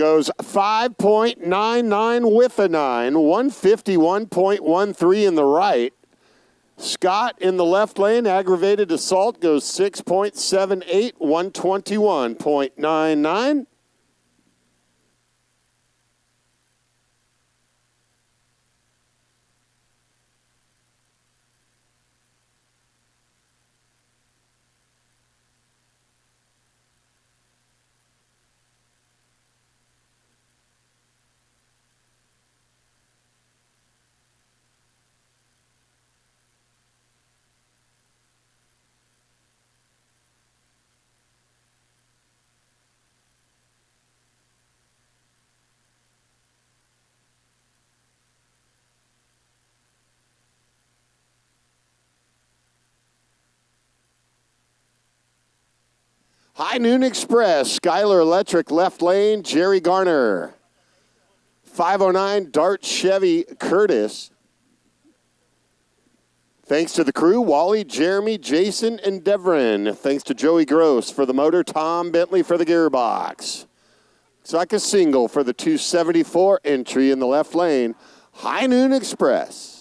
Goes 5.99 with a 9, 151.13 in the right. Scott in the left lane, aggravated assault, goes 6.78, 121.99. High Noon Express, Skylar Electric left lane, Jerry Garner. 509 Dart Chevy Curtis. Thanks to the crew, Wally, Jeremy, Jason, and Devrin. Thanks to Joey Gross for the motor, Tom Bentley for the gearbox. Looks like a single for the 274 entry in the left lane, High Noon Express.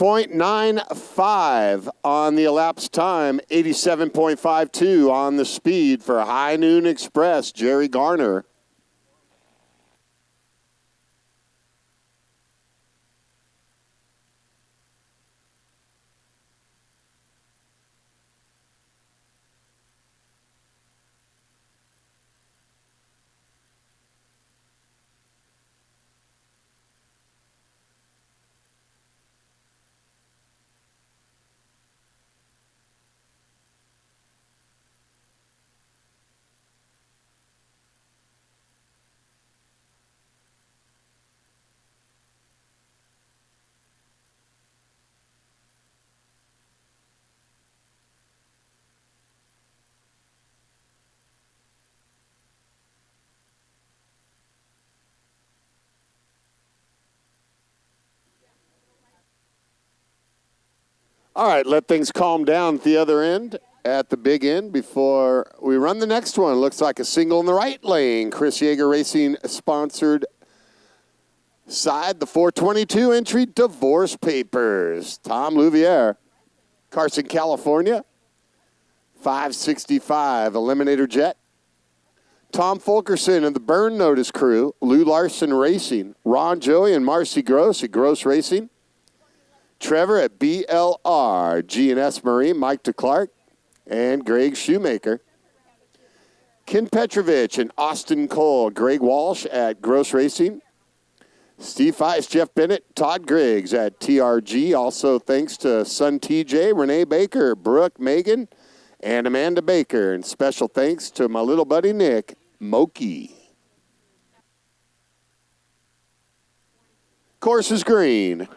.95 on the elapsed time, 87.52 on the speed for High Noon Express, Jerry Garner. All right, let things calm down at the other end, at the big end, before we run the next one. Looks like a single in the right lane. Chris Yeager Racing sponsored side, the 422 entry, Divorce Papers. Tom Louvier, Carson, California. 565 Eliminator Jet. Tom Fulkerson and the Burn Notice crew, Lou Larson Racing, Ron Joey and Marcy Gross at Gross Racing. Trevor at BLR, G&S Marine, Mike DeClark, and Greg Shoemaker. Ken Petrovich and Austin Cole, Greg Walsh at Gross Racing. Steve Feist, Jeff Bennett, Todd Griggs at TRG. Also thanks to Son TJ, Renee Baker, Brooke Megan, and Amanda Baker. And special thanks to my little buddy Nick Moki. Course is green.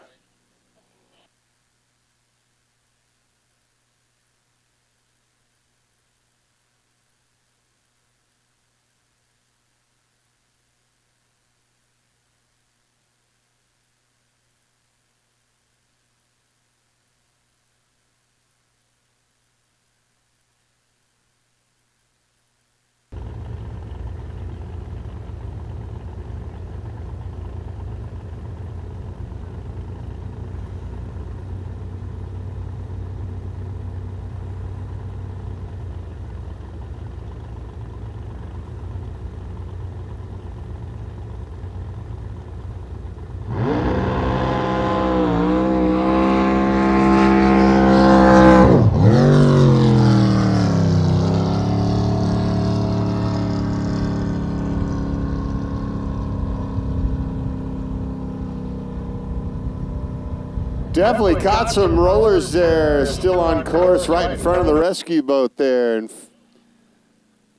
Definitely caught some rollers there, still on course right in front of the rescue boat there. And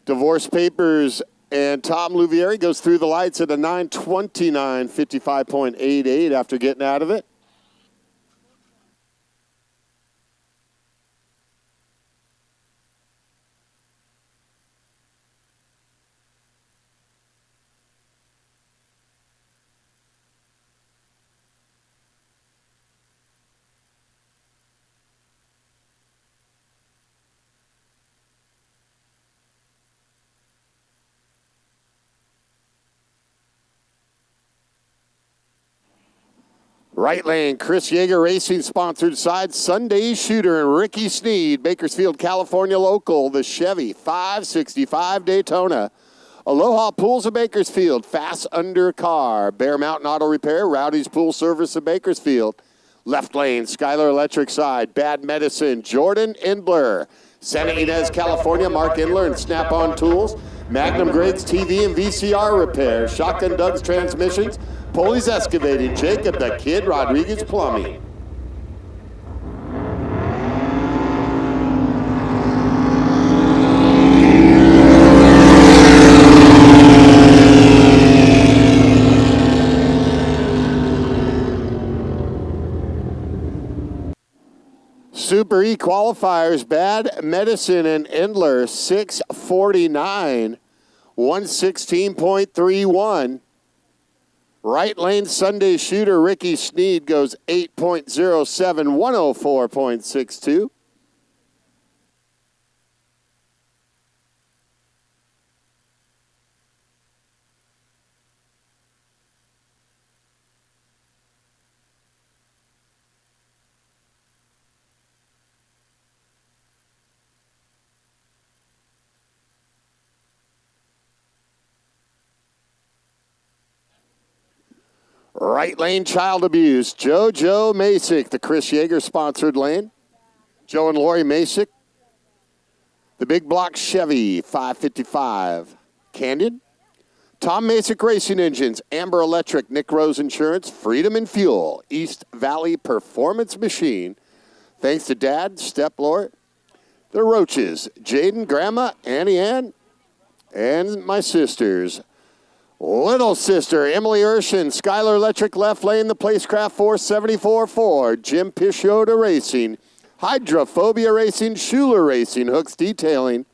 Divorce Papers and Tom Louvieri goes through the lights at a 9:29, 55.88 after getting out of it. Right lane, Chris Yeager Racing sponsored side, Sunday Shooter and Ricky Sneed, Bakersfield, California local, the Chevy 565 Daytona. Aloha Pools of Bakersfield, Fast Under Car, Bear Mountain Auto Repair, Rowdy's Pool Service of Bakersfield. Left lane, Skylar Electric side, Bad Medicine, Jordan Indler. Santa Ynez, California, Mark Indler and Snap-on Tools. Magnum Grades TV and VCR Repair, Shotgun Doug's Transmissions, Polly's Excavating, Jacob the Kid Rodriguez Plumbing. Super E qualifiers, Bad Medicine and Endler, 649, 116.31. Right lane Sunday Shooter, Ricky Sneed goes 8.07, 104.62. Right lane Child Abuse, JoJo Masick, the Chris Yeager sponsored lane. Joe and Lori Masick. The Big Block Chevy 555. Canyon. Tom Masick Racing Engines, Amber Electric, Nick Rose Insurance, Freedom and Fuel, East Valley Performance Machine. Thanks to Dad, Step Lord, the Roaches, Jaden, Grandma, Annie Ann, and my sisters. Little sister, Emily Urshan, Skylar Electric left lane, the Placecraft 474-4, Jim Pishota Racing, Hydrophobia Racing, Schuler Racing, Hooks Detailing,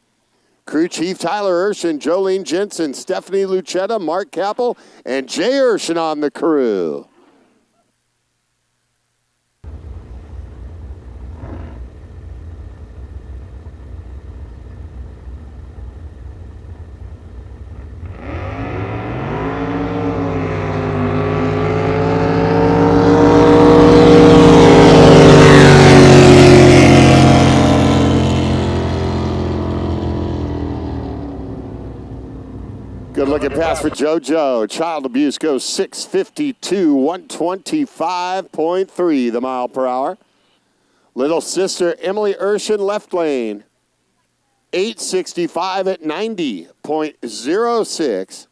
Crew Chief Tyler Urshan, Jolene Jensen, Stephanie Lucetta, Mark Capel, and Jay Urshan on the crew. Good looking pass for JoJo. Child Abuse goes 652, 125.3 the mile per hour. Little sister Emily Urshan left lane, 865 at 90.06.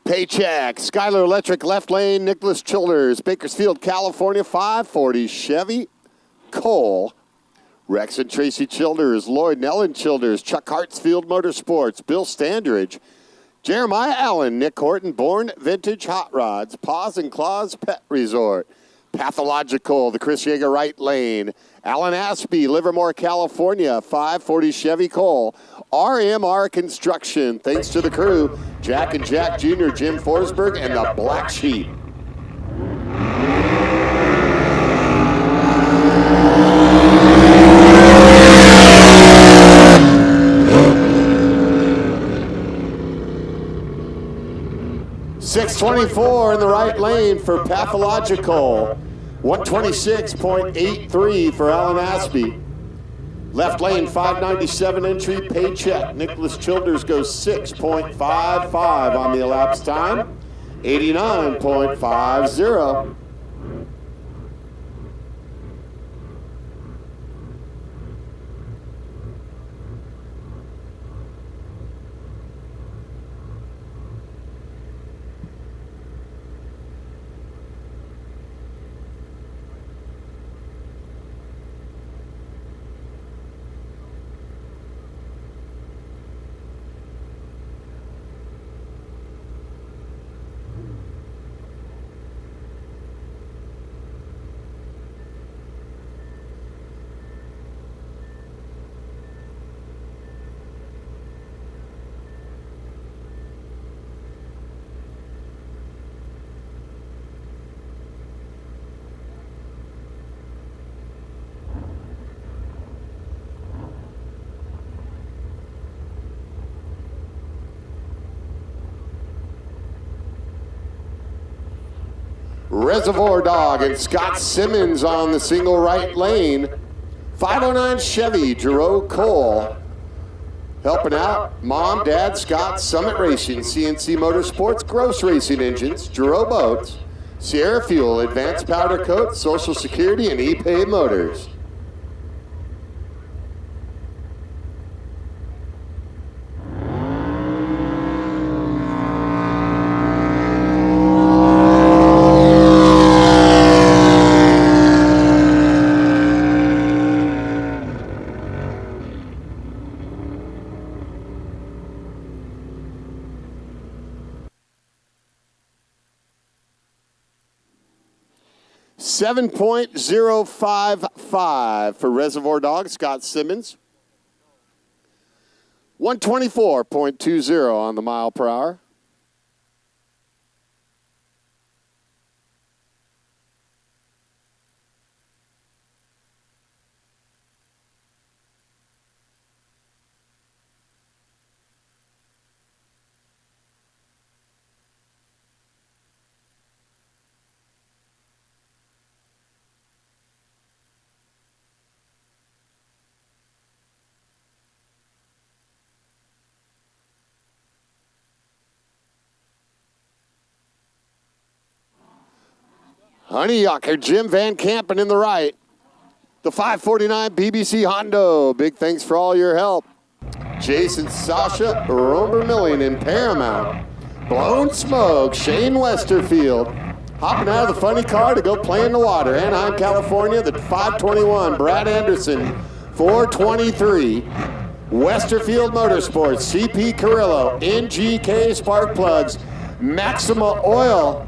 Paycheck, Skylar Electric left lane, Nicholas Childers, Bakersfield, California, 540 Chevy Cole. Rex and Tracy Childers, Lloyd and Ellen Childers, Chuck Hartsfield Motorsports, Bill Standridge, Jeremiah Allen, Nick Horton, Born Vintage Hot Rods, Paws and Claws Pet Resort, Pathological, the Chris Yeager Right Lane, Alan Aspey, Livermore, California, 540 Chevy Cole, RMR Construction, thanks to the crew, Jack and Jack Jr., Jim Forsberg, and the Black Sheep. .624 in the right lane for Pathological. 126.83 for Alan Aspey. Left lane, 597 entry, Paycheck. Nicholas Childers goes 6.55 on the elapsed time. 89.50. Reservoir Dog and Scott Simmons on the single right lane. 509 Chevy, Jerome Cole. Helping out, Mom, Dad, Scott, Summit Racing, CNC Motorsports, Gross Racing Engines, Jerome Boats, Sierra Fuel, Advanced Powder Coat, Social Security, and ePay Motors. .055 for Reservoir Dog, Scott Simmons. 124.20 on the mile per hour. Honeyucker, Jim Van Campen in the right. The 549 BBC Hondo, big thanks for all your help. Jason Sasha Romer-Milling in Paramount. Blown Smoke, Shane Westerfield. Hopping out of the funny car to go play in the water. Anaheim, California, the 521, Brad Anderson, 423. Westerfield Motorsports, CP Carrillo, NGK Spark Plugs, Maxima Oil.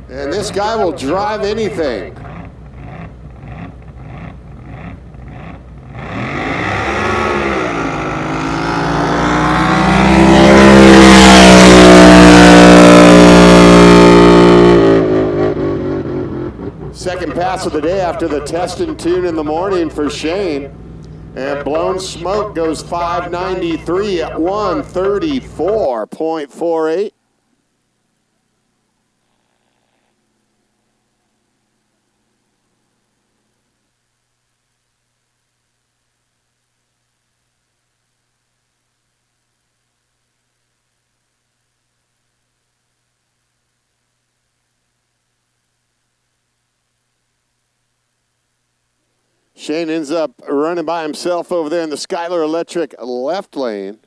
And this guy will drive anything. Second pass of the day after the test and tune in the morning for Shane. And Blown Smoke goes 593 at 134.48. Shane ends up running by himself over there in the Skylar Electric left lane.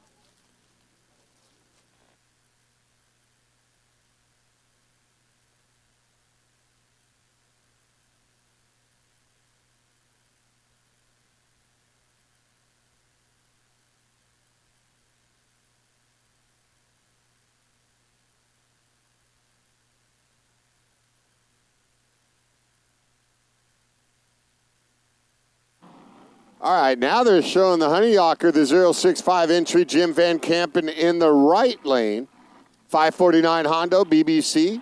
All right, now they're showing the Honeyhawker, the 065 entry, Jim Van Kampen in the right lane. 549 Hondo, BBC.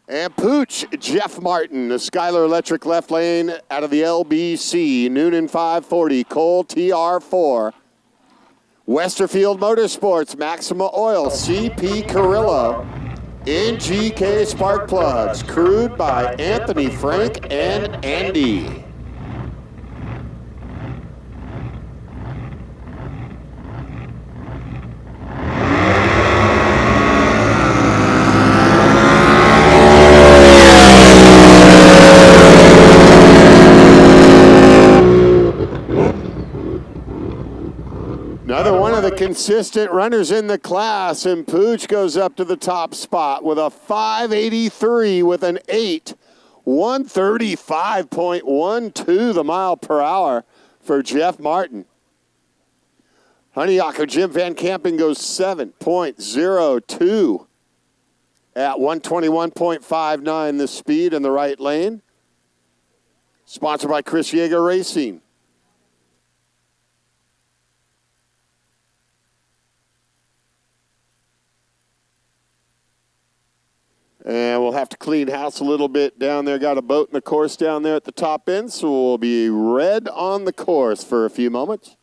And Pooch, Jeff Martin, the Skylar Electric left lane out of the LBC. Noonan 540, Cole TR4. Westerfield Motorsports, Maxima Oil, CP Carrillo. NGK Spark Plugs, crewed by Anthony, Frank, and Andy. Another one of the consistent runners in the class, and Pooch goes up to the top spot with a 583 with an 8. 135.12 the mile per hour for Jeff Martin. Honeyhawker Jim Van Kampen goes 7.02 at 121.59 the speed in the right lane. Sponsored by Chris Yeager Racing. And we'll have to clean house a little bit down there. Got a boat in the course down there at the top end, so we'll be red on the course for a few moments.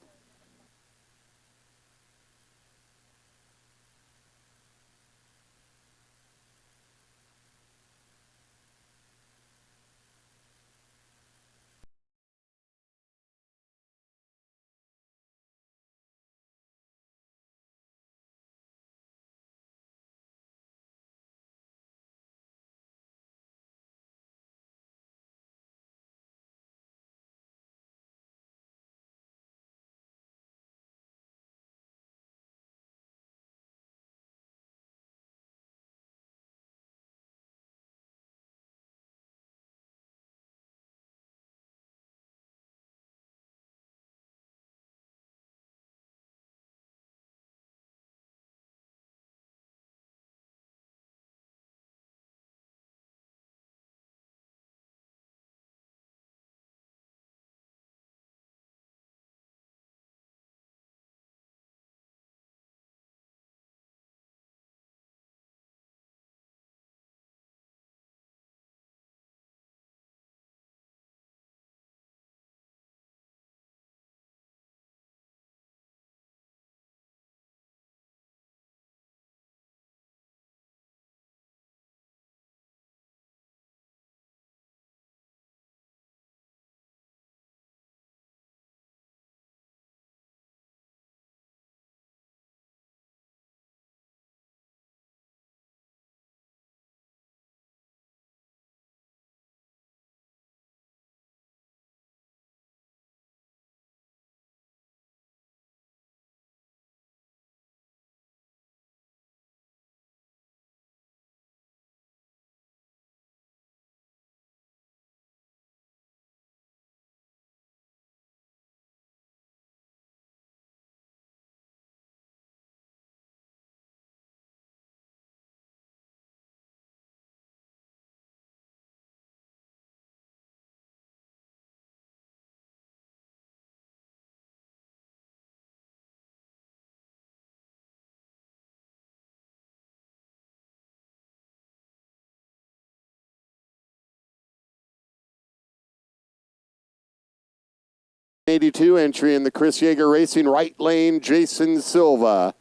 '82 entry in the Chris Yeager Racing right lane, Jason Silva.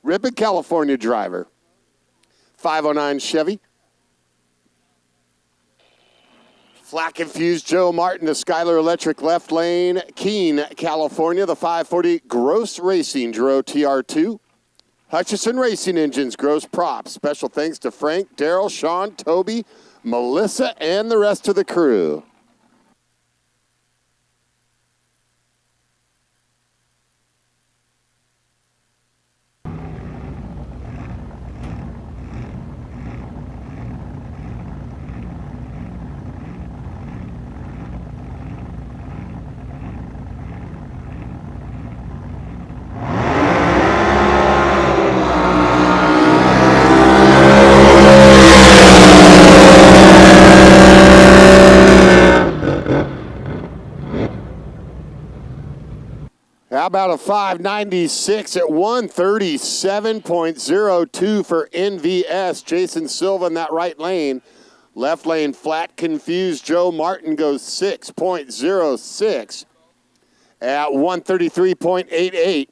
Ripon, California driver. 509 Chevy. Flack infused Joe Martin, the Skylar Electric left lane, Keene, California. The 540 Gross Racing, Giro TR2. Hutchison Racing Engines, Gross Props. Special thanks to Frank, Daryl, Sean, Toby, Melissa, and the rest of the crew. How about a 596 at 137.02 for NVS? Jason Silva in that right lane. Left lane flat confused. Joe Martin goes 6.06 at 133.88.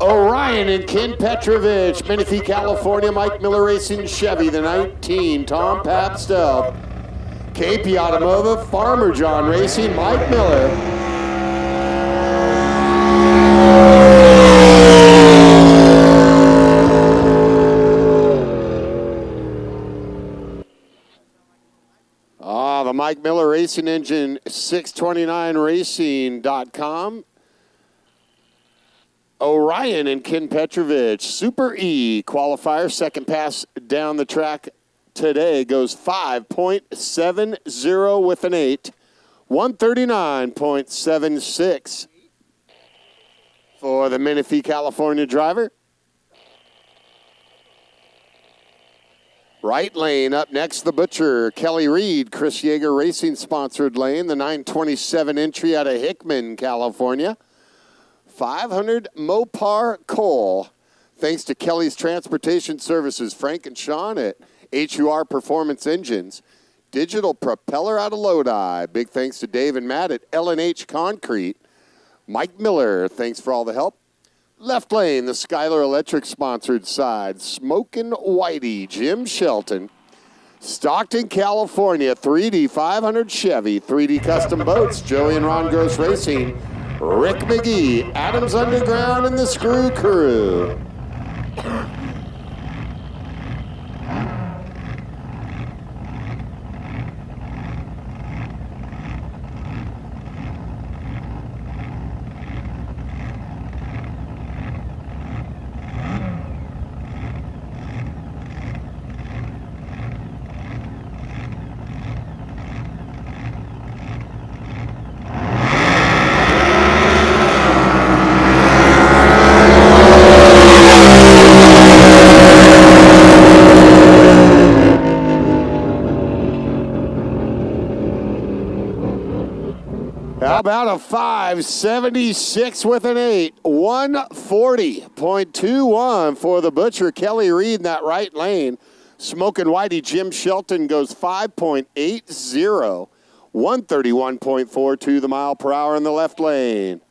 Orion and Ken Petrovich, Menifee, California, Mike Miller Racing Chevy, the 19, Tom Papstel. KP Automotive, Farmer John Racing, Mike Miller. The Mike Miller Racing Engine, 629racing.com. Orion and Ken Petrovich, Super E qualifier, second pass down the track today goes 5.70 with an 8, 139.76 for the Menifee, California driver. Right lane up next, the Butcher, Kelly Reed, Chris Yeager Racing sponsored lane, the 927 entry out of Hickman, California. 500 Mopar coal, thanks to Kelly's Transportation Services, Frank and Sean at HUR Performance Engines. Digital propeller out of Lodi. Big thanks to Dave and Matt at L&H Concrete. Mike Miller, thanks for all the help. Left lane, the Skylar Electric sponsored side. Smokin' Whitey, Jim Shelton. Stockton, California, 3D 500 Chevy, 3D Custom Boats, Joey and Ron Gross Racing. Rick McGee, Adams Underground, and the Screw Crew. How about a 576 with an 8, 140.21 for the Butcher, Kelly Reed in that right lane. Smokin' Whitey, Jim Shelton goes 5.80, 131.42 the mile per hour in the left lane.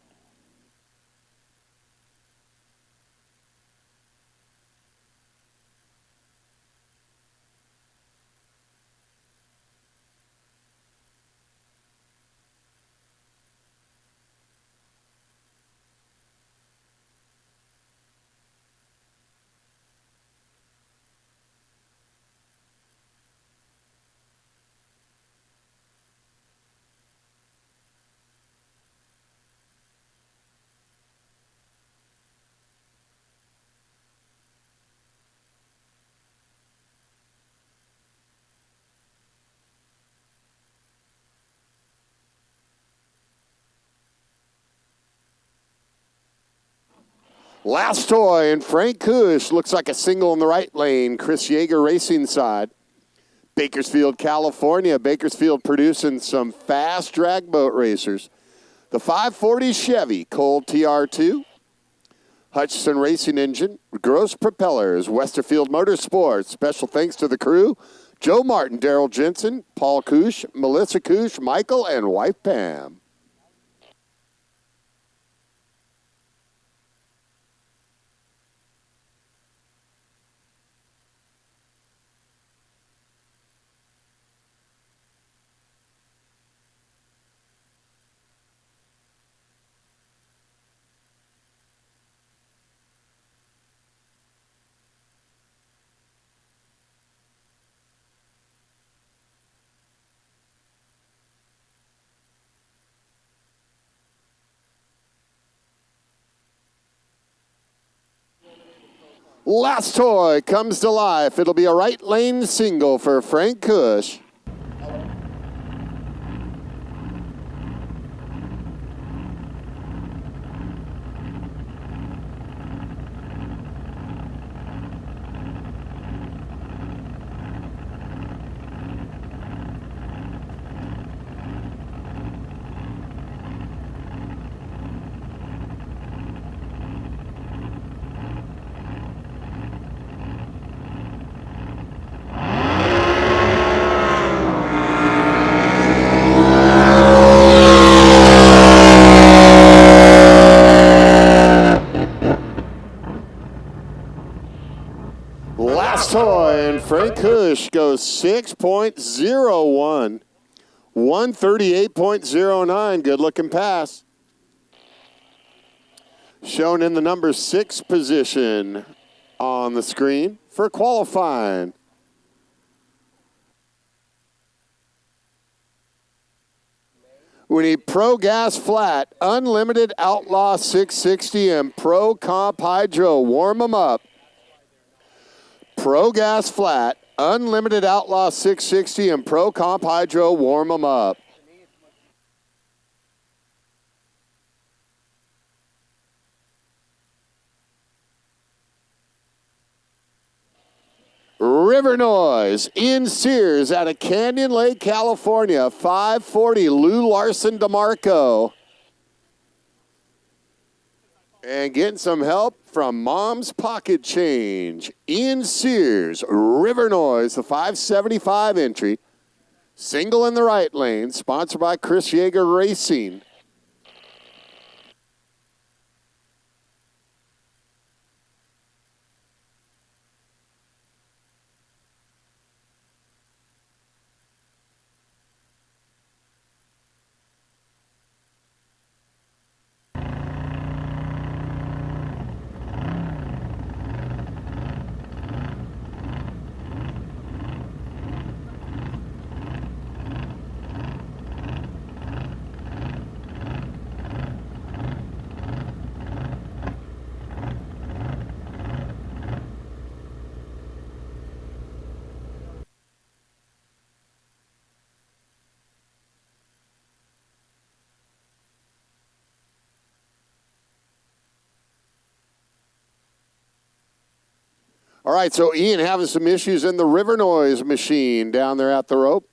Last toy, and Frank Kush looks like a single in the right lane. Chris Yeager Racing side. Bakersfield, California. Bakersfield producing some fast drag boat racers. The 540 Chevy Colt TR2. Hutchison Racing Engine. Gross Propellers. Westerfield Motorsports. Special thanks to the crew. Joe Martin, Daryl Jensen, Paul Koosh, Melissa Koosh, Michael, and wife Pam. Last toy comes to life. It'll be a right lane single for Frank Kush. Last toy, and Frank Kush goes 6.01. 138.09. Good looking pass. Shown in the number 6 position on the screen for qualifying. We need Pro Gas Flat, Unlimited Outlaw 660, and Pro Comp Hydro. Warm them up. Pro Gas Flat, Unlimited Outlaw 660, and Pro Comp Hydro. Warm them up. River Noise in Sears out of Canyon Lake, California. 540 Lou Larson DeMarco. And getting some help from Mom's Pocket Change. Ian Sears, River Noise, the 575 entry. Single in the right lane, sponsored by Chris Yeager Racing. All right, so Ian having some issues in the River Noise machine down there at the rope.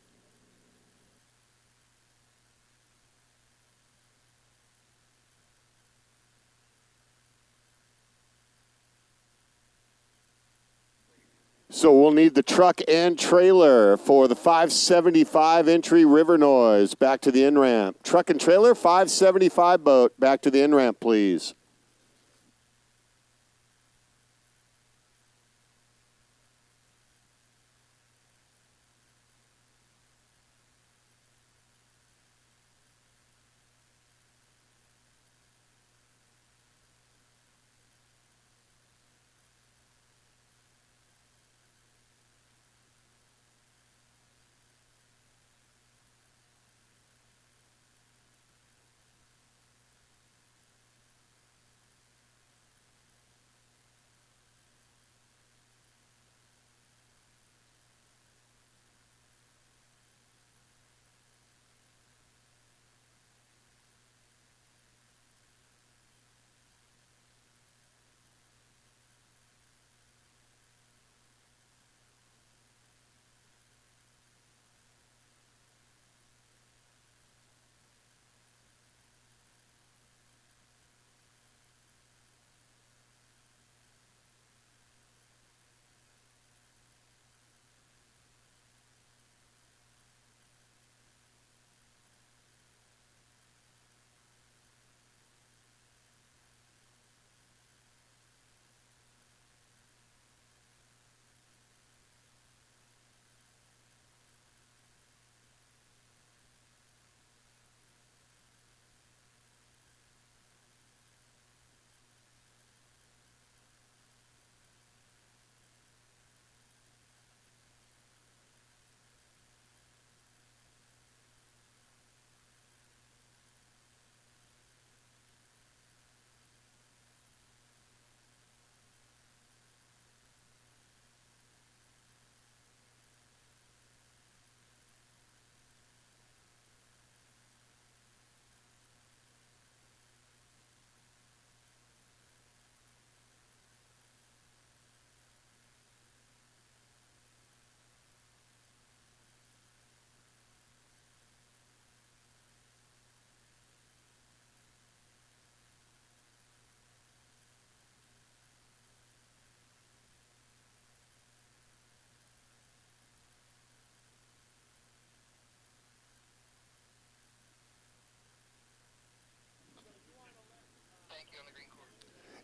So we'll need the truck and trailer for the 575 entry River Noise back to the in-ramp. Truck and trailer, 575 boat, back to the in-ramp, please.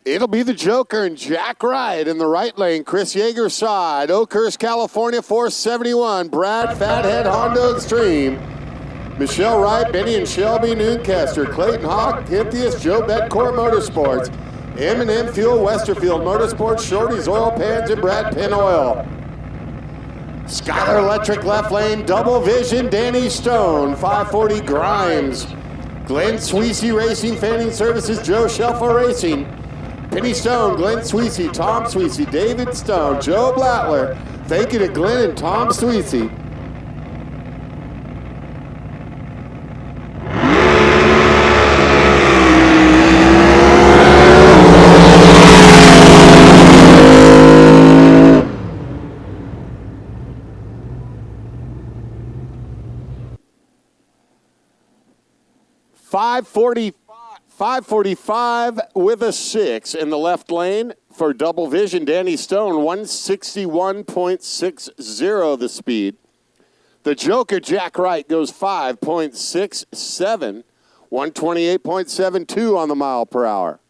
It'll be the Joker and Jack Wright in the right lane. Chris Yeager side. Oakhurst, California, 471. Brad Fathead Honda Extreme. Michelle Wright, Benny and Shelby Newcaster. Clayton Hawk, Pythias, Joe Bedcourt Motorsports. M&M Fuel, Westerfield Motorsports, Shorty's Oil Pans, and Brad Penn Oil. Skyler Electric left lane, Double Vision, Danny Stone. 540 Grimes. Glenn Sweezy Racing, Fanning Services, Joe Shelfa Racing. Penny Stone, Glenn Sweezy, Tom Sweezy, David Stone, Joe Blattler. Thank you to Glenn and Tom Sweezy. .545 with a 6 in the left lane for Double Vision. Danny Stone, 161.60 the speed. The Joker, Jack Wright, goes 5.67, 128.72 on the mile per hour.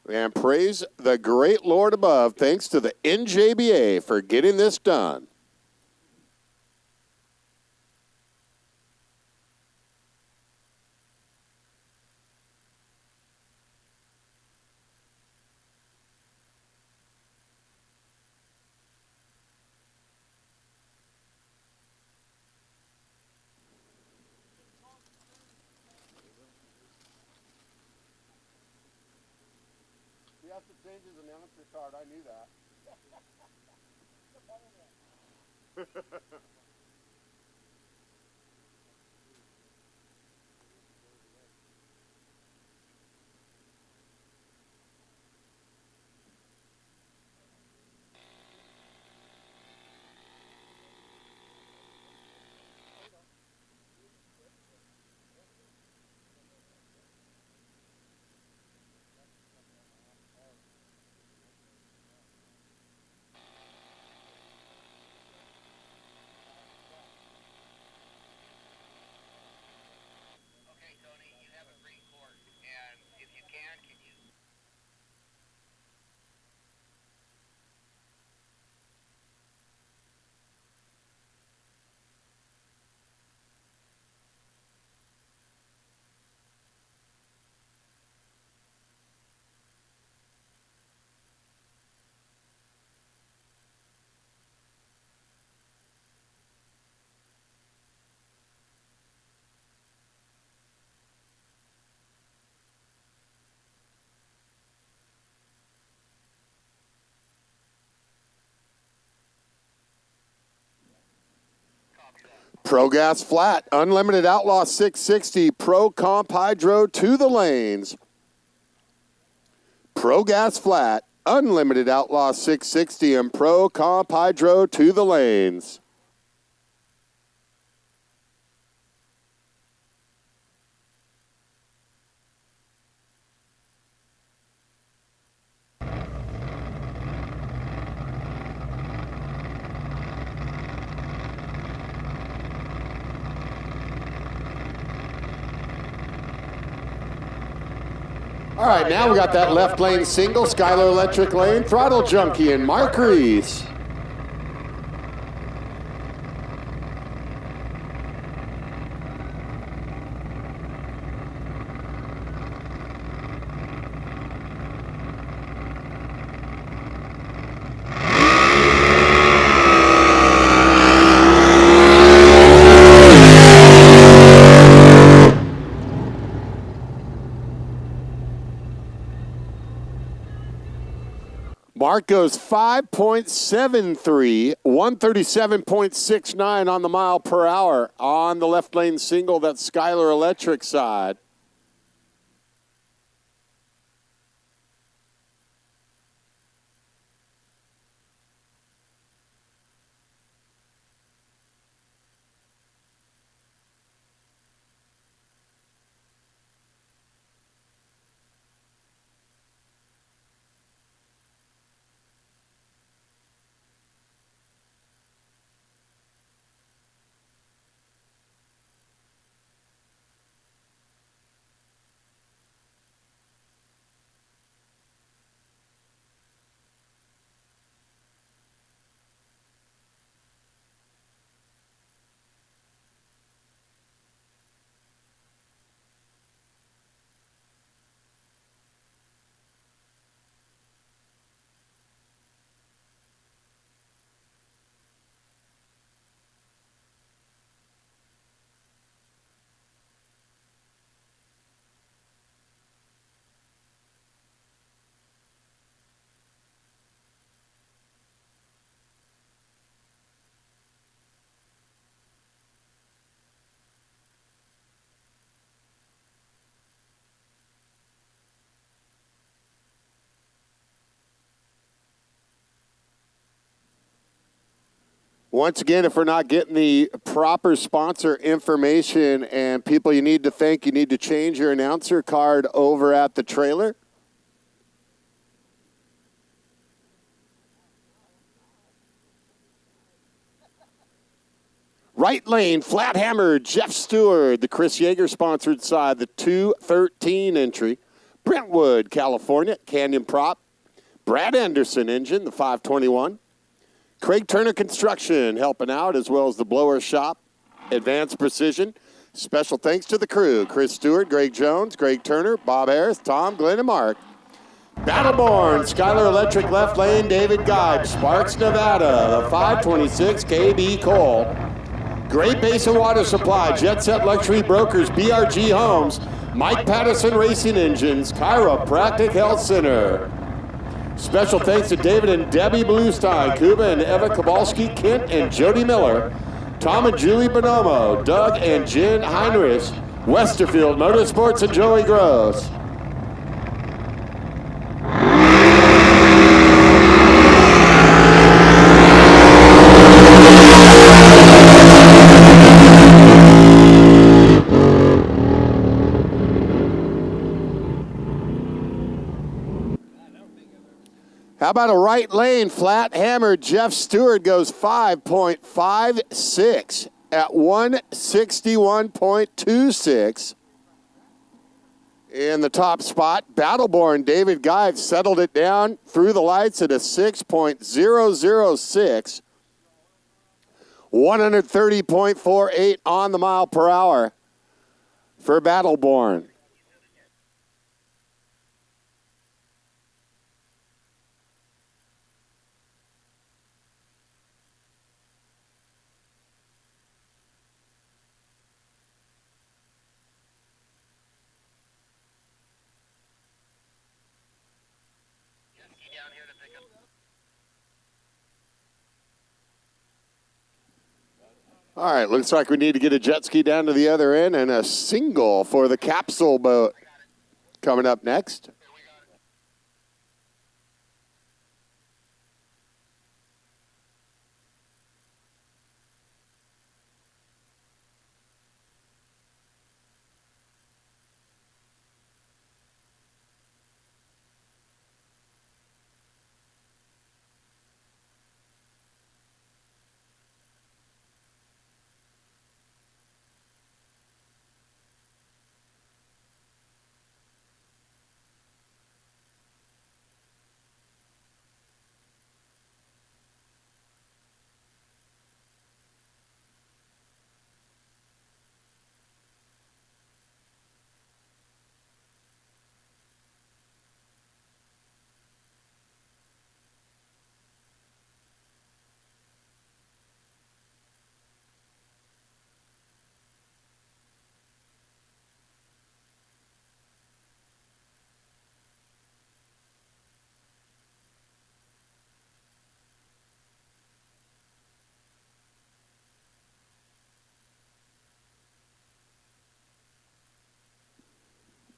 And praise the great Lord above. Thanks to the NJBA for getting this done. He has to change his announcer card. I knew that. Pro Gas Flat, Unlimited Outlaw 660, Pro Comp Hydro to the lanes. Pro Gas Flat, Unlimited Outlaw 660, and Pro Comp Hydro to the lanes. All right, now we got that left lane single, Skylar Electric lane, Throttle Junkie, and Mark Reese. Mark goes 5.73, 137.69 on the mile per hour on the left lane single, that Skylar Electric side. Once again, if we're not getting the proper sponsor information and people you need to thank, you need to change your announcer card over at the trailer. Right lane, Flat Hammer, Jeff Stewart, the Chris Yeager sponsored side, the 213 entry. Brentwood, California, Canyon Prop. Brad Anderson engine, the 521. Craig Turner Construction helping out, as well as the Blower Shop, Advanced Precision. Special thanks to the crew, Chris Stewart, Greg Jones, Greg Turner, Bob Harris, Tom, Glenn, and Mark. Battleborn, Skylar Electric left lane, David Guide, Sparks, Nevada, the 526 KB Cole. Great Basin Water Supply, Jet Set Luxury Brokers, BRG Homes, Mike Patterson Racing Engines, Chiropractic Health Center. Special thanks to David and Debbie Bluestein, Kuba and Eva Kowalski, Kent and Jody Miller, Tom and Julie Bonomo, Doug and Jen Heinrich, Westerfield Motorsports and Joey Gross. How about a right lane, Flat Hammer, Jeff Stewart goes 5.56 at 161.26. In the top spot, Battleborn, David Guide settled it down through the lights at a 6.006. 130.48 on the mile per hour for Battleborn. All right, looks like we need to get a jet ski down to the other end and a single for the capsule boat coming up next.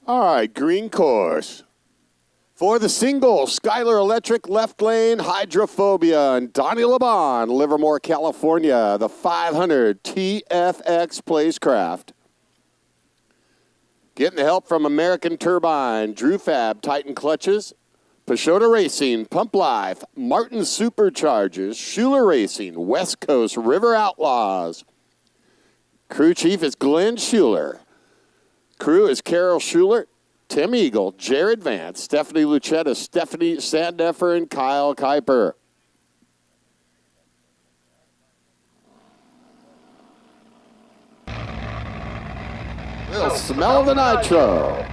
All right, green course. For the single, Skylar Electric left lane, Hydrophobia, and Donnie LeBon, Livermore, California, the 500 TFX Placecraft. Getting the help from American Turbine, Drew Fab, Titan Clutches, Pashota Racing, Pump Life, Martin Superchargers, Schuler Racing, West Coast River Outlaws. Crew chief is Glenn Schuler. Crew is Carol Schuler, Tim Eagle, Jared Vance, Stephanie Lucetta, Stephanie Sandeffer, and Kyle Kuiper. We'll smell the nitro.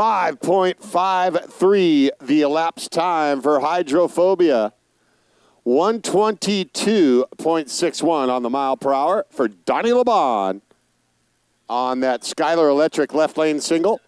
.53 the elapsed time for Hydrophobia. 122.61 on the mile per hour for Donnie LeBon on that Skylar Electric left lane single.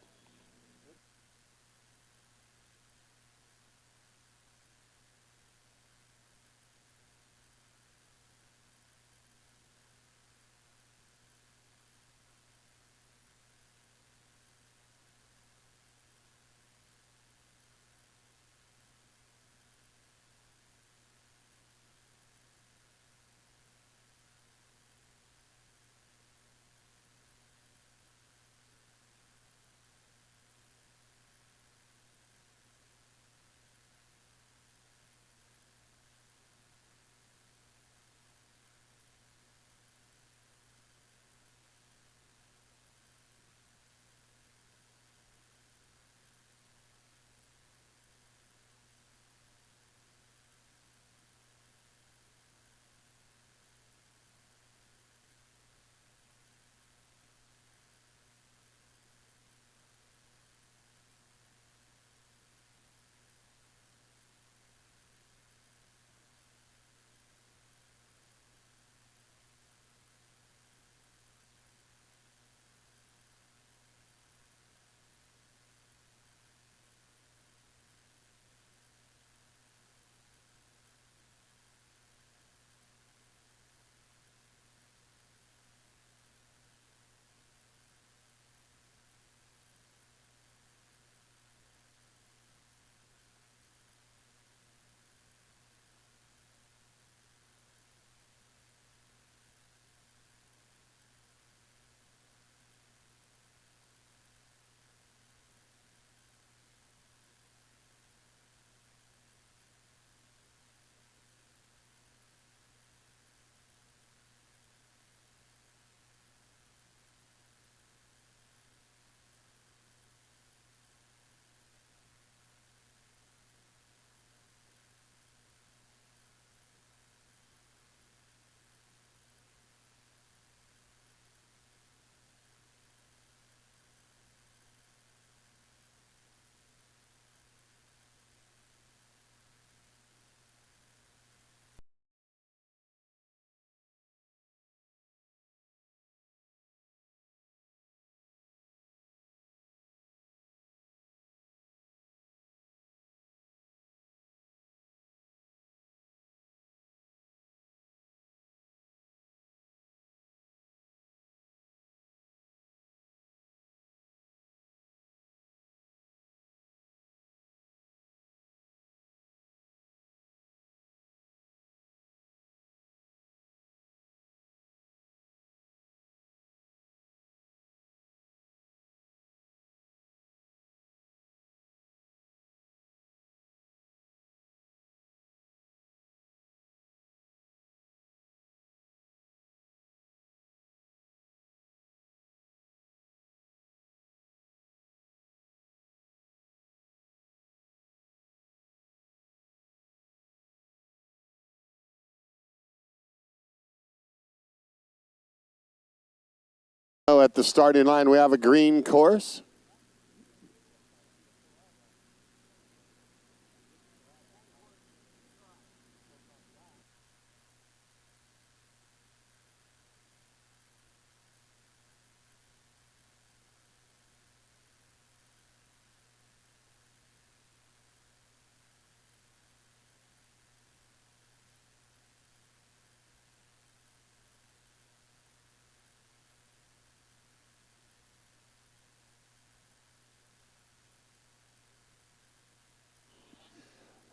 At the starting line, we have a green course.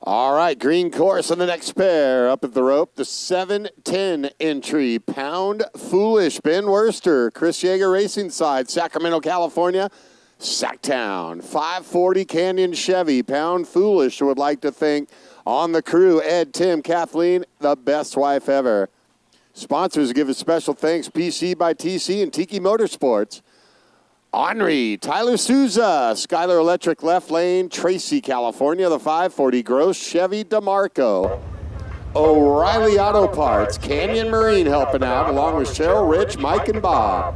All right, green course on the next pair. Up at the rope, the 7-10 entry, Pound Foolish, Ben Worster, Chris Yeager Racing Side, Sacramento, California, Sacktown. 540 Canyon Chevy, Pound Foolish would like to thank on the crew, Ed, Tim, Kathleen, the best wife ever. Sponsors give a special thanks, PC by TC and Tiki Motorsports. Henry, Tyler Souza, Skylar Electric left lane, Tracy, California, the 540 Gross Chevy DeMarco. O'Reilly Auto Parts, Canyon Marine helping out, along with Cheryl, Rich, Mike, and Bob.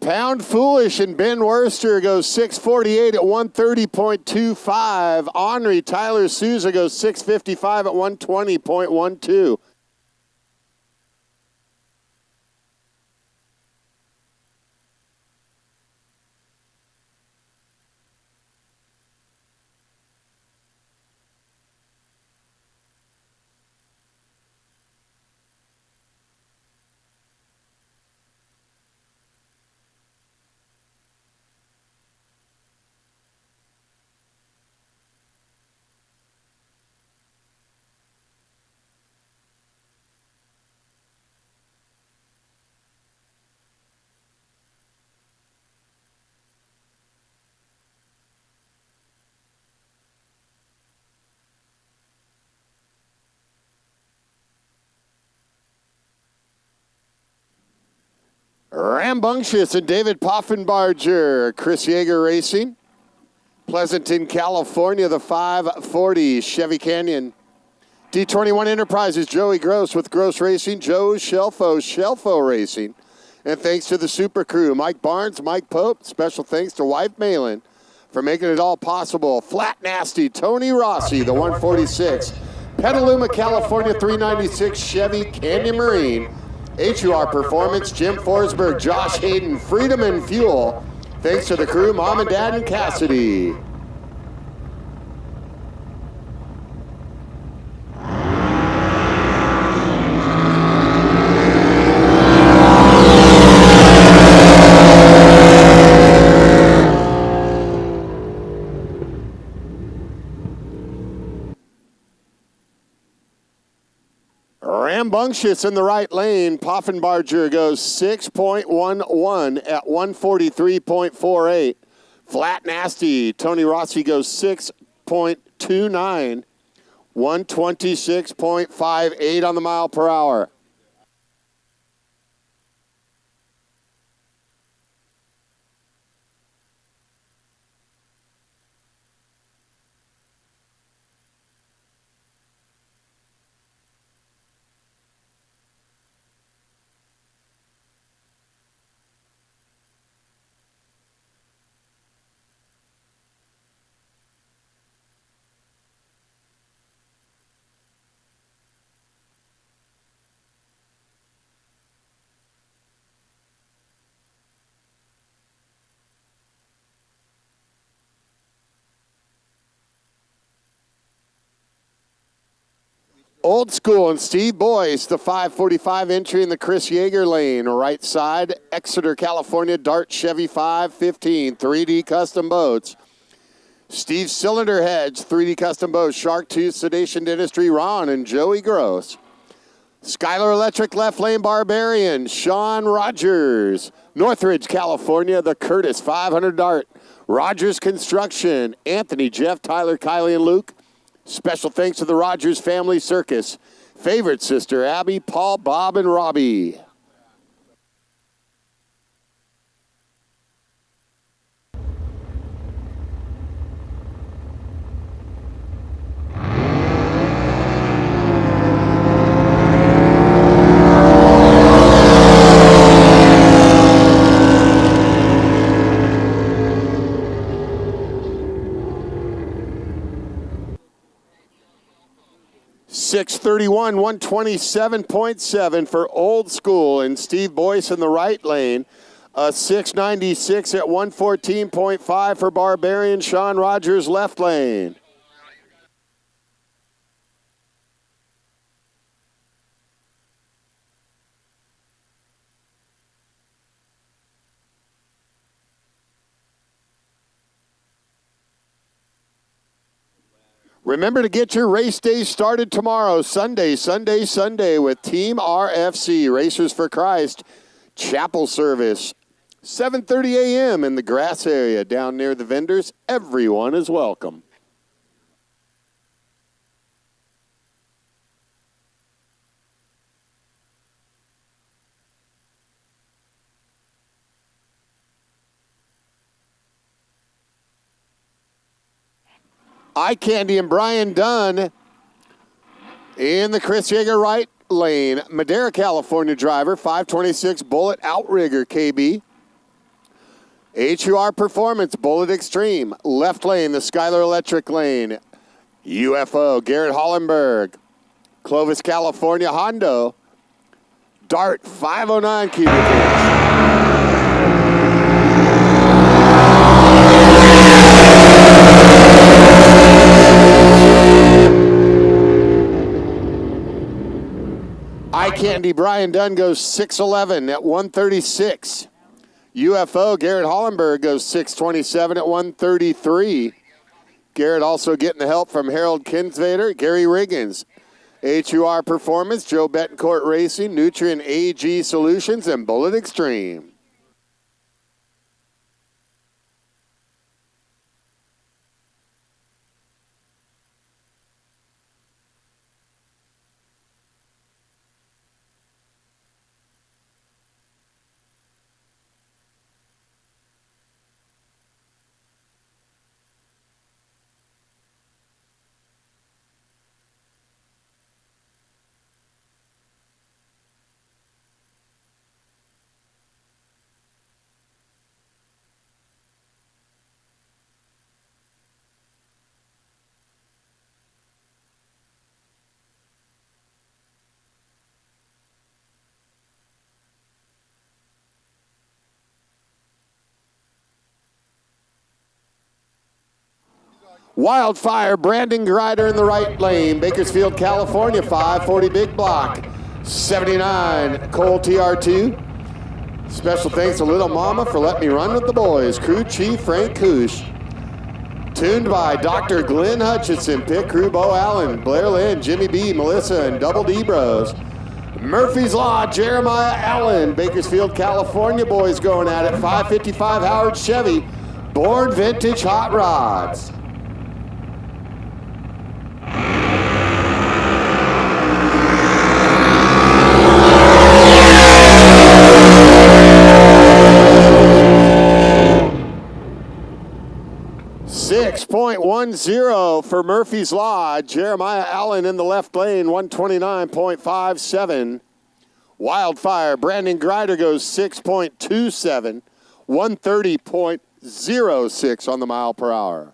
Pound Foolish and Ben Worster goes 648 at 130.25. Henry Tyler Souza goes 655 at 120.12. Rambunctious and David Poffenbarger, Chris Yeager Racing. Pleasanton, California, the 540 Chevy Canyon. D21 Enterprises, Joey Gross with Gross Racing, Joe Shelfo Racing. And thanks to the super crew, Mike Barnes, Mike Pope. Special thanks to wife Malin for making it all possible. Flat Nasty, Tony Rossi, the 146. Petaluma, California, 396 Chevy Canyon Marine. HUR Performance, Jim Forsberg, Josh Hayden, Freedom and Fuel. Thanks to the crew, Mom and Dad and Cassidy. Rambunctious in the right lane. Poffenbarger goes 6.11 at 143.48. Flat Nasty, Tony Rossi goes 6.29, 126.58 on the mile per hour. Old School and Steve Boyce, the 545 entry in the Chris Yeager lane. Right side, Exeter, California, Dart Chevy 515, 3D Custom Boats. Steve Cylinder Hedge, 3D Custom Boats, Shark Tooth, Sedation Dentistry, Ron and Joey Gross. Skylar Electric left lane Barbarian, Sean Rogers. Northridge, California, the Curtis 500 dart. Rogers Construction, Anthony, Jeff, Tyler, Kylie, and Luke. Special thanks to the Rogers Family Circus. Favorite sister, Abby, Paul, Bob, and Robbie. .631, 127.7 for Old School and Steve Boyce in the right lane. A 696 at 114.5 for Barbarian, Sean Rogers left lane. Remember to get your race day started tomorrow, Sunday with Team RFC, Racers for Christ, chapel service, 7:30 a.m. in the grass area down near the vendors. Everyone is welcome. Eye Candy and Brian Dunn in the Chris Yeager right lane. Madera, California driver, 526 Bullet Outrigger KB. HUR Performance, Bullet Extreme. Left lane, the Skylar Electric lane. UFO, Garrett Hollenberg. Clovis, California, Hondo. Dart, 509 cubic inch. Eye Candy, Brian Dunn goes 6'11 at 136. UFO, Garrett Hollenberg goes 6'27 at 133. Garrett also getting the help from Harold Kinsvader, Gary Riggins. HUR Performance, Joe Betancourt Racing, Nutrien AG Solutions, and Bullet Extreme. Wildfire, Brandon Grider in the right lane. Bakersfield, California, 540 big block. 79, Cole TR2. Special thanks to Little Mama for letting me run with the boys. Crew Chief Frank Koosh. Tuned by Dr. Glenn Hutchinson, Pit Crew Bo Allen, Blair Lynn, Jimmy B, Melissa, and Double D Bros. Murphy's Law, Jeremiah Allen. Bakersfield, California boys going at it. 555 Howard Chevy. Born Vintage Hot Rods. .10 for Murphy's Law. Jeremiah Allen in the left lane, 129.57. Wildfire, Brandon Grider goes 6.27, 130.06 on the mile per hour.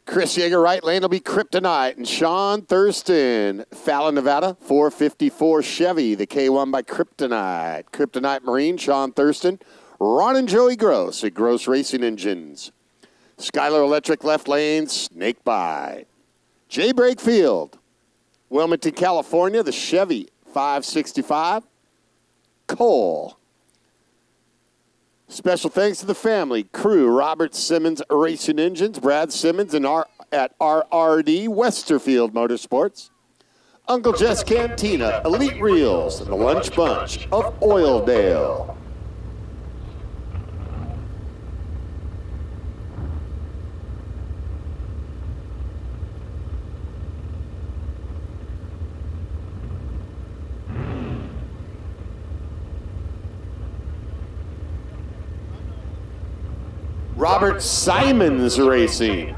Chris Yeager, right lane will be Kryptonite, and Sean Thurston, Fallon, Nevada, 454 Chevy, the K1 by Kryptonite. Kryptonite Marine, Sean Thurston, Ron and Joey Gross at Gross Racing Engines. Skylar Electric left lane, snake bite. Jay Brakefield, Wilmington, California, the Chevy 565. Cole. Special thanks to the family, crew, Robert Simmons Racing Engines, Brad Simmons at RRD Westerfield Motorsports. Uncle Jess Cantina, Elite Reels, and the Lunch Bunch of Oildale. Robert Simons Racing.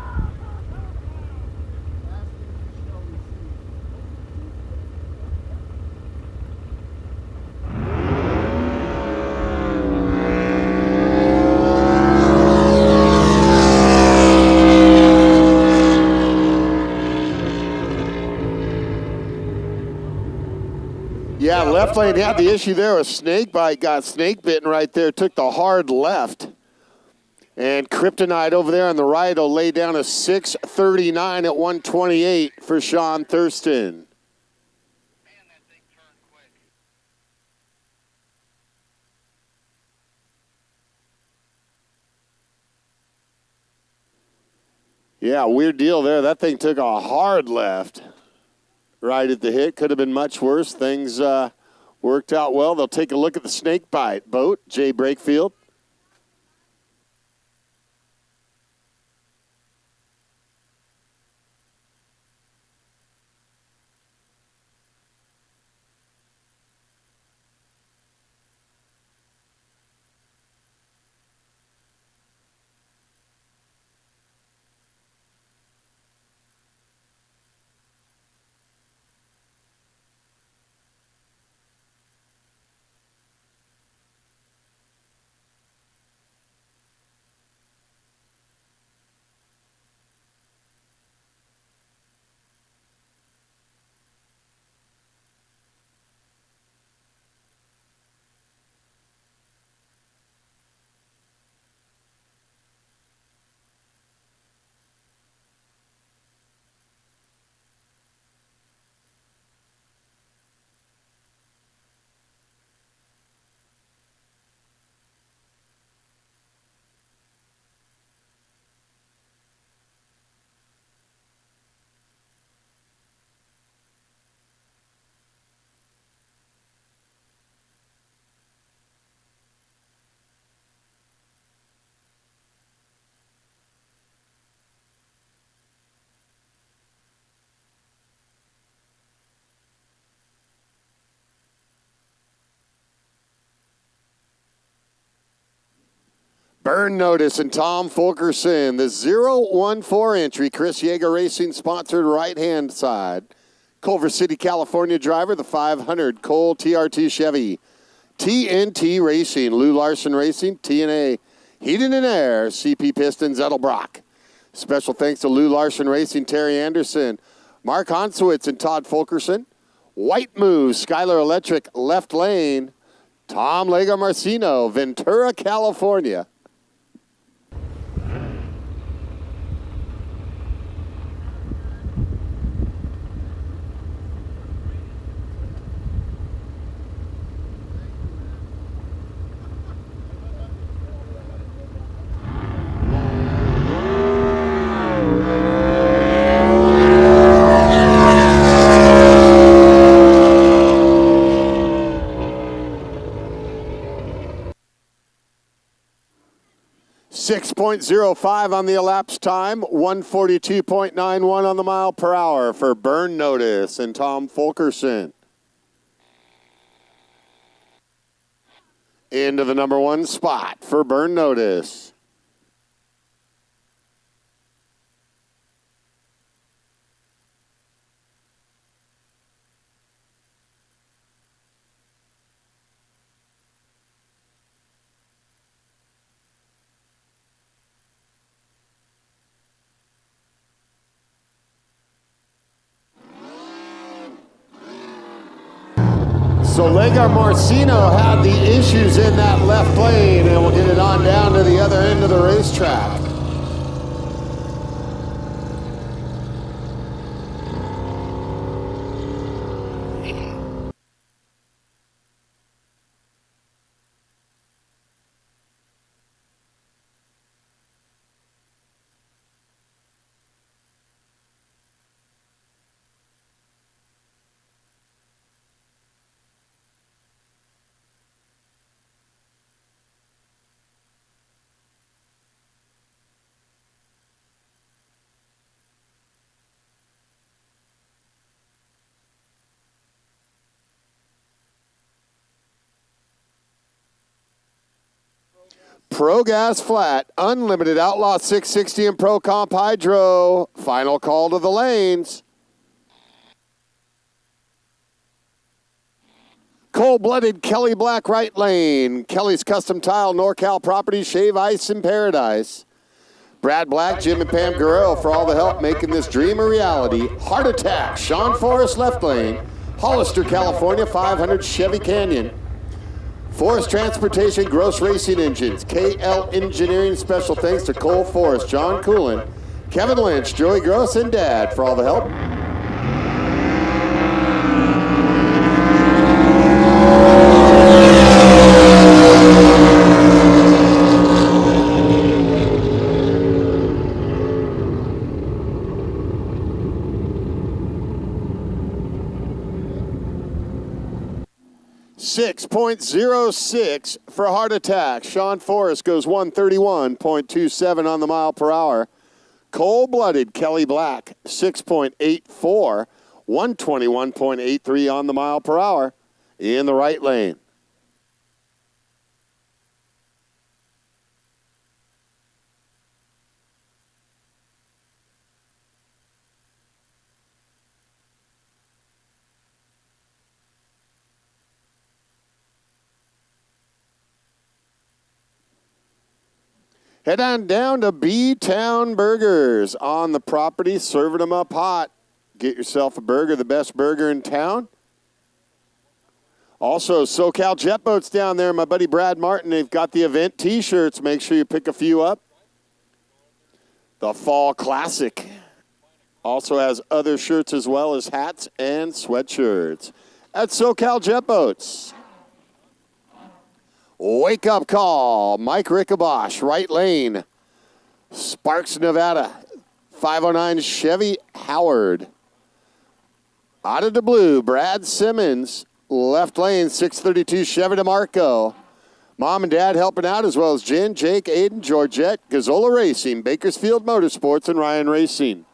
Yeah, left lane had the issue there with snake bite, got snake bitten right there, took the hard left. And Kryptonite over there on the right will lay down a 6:39 at 128 for Sean Thurston. Man, that thing turned quick. Yeah, weird deal there. That thing took a hard left right at the hit. Could have been much worse. Things worked out well. They'll take a look at the snake bite boat. Jay Brakefield. Burn Notice and Tom Fulkerson, the 014 entry, Chris Yeager Racing sponsored right-hand side. Culver City, California driver, the 500 Cole TRT Chevy. TNT Racing, Lou Larson Racing, TNA Heating and Air, CP Pistons, Edelbrock. Special thanks to Lou Larson Racing, Terry Anderson, Mark Honsowitz and Todd Fulkerson. White Move, Skylar Electric, left lane, Tom Lega Marcino, Ventura, California. .05 on the elapsed time, 142.91 on the mile per hour for Burn Notice and Tom Fulkerson. Into the number one spot for Burn Notice. So Legar Marcino had the issues in that left lane, and we'll get it on down to the other end of the racetrack. Pro Gas Flat, Unlimited Outlaw 660 and Pro Comp Hydro. Final call to the lanes. Cold-blooded Kelly Black right lane. Kelly's Custom Tile, NorCal Properties, Shave Ice in Paradise. Brad Black, Jim and Pam Guerrero for all the help making this dream a reality. Heart Attack, Sean Forrest left lane. Hollister, California, 500 Chevy Canyon. Forrest Transportation, Gross Racing Engines. KL Engineering, special thanks to Cole Forrest, John Coolin, Kevin Lynch, Joey Gross, and Dad for all the help. .06 for Heart Attack. Sean Forrest goes 131.27 on the mile per hour. Cold-blooded Kelly Black, 6.84, 121.83 on the mile per hour in the right lane. Head on down to B-Town Burgers on the property, serving them up hot. Get yourself a burger, the best burger in town. Also, SoCal Jet Boats down there, my buddy Brad Martin, they've got the event T-shirts. Make sure you pick a few up. The Fall Classic also has other shirts as well as hats and sweatshirts at SoCal Jet Boats. Wake Up Call, Mike Rickabosh, right lane. Sparks, Nevada, 509 Chevy Howard. Out of the blue, Brad Simmons, left lane, 632 Chevy DeMarco. Mom and Dad helping out, as well as Jen, Jake, Aiden, Georgette, Gazzola Racing, Bakersfield Motorsports, and Ryan Racing.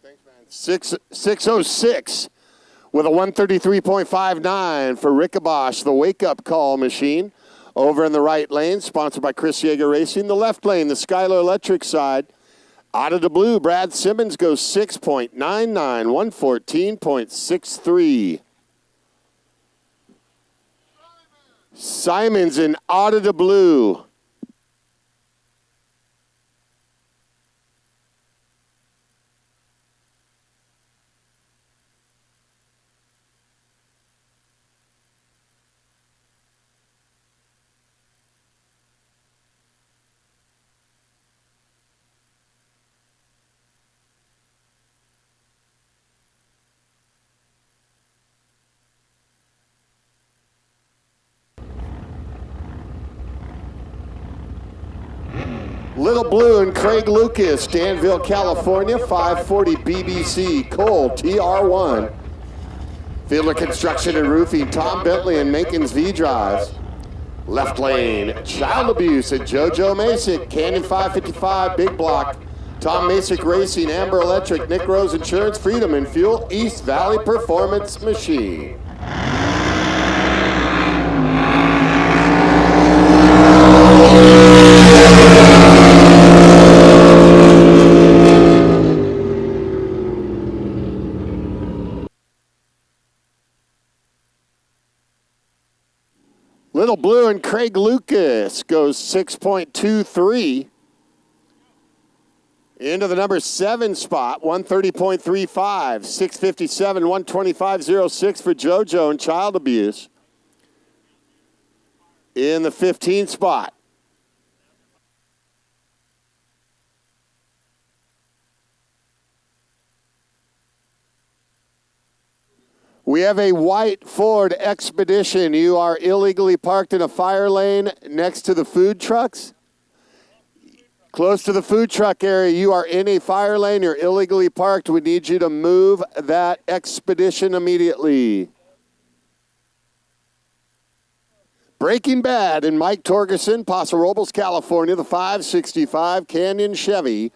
Thanks, man. 606 with a 133.59 for Rickabosh, the wake-up call machine. Over in the right lane, sponsored by Chris Yeager Racing. The left lane, the Skylar Electric side. Out of the blue, Brad Simmons goes 6.99, 114.63. Simons in out of the blue. Little Blue and Craig Lucas, Danville, California, 540 BBC, Cole, TR1. Fielder Construction and Roofing, Tom Bentley and Mankins V-Drives. Left lane, Child Abuse at JoJo Masick, Canyon 555, Big Block. Tom Masick Racing, Amber Electric, Nick Rose Insurance, Freedom and Fuel, East Valley Performance Machine. Little Blue and Craig Lucas goes 6.23 into the number 7 spot, 130.35, 657, 125.06 for JoJo and Child Abuse. In the 15 spot. We have a white Ford Expedition. You are illegally parked in a fire lane next to the food trucks. Close to the food truck area, you are in a fire lane. You're illegally parked. We need you to move that Expedition immediately. Breaking Bad in Mike Torgerson, Paso Robles, California, the 565 Canyon Chevy,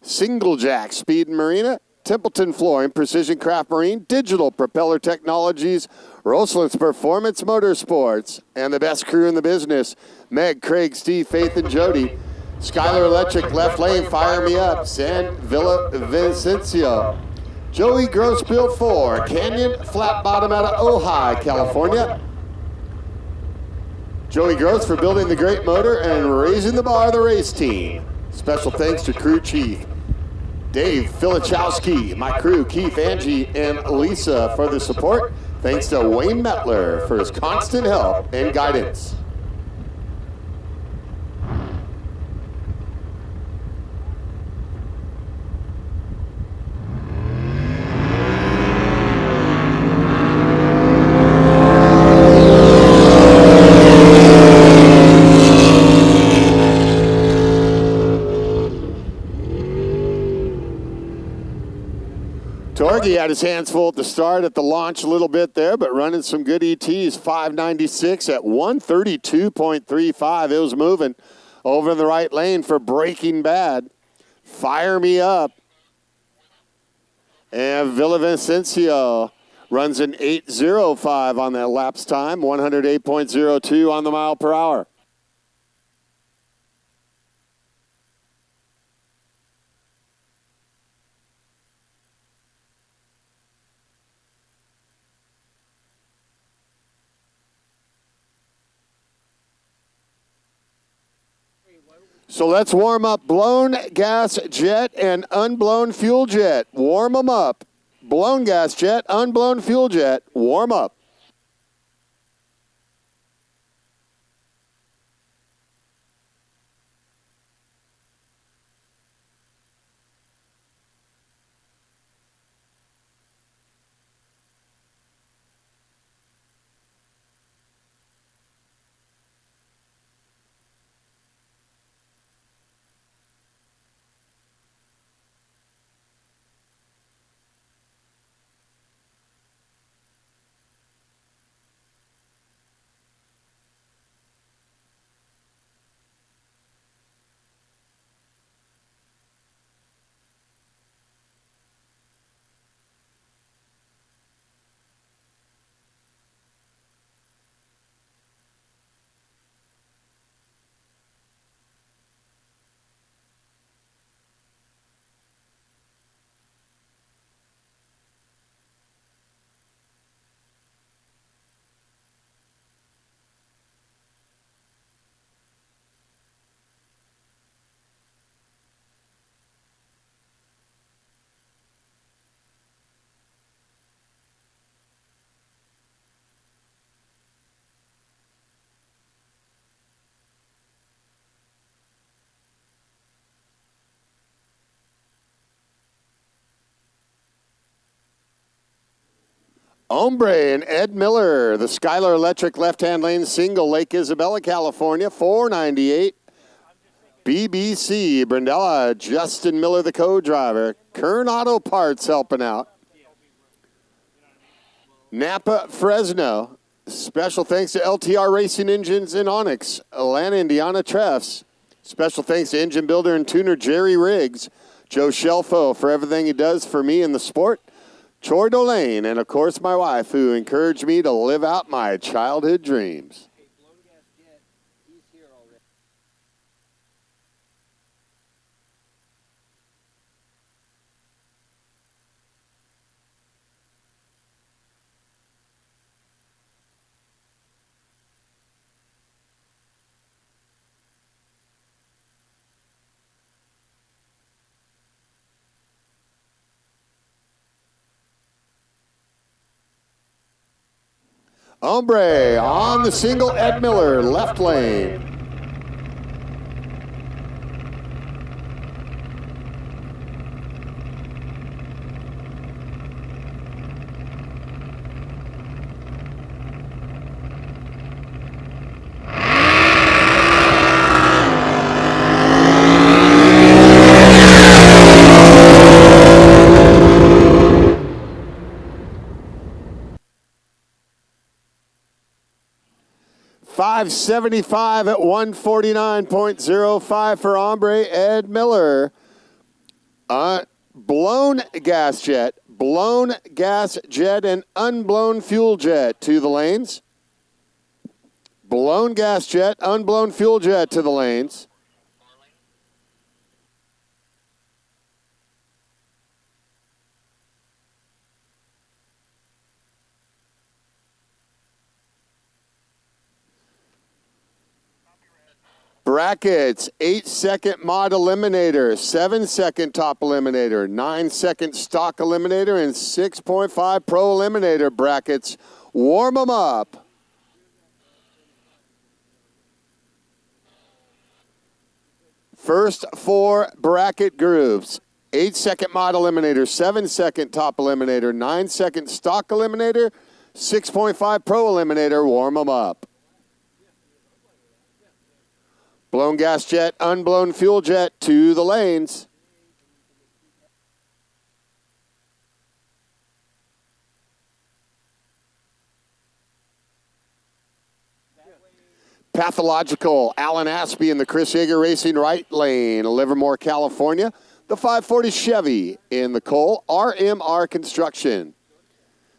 Single Jack Speed and Marina, Templeton Flooring, Precision Craft Marine, Digital Propeller Technologies, Roseland's Performance Motorsports, and the best crew in the business, Meg, Craig, Steve, Faith, and Jody. Skylar Electric, Left Lane, Fire Me Up, San Villa Vicencio. Joey Gross Build 4, Canyon Flat Bottom out of Ojai, California. Joey Gross for building the great motor and raising the bar of the race team. Special thanks to crew chief Dave Filichowski, my crew, Keith, Angie, and Lisa for the support. Thanks to Wayne Metler for his constant help and guidance. Torgy had his hands full at the start, at the launch a little bit there, but running some good ETs. 596 at 132.35. It was moving over in the right lane for Breaking Bad. Fire Me Up. And Villavicencio runs an 8:05 on that lapse time, 108.02 on the mile per hour. So let's warm up blown gas jet and unblown fuel jet. Warm them up. Blown gas jet, unblown fuel jet. Warm up. Hombre and Ed Miller, the Skylar Electric left-hand lane single, Lake Isabella, California, 498. BBC, Brindella, Justin Miller, the co-driver. Kern Auto Parts helping out. Napa, Fresno. Special thanks to LTR Racing Engines in Onyx. Atlanta, Indiana, Treffs. Special thanks to engine builder and tuner Jerry Riggs. Joe Shelfo for everything he does for me in the sport. Troy Dolane, and of course my wife, who encouraged me to live out my childhood dreams. Hombre on the single, Ed Miller, left lane. 575 at 149.05 for Ombre Ed Miller. Blown gas jet, and unblown fuel jet to the lanes. Blown gas jet, unblown fuel jet to the lanes. Brackets, 8-second mod eliminator, 7-second top eliminator, 9-second stock eliminator, and 6.5 pro eliminator brackets. Warm them up. First 4 bracket groups, 8-second mod eliminator, 7-second top eliminator, 9-second stock eliminator, 6.5 pro eliminator. Warm them up. Blown gas jet, unblown fuel jet to the lanes. Pathological, Alan Aspie in the Chris Yeager Racing right lane, Livermore, California. The 540 Chevy in the Cole, RMR Construction.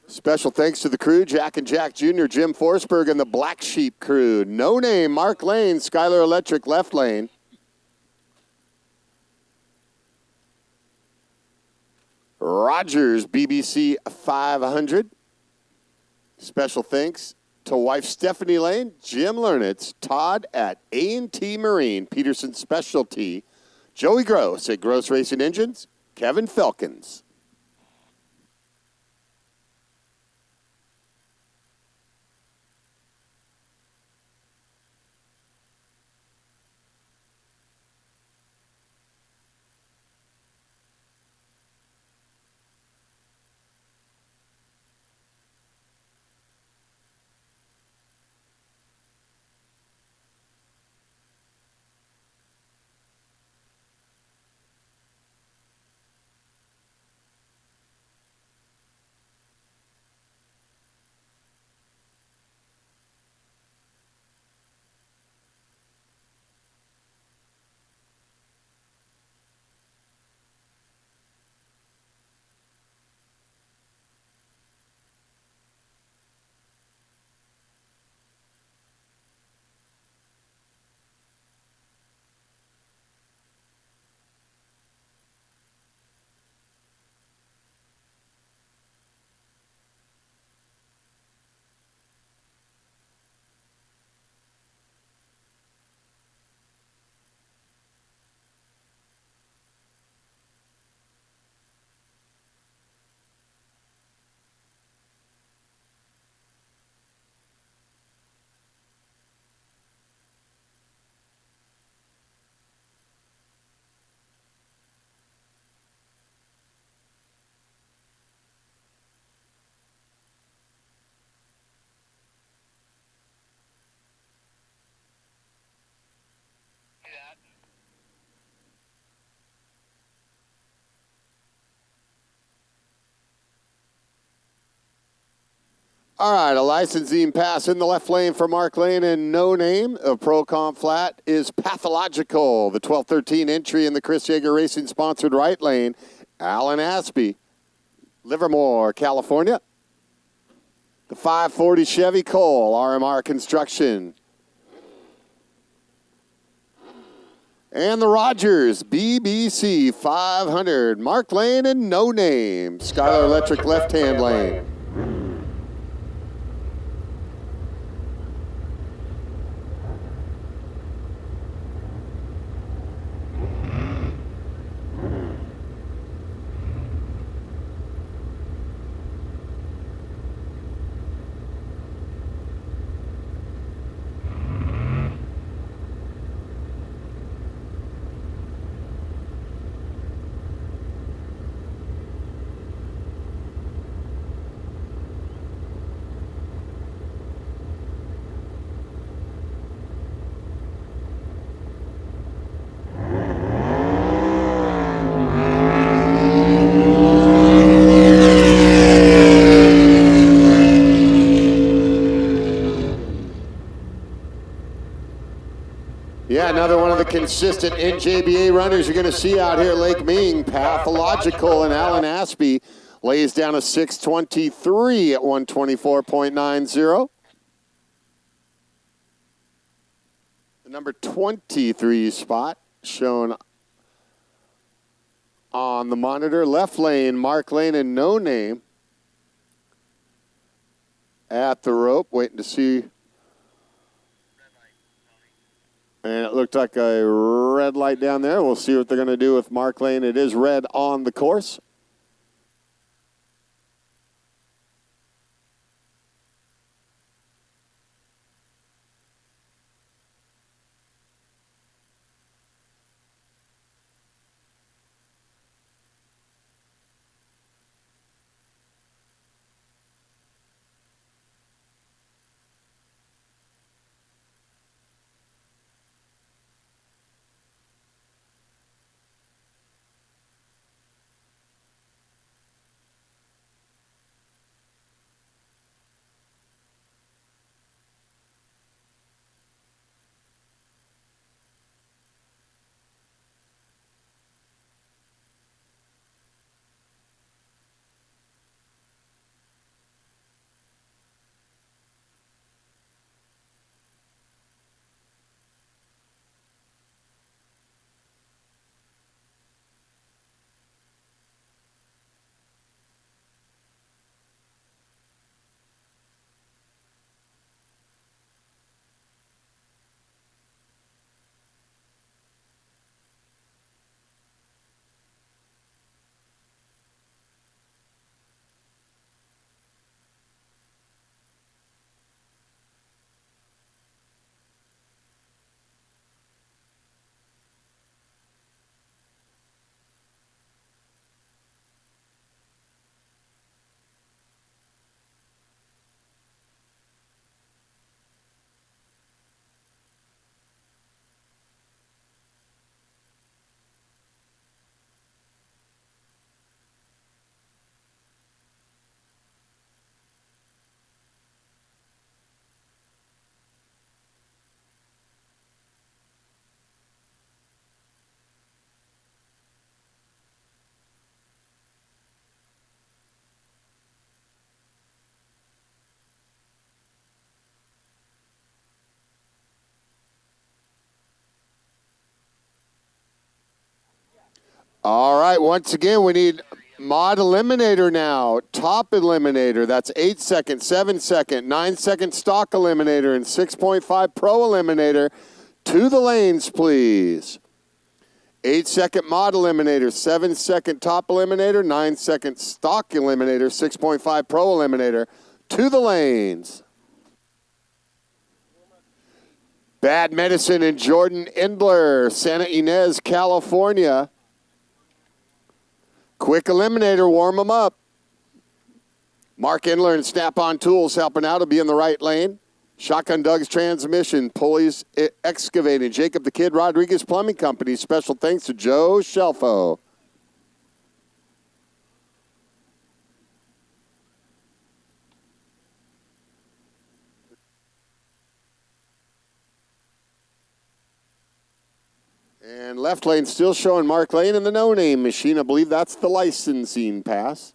Special thanks to the crew, Jack and Jack Jr., Jim Forsberg, and the Black Sheep crew. No name, Mark Lane, Skylar Electric left lane. Rogers, BBC 500. Special thanks to wife Stephanie Lane, Jim Lernitz, Todd at A&T Marine, Peterson Specialty, Joey Gross at Gross Racing Engines, Kevin Felkins. All right, a licensing pass in the left lane for Mark Lane, and no name of Pro Comp Flat is Pathological. The 12-13 entry in the Chris Yeager Racing sponsored right lane, Alan Aspie, Livermore, California. The 540 Chevy Cole, RMR Construction. And the Rogers BBC 500, Mark Lane and no name, Skylar Electric left-hand lane. Yeah, another one of the consistent NJBA runners you're going to see out here at Lake Ming. Pathological and Alan Aspey lays down a 6:23 at 124.90. The number 23 spot shown on the monitor. Left lane, Mark Lane and No Name at the rope, waiting to see. And it looked like a red light down there. We'll see what they're going to do with Mark Lane. It is red on the course. All right, once again, we need mod eliminator now. Top eliminator, that's 8 second, 7 second, 9 second stock eliminator, and 6.5 pro eliminator. To the lanes, please. 8 second mod eliminator, 7 second top eliminator, 9 second stock eliminator, 6.5 pro eliminator. To the lanes. Bad Medicine and Jordan Endler, Santa Ynez, California. Quick eliminator, warm them up. Mark Endler and Snap-on Tools helping out. Will be in the right lane. Shotgun Doug's Transmission, Pulleys Excavating, Jacob the Kid Rodriguez Plumbing Company. Special thanks to Joe Shelfo. And left lane still showing Mark Lane and the No Name machine. I believe that's the licensing pass.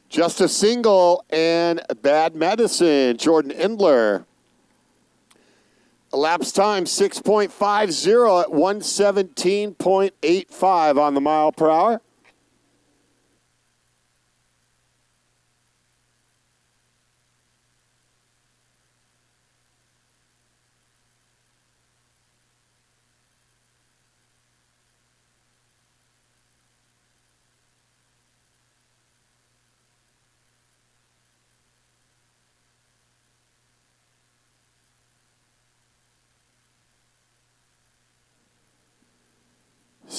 Just a single and Bad Medicine, Jordan Endler. Elapsed time 6.50 at 117.85 on the mile per hour.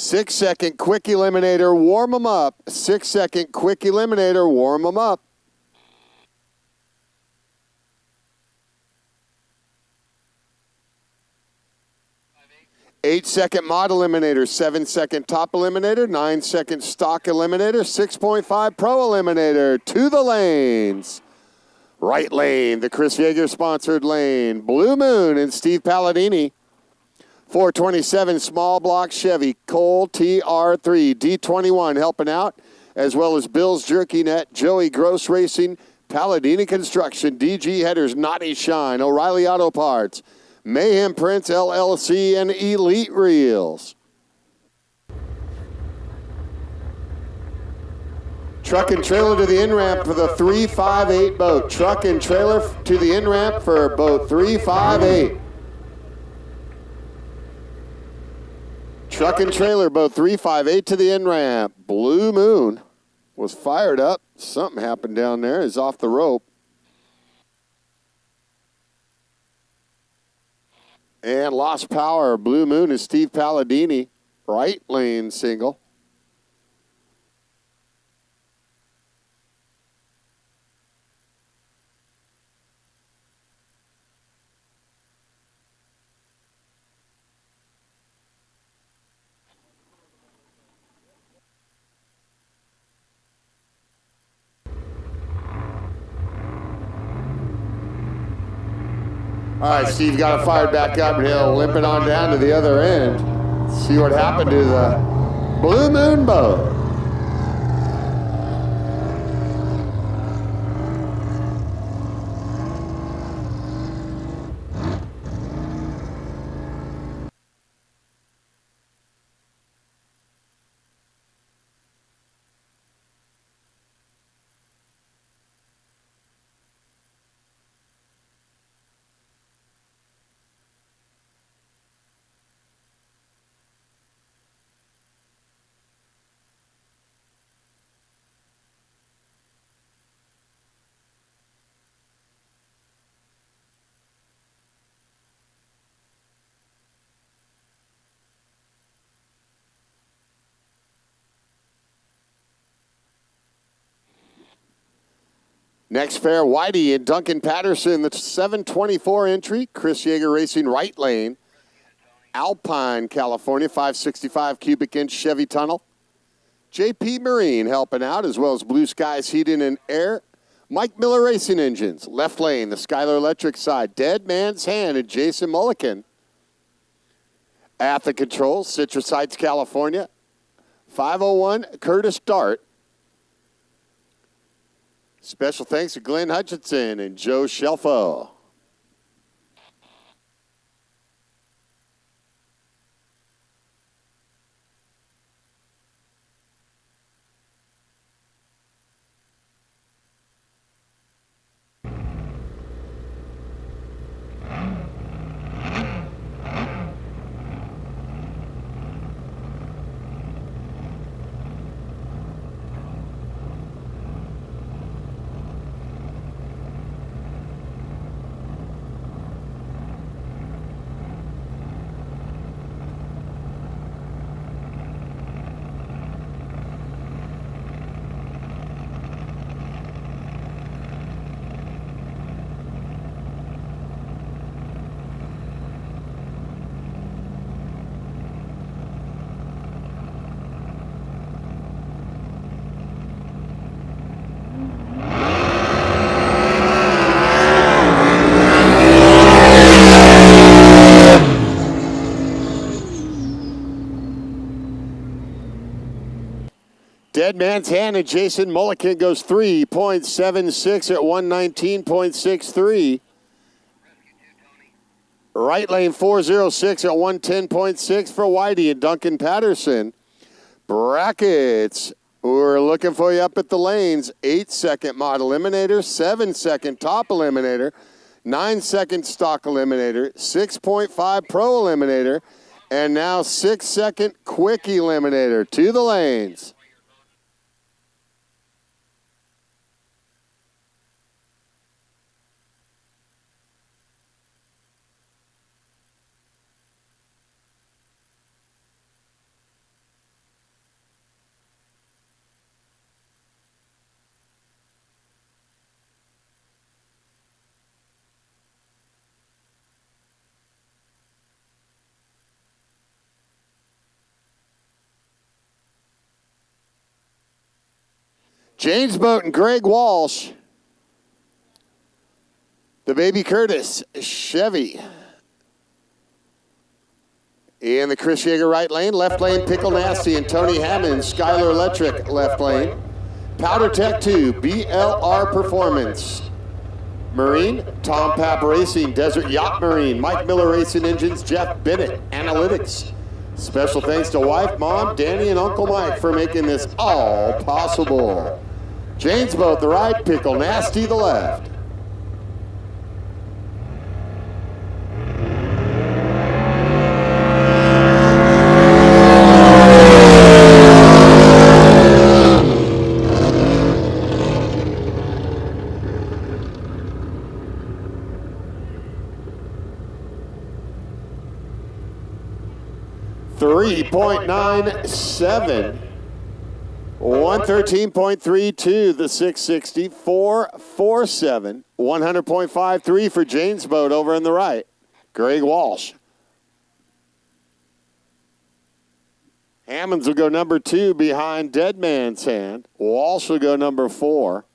6-second quick eliminator, warm them up. 6-second quick eliminator, warm them up. 8-second mod eliminator, 7-second top eliminator, 9-second stock eliminator, 6.5 pro eliminator. To the lanes. Right lane, the Chris Yeager sponsored lane. Blue Moon and Steve Palladini. 427 small block Chevy, Cole TR3, D21 helping out, as well as Bill's Jerky Net, Joey Gross Racing, Palladini Construction, DG Headers, Naughty Shine, O'Reilly Auto Parts, Mayhem Prince LLC, and Elite Reels. Truck and trailer to the in-ramp for the 358 boat. Truck and trailer to the in-ramp for boat 358. Truck and trailer, boat 358 to the in-ramp. Blue Moon was fired up. Something happened down there. Is off the rope. And lost power. Blue Moon is Steve Palladini. Right lane single. All right, Steve got it fired back up, and he'll limp it on down to the other end. See what happened to the Blue Moon boat. Next pair, Whitey and Duncan Patterson, the 724 entry. Chris Yeager Racing, right lane. Alpine, California, 565 cubic inch Chevy tunnel. JP Marine helping out, as well as Blue Skies Heating and Air. Mike Miller Racing Engines, left lane, the Skylar Electric side. Dead Man's Hand and Jason Mulliken. At the controls, Citrus Heights, California. 501 Curtis Dart. Special thanks to Glenn Hutchinson and Joe Shelfo. Dead Man's Hand and Jason Mulliken goes 3.76 at 119.63. Right lane 406 at 110.6 for Whitey and Duncan Patterson. Brackets, we're looking for you up at the lanes. 8-second mod eliminator, 7-second top eliminator, 9-second stock eliminator, 6.5 pro eliminator, and now 6-second quick eliminator. To the lanes. James Boat and Greg Walsh. The Baby Curtis Chevy. In the Chris Yeager right lane, left lane, Pickle Nasty and Tony Hammond, Skylar Electric left lane. Powder Tech 2, BLR Performance. Marine, Tom Papp Racing, Desert Yacht Marine, Mike Miller Racing Engines, Jeff Bennett, Analytics. Special thanks to wife, mom, Danny, and Uncle Mike for making this all possible. James Boat the right, Pickle Nasty the left. .97, 113.32, the 660, 447, 100.53 for James Boat over in the right. Greg Walsh. Hammonds will go number 2 behind Dead Man's Hand. Walsh will go number 4.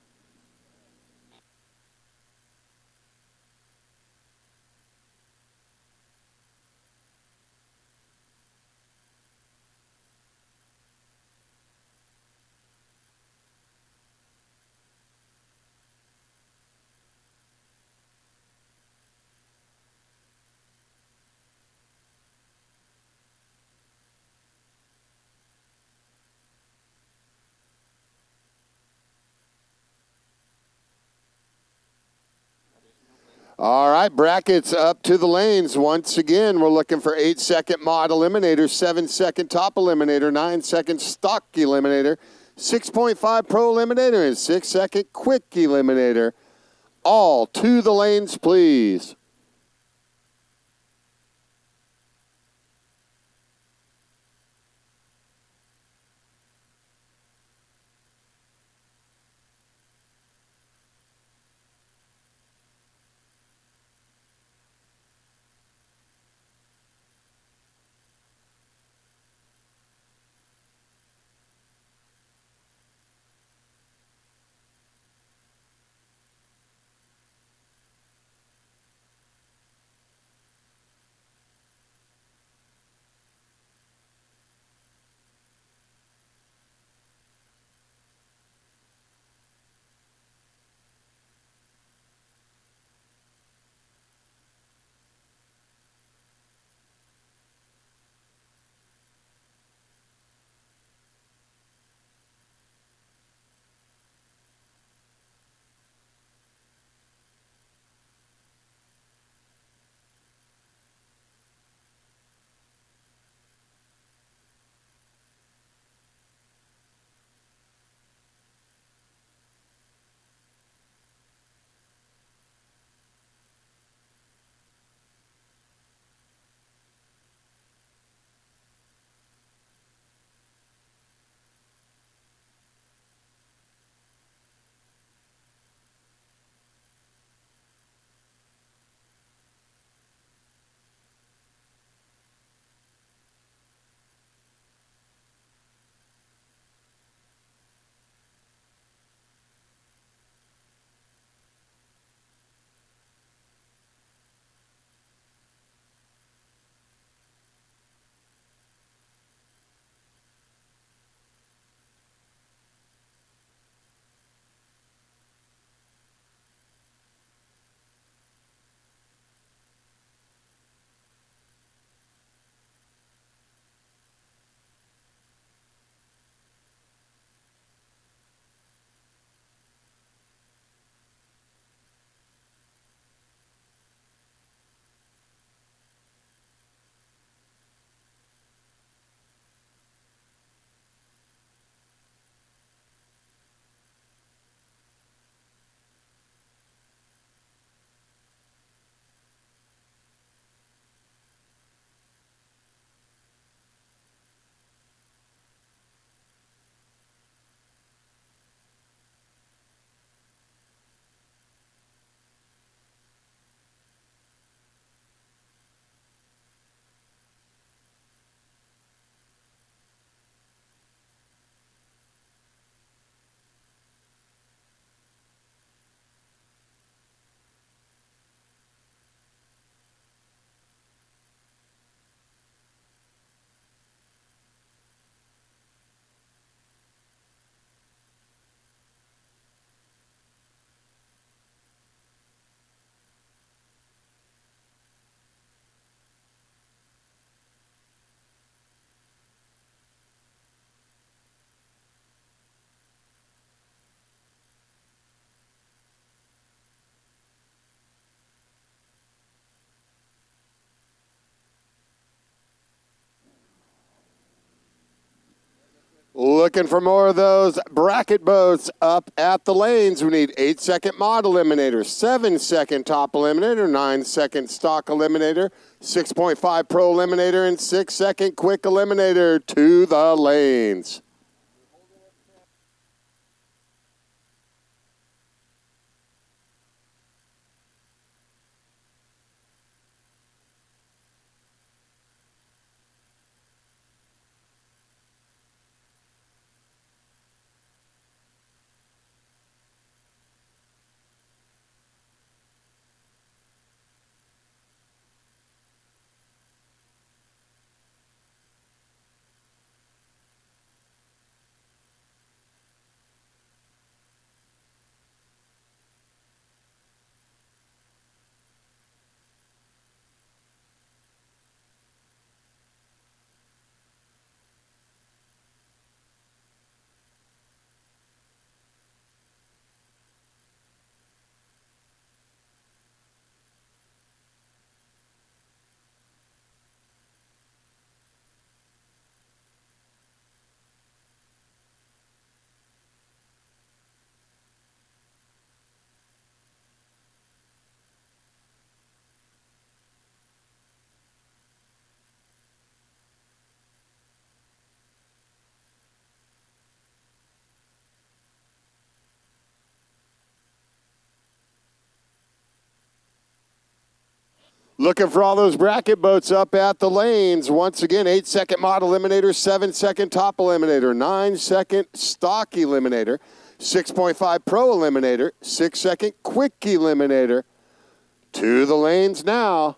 All right, brackets up to the lanes. Once again, we're looking for 8-second mod eliminator, 7-second top eliminator, 9-second stock eliminator, 6.5 pro eliminator, and 6-second quick eliminator. All to the lanes, please. Looking for more of those bracket boats up at the lanes. We need 8-second mod eliminator, 7-second top eliminator, 9-second stock eliminator, 6.5 pro eliminator, and 6-second quick eliminator to the lanes. Looking for all those bracket boats up at the lanes. Once again, 8-second mod eliminator, 7-second top eliminator, 9-second stock eliminator, 6.5 pro eliminator, 6-second quick eliminator. To the lanes now.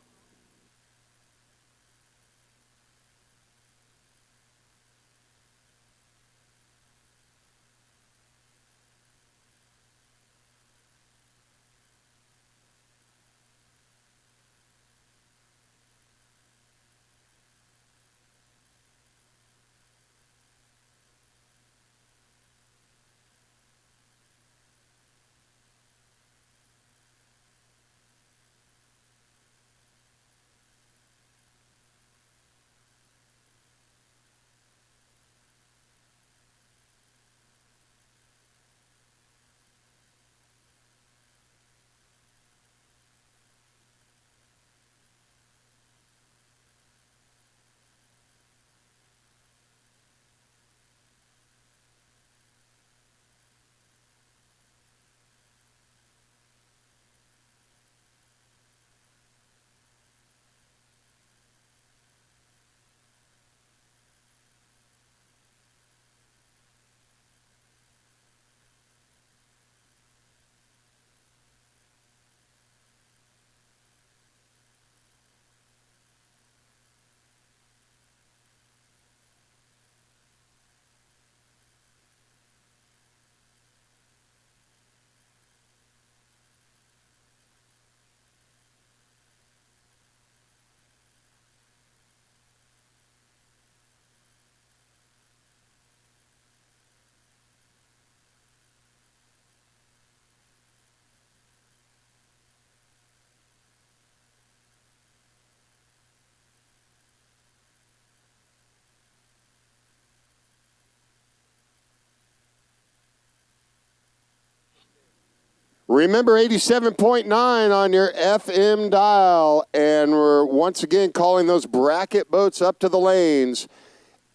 Remember 87.9 on your FM dial, and we're once again calling those bracket boats up to the lanes.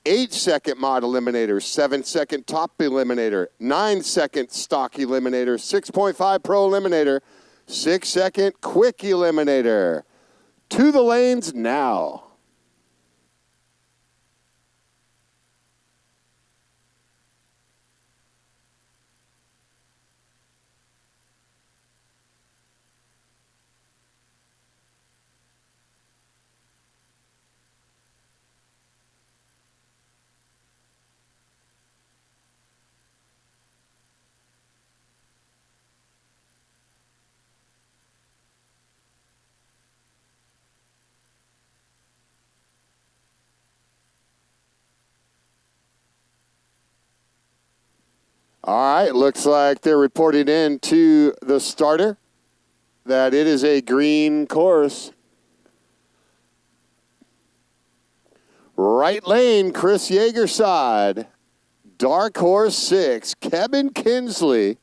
8-second mod eliminator, 7-second top eliminator, 9-second stock eliminator, 6.5 pro eliminator, 6-second quick eliminator. To the lanes now. All right, looks like they're reporting in to the starter that it is a green course. Right lane, Chris Yeager side. Dark Horse 6, Kevin Kinsley.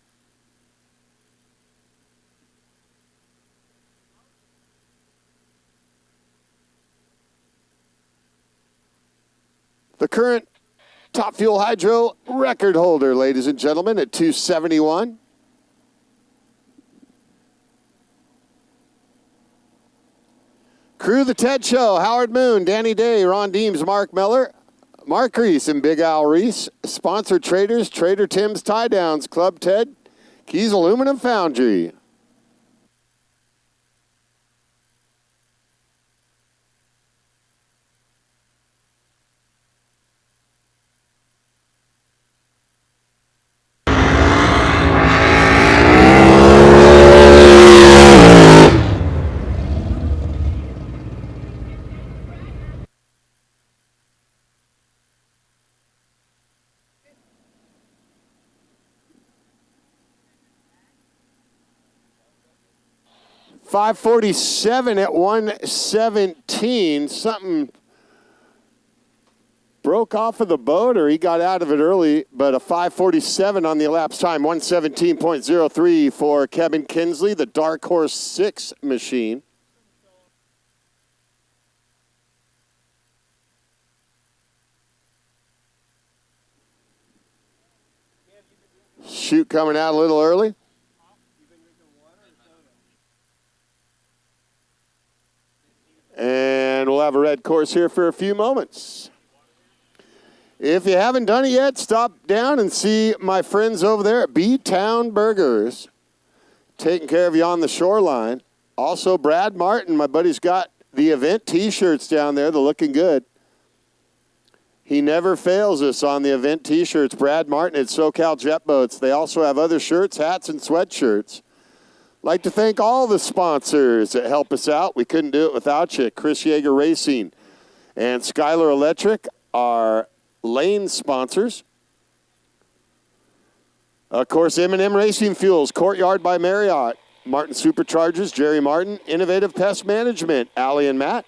The current Top Fuel Hydro record holder, ladies and gentlemen, at 271. Crew the Ted Show, Howard Moon, Danny Day, Ron Deems, Mark Miller, Mark Reese, and Big Al Reese. Sponsor traders, Trader Tim's Tie Downs, Club Ted, Keys Aluminum Foundry. .547 at 117. Something broke off of the boat, or he got out of it early, but a 5:47 on the elapsed time. 117.03 for Kevin Kinsley, the Dark Horse 6 machine. Chute coming out a little early. And we'll have a red course here for a few moments. If you haven't done it yet, stop down and see my friends over there at B-Town Burgers, taking care of you on the shoreline. Also, Brad Martin, my buddy's got the event T-shirts down there. They're looking good. He never fails us on the event T-shirts. Brad Martin at SoCal Jet Boats. They also have other shirts, hats, and sweatshirts. Like to thank all the sponsors that help us out. We couldn't do it without you. Chris Yeager Racing and Skylar Electric are lane sponsors. Of course, M&M Racing Fuels, Courtyard by Marriott, Martin Superchargers, Jerry Martin, Innovative Pest Management, Allie and Matt,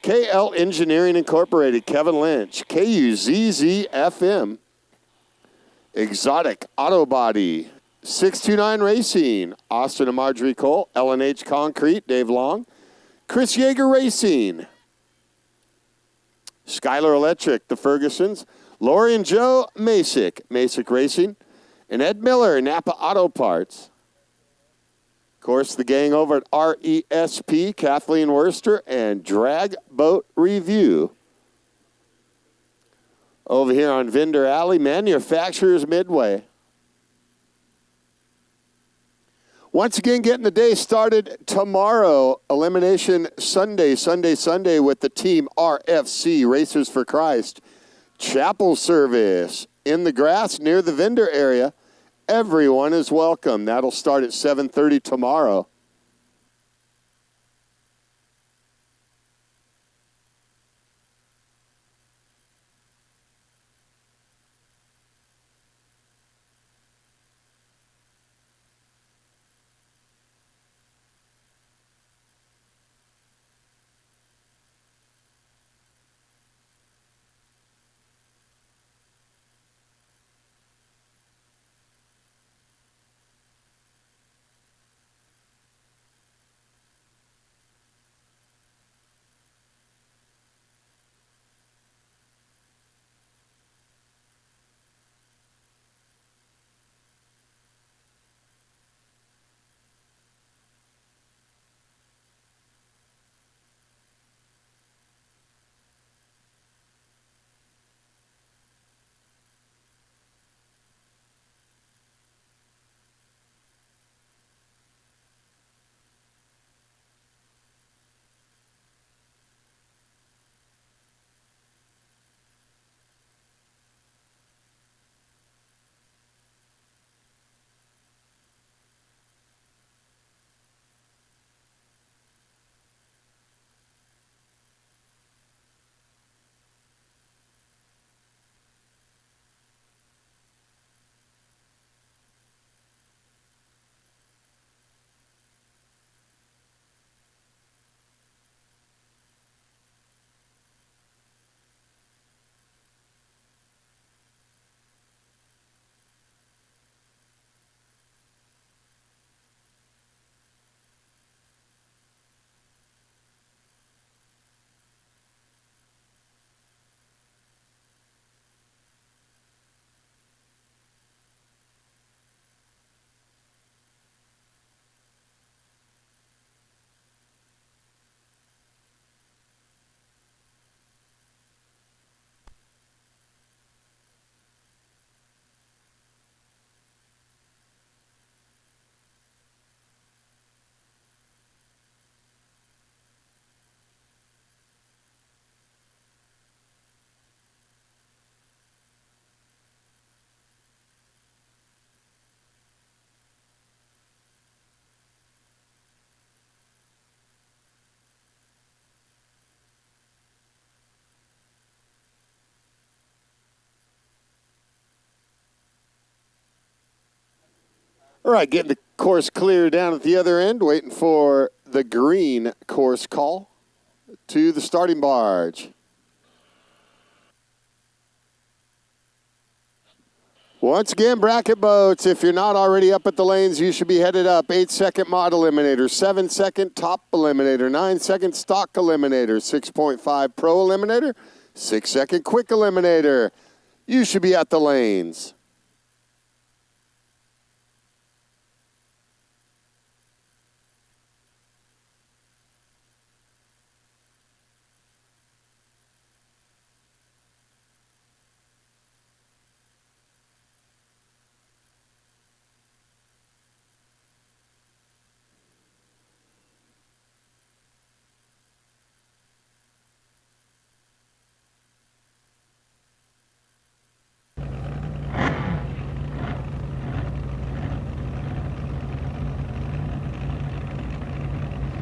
KL Engineering Incorporated, Kevin Lynch, KUZZ-FM, Exotic Auto Body, 629 Racing, Austin and Marjorie Cole, L&H Concrete, Dave Long, Chris Yeager Racing, Skylar Electric, the Fergusons, Lori and Joe Masick, Masick Racing, and Ed Miller, Napa Auto Parts. Of course, the gang over at RESP, Kathleen Worster, and Drag Boat Review. Over here on Vendor Alley, Manufacturers Midway. Once again, getting the day started tomorrow. Elimination Sunday with the Team RFC, Racers for Christ. Chapel service in the grass near the vendor area. Everyone is welcome. That'll start at 7:30 tomorrow. All right, getting the course clear down at the other end, waiting for the green course call to the starting barge. Once again, bracket boats, if you're not already up at the lanes, you should be headed up. 8-second mod eliminator, 7-second top eliminator, 9-second stock eliminator, 6.5 pro eliminator, 6-second quick eliminator. You should be at the lanes.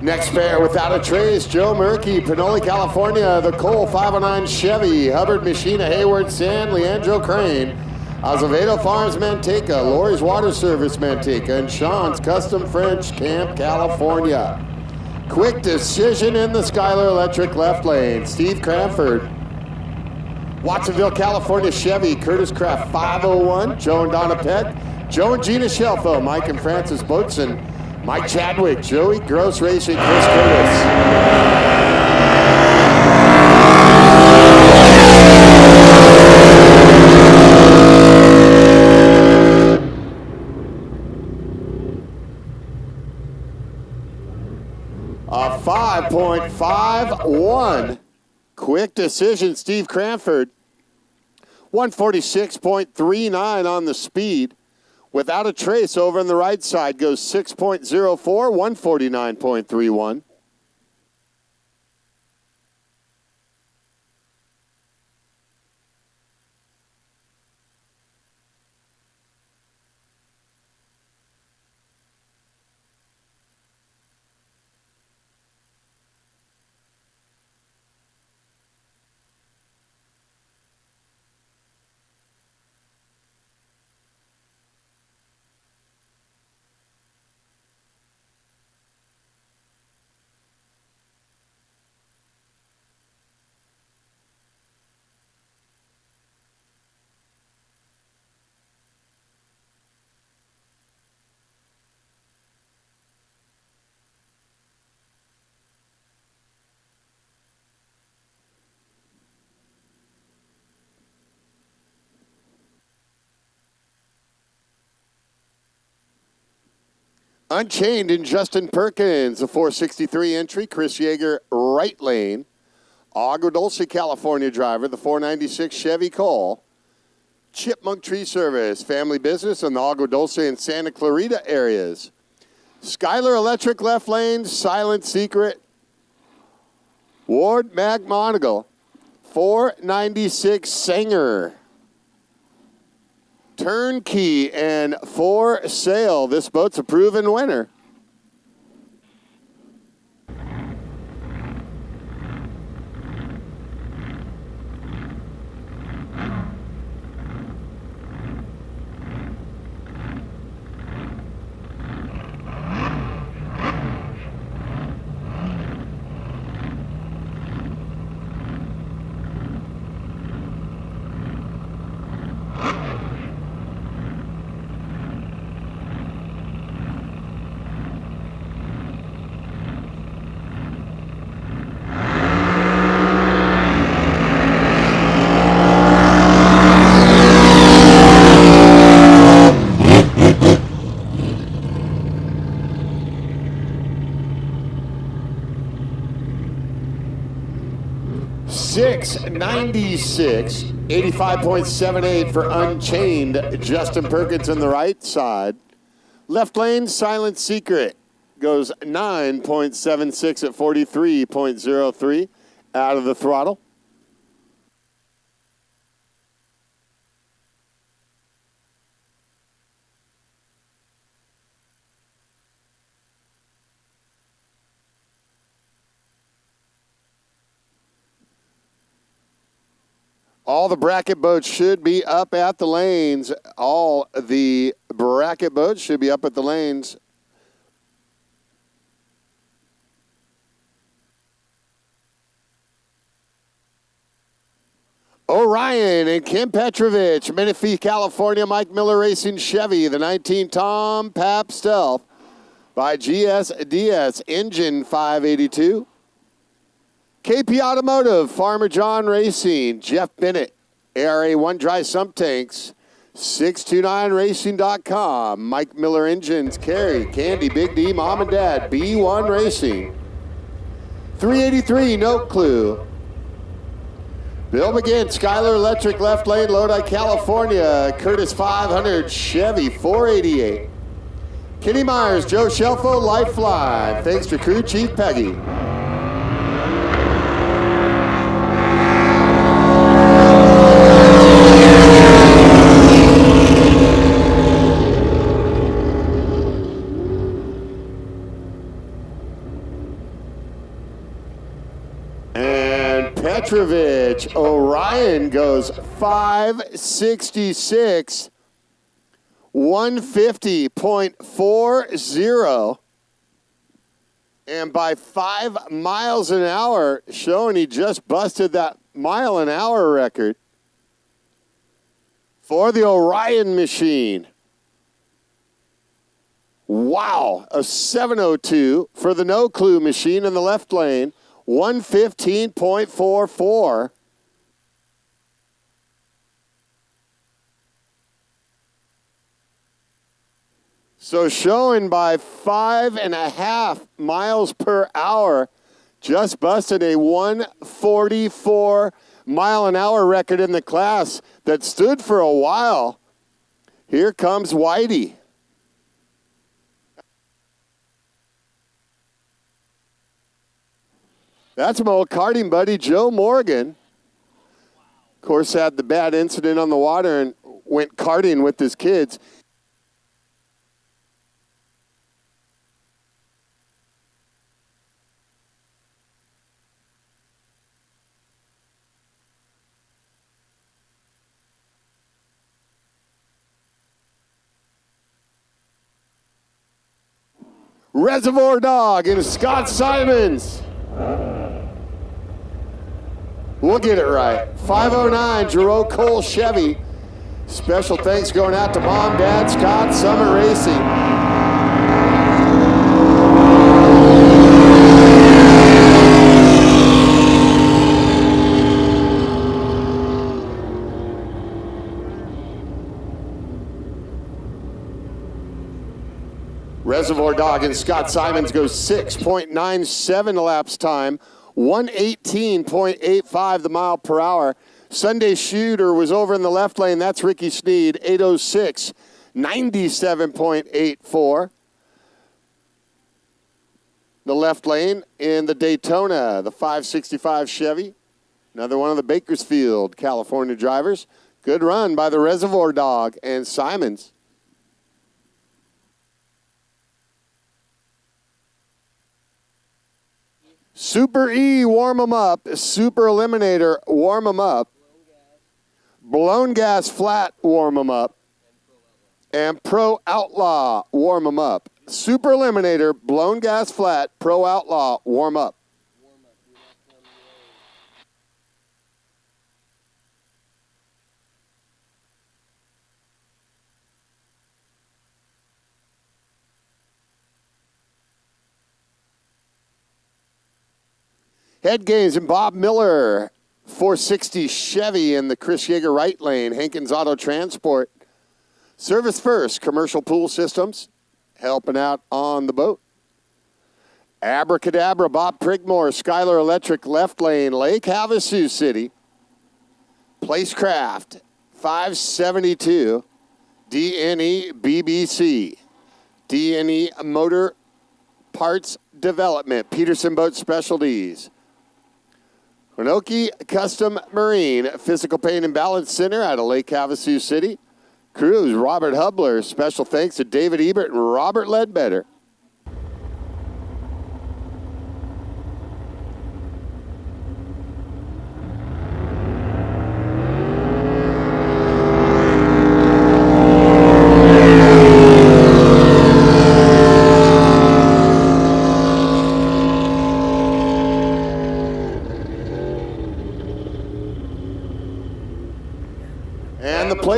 Next pair without a trace, Joe Murkey, Pinole, California, the Cole 509 Chevy, Hubbard Machina, Hayward Sand, Leandro Crane, Azevedo Farms Manteca, Lori's Water Service Manteca, and Sean's Custom French Camp, California. Quick decision in the Skylar Electric left lane, Steve Cranford. Watsonville, California Chevy, Curtis Craft 501, Joe and Donna Peck, Joe and Gina Shelfo, Mike and Francis Boatson, Mike Chadwick, Joey Gross Racing, Chris Curtis. 5.51. Quick decision, Steve Cranford. 146.39 on the speed. Without a trace over on the right side goes 6.04, 149.31. Unchained in Justin Perkins, a 463 entry. Chris Yeager, right lane. Agua Dulce, California driver, the 496 Chevy Cole. Chipmunk Tree Service, family business in the Agua Dulce and Santa Clarita areas. Skylar Electric left lane, Silent Secret. Ward McMonigal, 496 Sanger. Turnkey and for sale. This boat's a proven winner. $696, 85.78 for Unchained. Justin Perkins on the right side. Left lane, Silent Secret goes 9.76 at 43.03 out of the throttle. All the bracket boats should be up at the lanes. All the bracket boats should be up at the lanes. Orion and Kim Petrovich, Menifee, California, Mike Miller Racing Chevy, the 19 Tom Pap Stealth by GSDS, engine 582. KP Automotive, Farmer John Racing, Jeff Bennett, ARA 1 Dry Sump Tanks, 629racing.com, Mike Miller Engines, Carrie, Candy, Big D, Mom and Dad, B1 Racing, 383, No Clue. Bill McGinn, Skylar Electric, Left Lane, Lodi, California, Curtis 500, Chevy 488. Kenny Myers, Joe Shelfo, Lifeline. Thanks to Crew Chief Peggy. Petrovich, Orion goes 566, 150.40, and by 5 miles an hour, showing he just busted that mile an hour record for the Orion machine. Wow, a 702 for the No Clue machine in the left lane. 115.44. So showing by 5.5 miles per hour, just busted a 144 mile an hour record in the class that stood for a while. Here comes Whitey. That's my old karting buddy, Joe Morgan. Of course, had the bad incident on the water and went karting with his kids. Reservoir Dog and Scott Simons. We'll get it right. 509, Jerome Cole Chevy. Special thanks going out to Mom, Dad, Scott, Summer Racing. Reservoir Dog and Scott Simons goes 6.97 elapsed time. 118.85 the mile per hour. Sunday Shooter was over in the left lane. That's Ricky Sneed, 806, 97.84. The left lane in the Daytona, the 565 Chevy. Another one of the Bakersfield, California drivers. Good run by the Reservoir Dog and Simons. Super E, warm 'em up. Super Eliminator, warm 'em up. Blown Gas Flat, warm 'em up. And Pro Outlaw, warm 'em up. Super Eliminator, Blown Gas Flat, Pro Outlaw, warm up. Head gains and Bob Miller, 460 Chevy in the Chris Yeager right lane, Hankins Auto Transport. Service First, Commercial Pool Systems, helping out on the boat. Abracadabra, Bob Prigmore, Skylar Electric left lane, Lake Havasu City. Placecraft, 572, DNE BBC, DNE Motor Parts Development, Peterson Boat Specialties. Winoki Custom Marine, Physical Pain and Balance Center out of Lake Havasu City. Crews, Robert Hubler. Special thanks to David Ebert and Robert Ledbetter.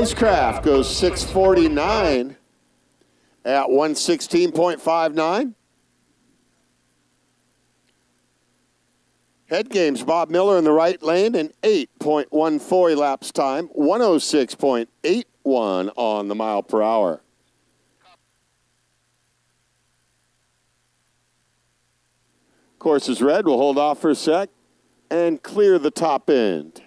Voicecraft goes 649 at 116.59. Head games, Bob Miller in the right lane, an 8.14 elapsed time, 106.81 on the mile per hour. Course is red. We'll hold off for a sec and clear the top end.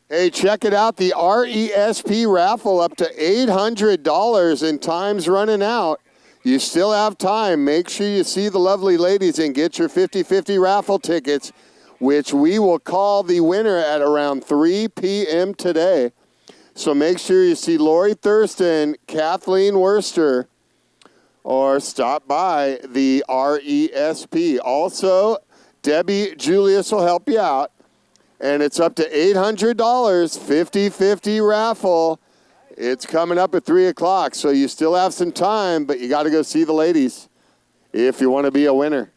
Hey, check it out. The RESP raffle up to $800 and time's running out. You still have time. Make sure you see the lovely ladies and get your 50-50 raffle tickets, which we will call the winner at around 3 p.m. today. So make sure you see Lori Thurston, Kathleen Worster, or stop by the RESP. Also, Debbie Julius will help you out. And it's up to $800, 50-50 raffle. It's coming up at 3 o'clock, so you still have some time, but you got to go see the ladies if you want to be a winner.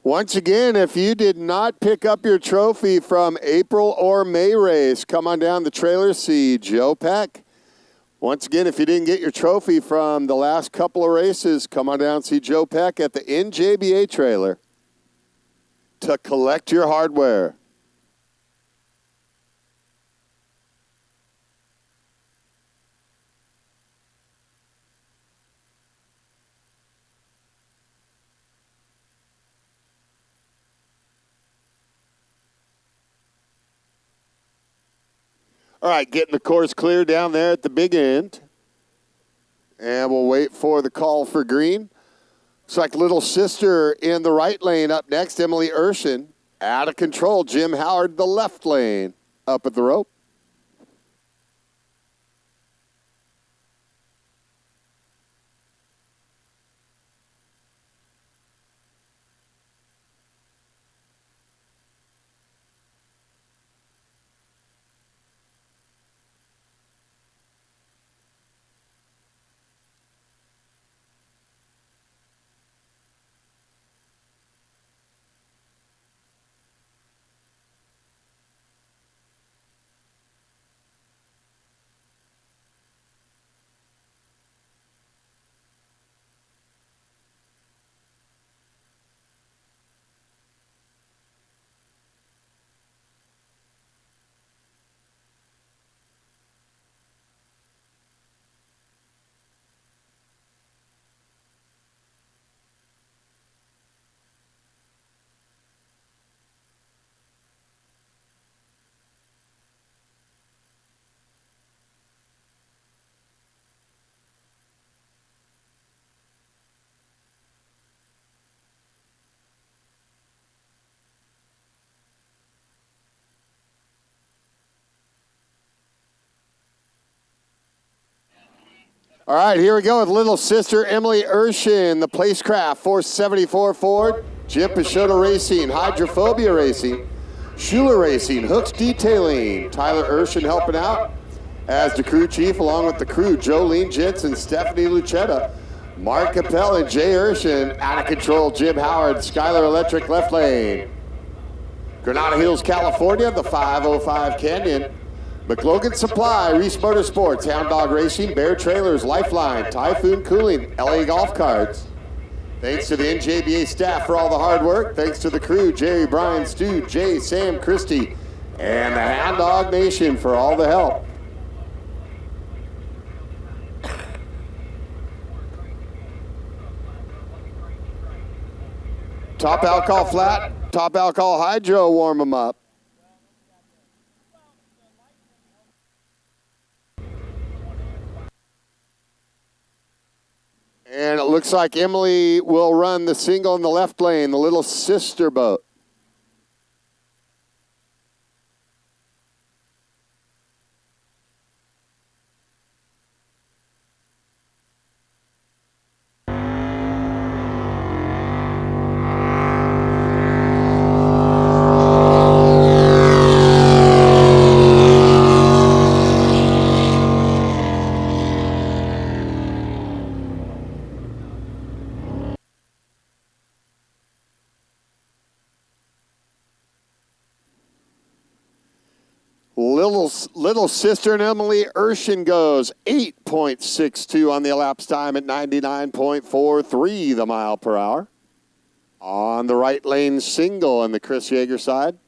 Once again, if you did not pick up your trophy from April or May race, come on down the trailer, see Joe Peck. Once again, if you didn't get your trophy from the last couple of races, come on down and see Joe Peck at the NJBA trailer to collect your hardware. All right, getting the course clear down there at the big end. And we'll wait for the call for green. Looks like little sister in the right lane up next, Emily Urshan. Out of control, Jim Howard, the left lane, up at the rope. All right, here we go with little sister Emily Urshan, the Placecraft 474 Ford, Jim Peixoto Racing, Hydrophobia Racing, Schuler Racing, Hooks Detailing, Tyler Urshan helping out as the crew chief, along with the crew, Jolene Jensen, Stephanie Lucetta, Mark Capel, and Jay Urshan. Out of control, Jim Howard, Skylar Electric left lane. Granada Hills, California, the 505 Canyon. McLogan Supply, Reese Motorsports, Hound Dog Racing, Bear Trailers, Lifeline, Typhoon Cooling, LA Golf Carts. Thanks to the NJBA staff for all the hard work. Thanks to the crew, Jerry, Brian, Stu, Jay, Sam, Christie, and the Hound Dog Nation for all the help. Top alcohol flat, top alcohol hydro, warm them up. And it looks like Emily will run the single in the left lane, the little sister boat. Little sister and Emily Urshan goes 8.62 on the elapsed time at 99.43 the mile per hour. On the right lane single on the Chris Yeager side.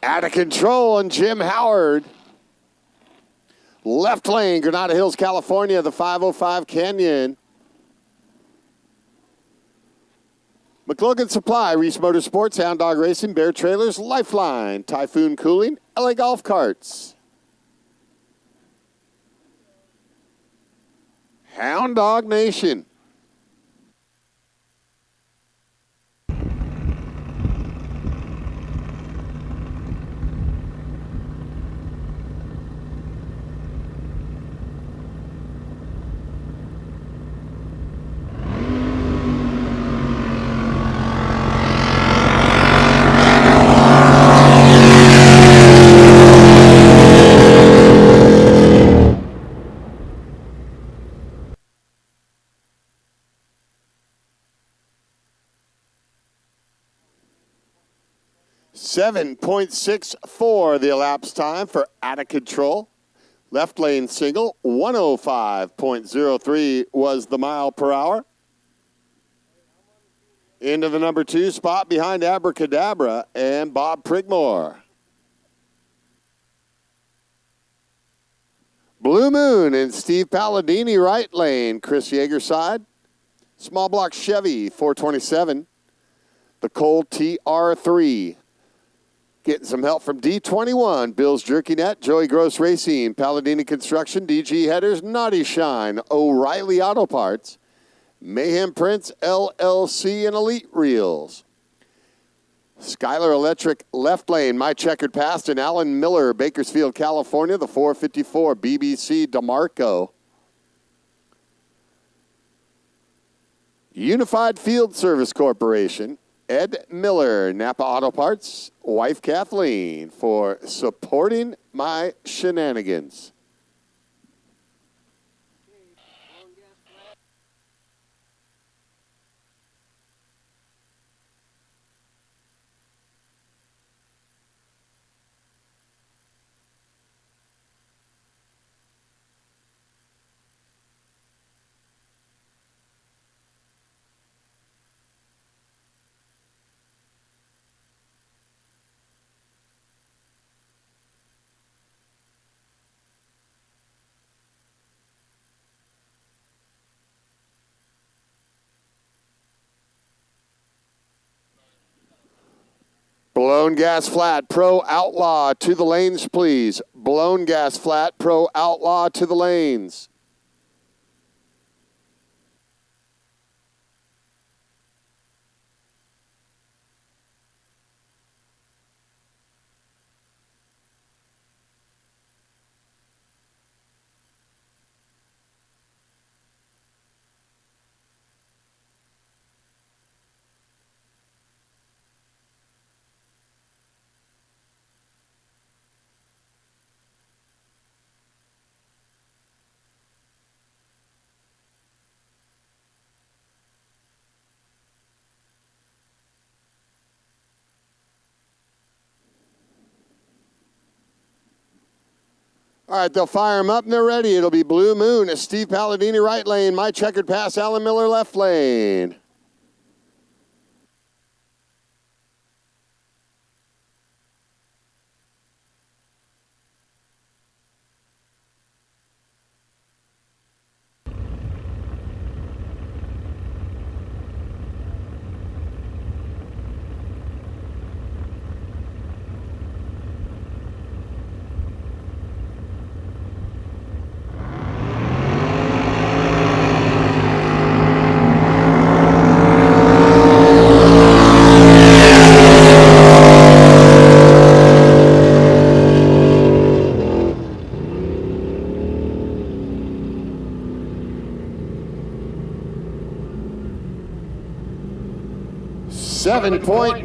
Out of control on Jim Howard. Left lane, Granada Hills, California, the 505 Canyon. McLogan Supply, Reese Motorsports, Hound Dog Racing, Bear Trailers, Lifeline, Typhoon Cooling, LA Golf Carts. Hound Dog Nation. .64 the elapsed time for Out of Control. Left lane single, 105.03 was the mile per hour. Into the number 2 spot behind Abracadabra and Bob Prigmore. Blue Moon and Steve Palladini right lane, Chris Yeager side. Small block Chevy 427. The Colt TR3. Getting some help from D21, Bill's Jerky Net, Joey Gross Racing, Palladini Construction, DG Headers, Naughty Shine, O'Reilly Auto Parts, Mayhem Prints, LLC, and Elite Reels. Skylar Electric left lane, My Checkered Past, and Alan Miller, Bakersfield, California, the 454, BBC DeMarco. Unified Field Service Corporation, Ed Miller, Napa Auto Parts, wife Kathleen, for supporting my shenanigans. Blown gas flat, Pro Outlaw to the lanes, please. Blown gas flat, Pro Outlaw to the lanes. All right, they'll fire them up and they're ready. It'll be Blue Moon, Steve Palladini right lane, my checkered pass, Alan Miller left lane.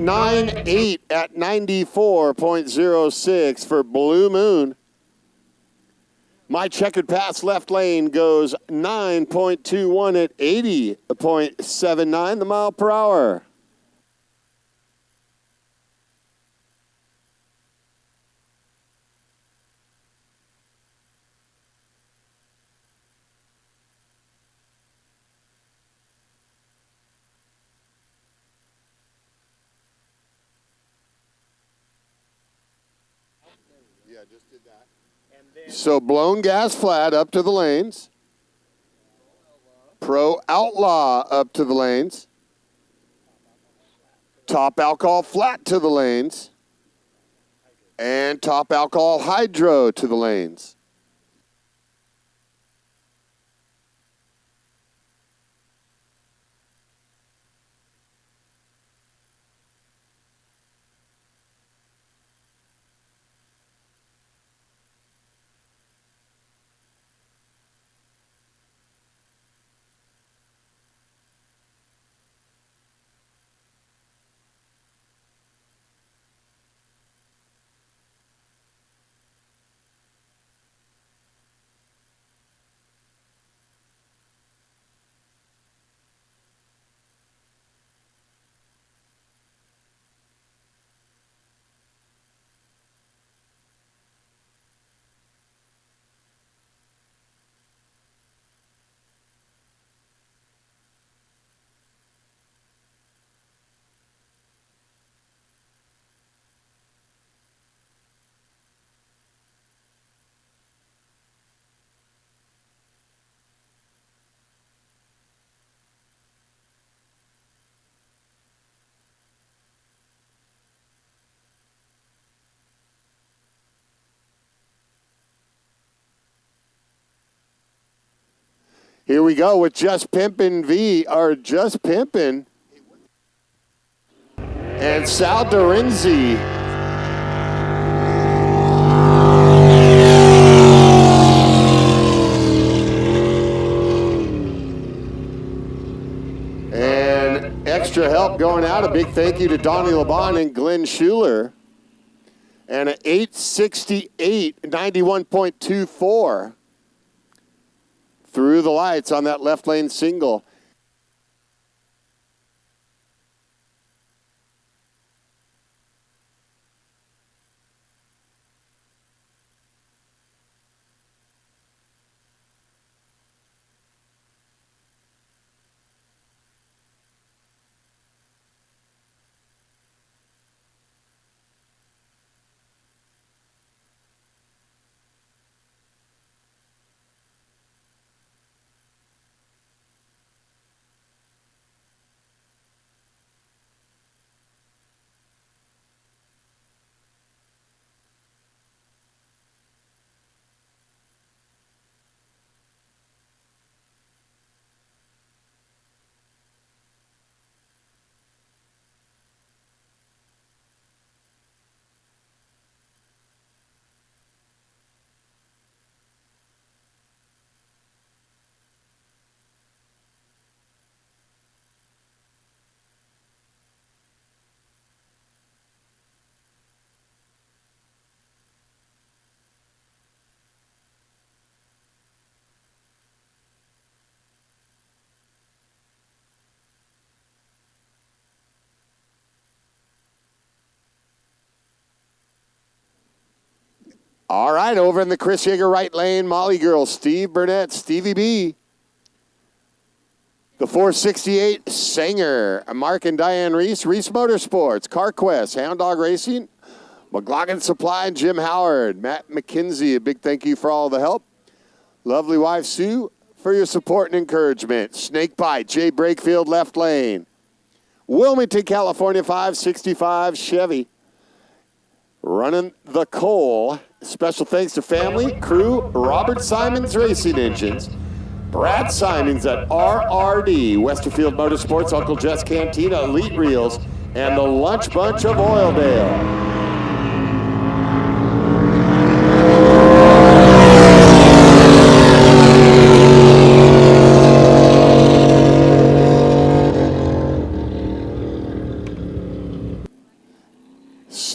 .98 at 94.06 for Blue Moon. My checkered pass left lane goes 9.21 at 80.79 the mile per hour. Yeah, just did that. So blown gas flat up to the lanes. Pro Outlaw up to the lanes. Top alcohol flat to the lanes. And top alcohol hydro to the lanes. Here we go with Just Pimpin' V, or Just Pimpin', and Sal Dorinzi. And extra extra help going out. A big thank you to Donnie LeBon and Glenn Schuler. And an 868, 91.24 through the lights on that left lane single. All right, over in the Chris Yeager right lane, Molly Girls, Steve Burnett, Stevie B. The 468 Sanger, Mark and Diane Reese, Reese Motorsports, CarQuest, Hound Dog Racing, McLaughlin Supply, and Jim Howard. Matt McKenzie, a big thank you for all the help. Lovely wife Sue for your support and encouragement. Snakebite, Jay Brakefield, left lane. Wilmington, California, 565 Chevy. Running the coal. Special thanks to family, crew, Robert Simons Racing Engines, Brad Simons at RRD, Westerfield Motorsports, Uncle Jess Cantina, Elite Reels, and the Lunch Bunch of Oildale.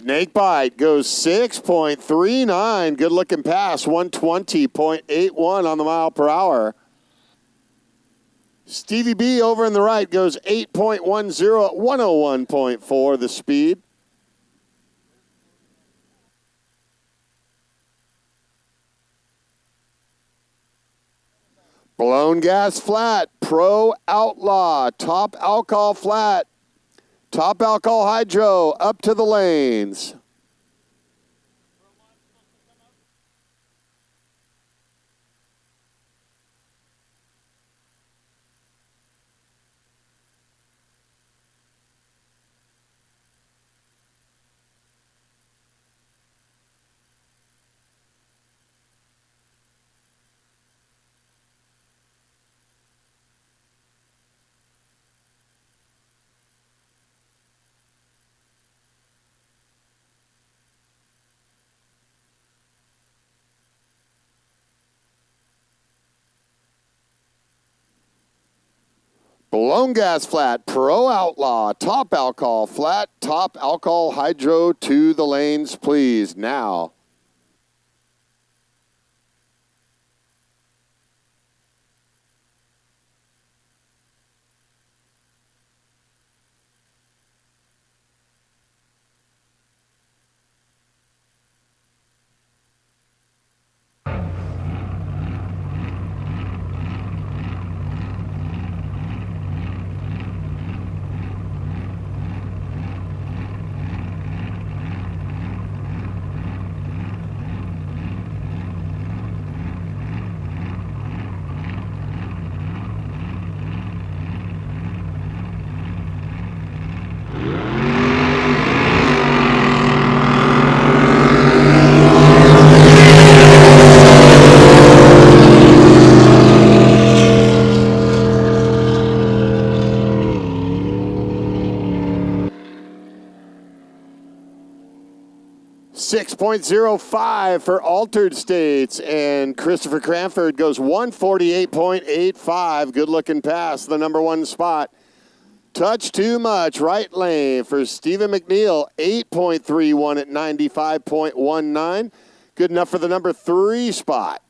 Snakebite goes 6.39. Good looking pass. 120.81 on the mile per hour. Stevie B over in the right goes 8.10 at 101.4 the speed. Blown Gas Flat, Pro Outlaw, Top Alcohol Flat. Top Alcohol Hydro, up to the lanes. Blown Gas Flat, Pro Outlaw, Top Alcohol Flat, Top Alcohol Hydro to the lanes, please, now. .05 for Altered States, and Christopher Cranford goes 148.85. Good looking pass, the number one spot. Touch too much. Right lane for Stephen McNeil. 8.31 at 95.19. Good enough for the number 3 spot.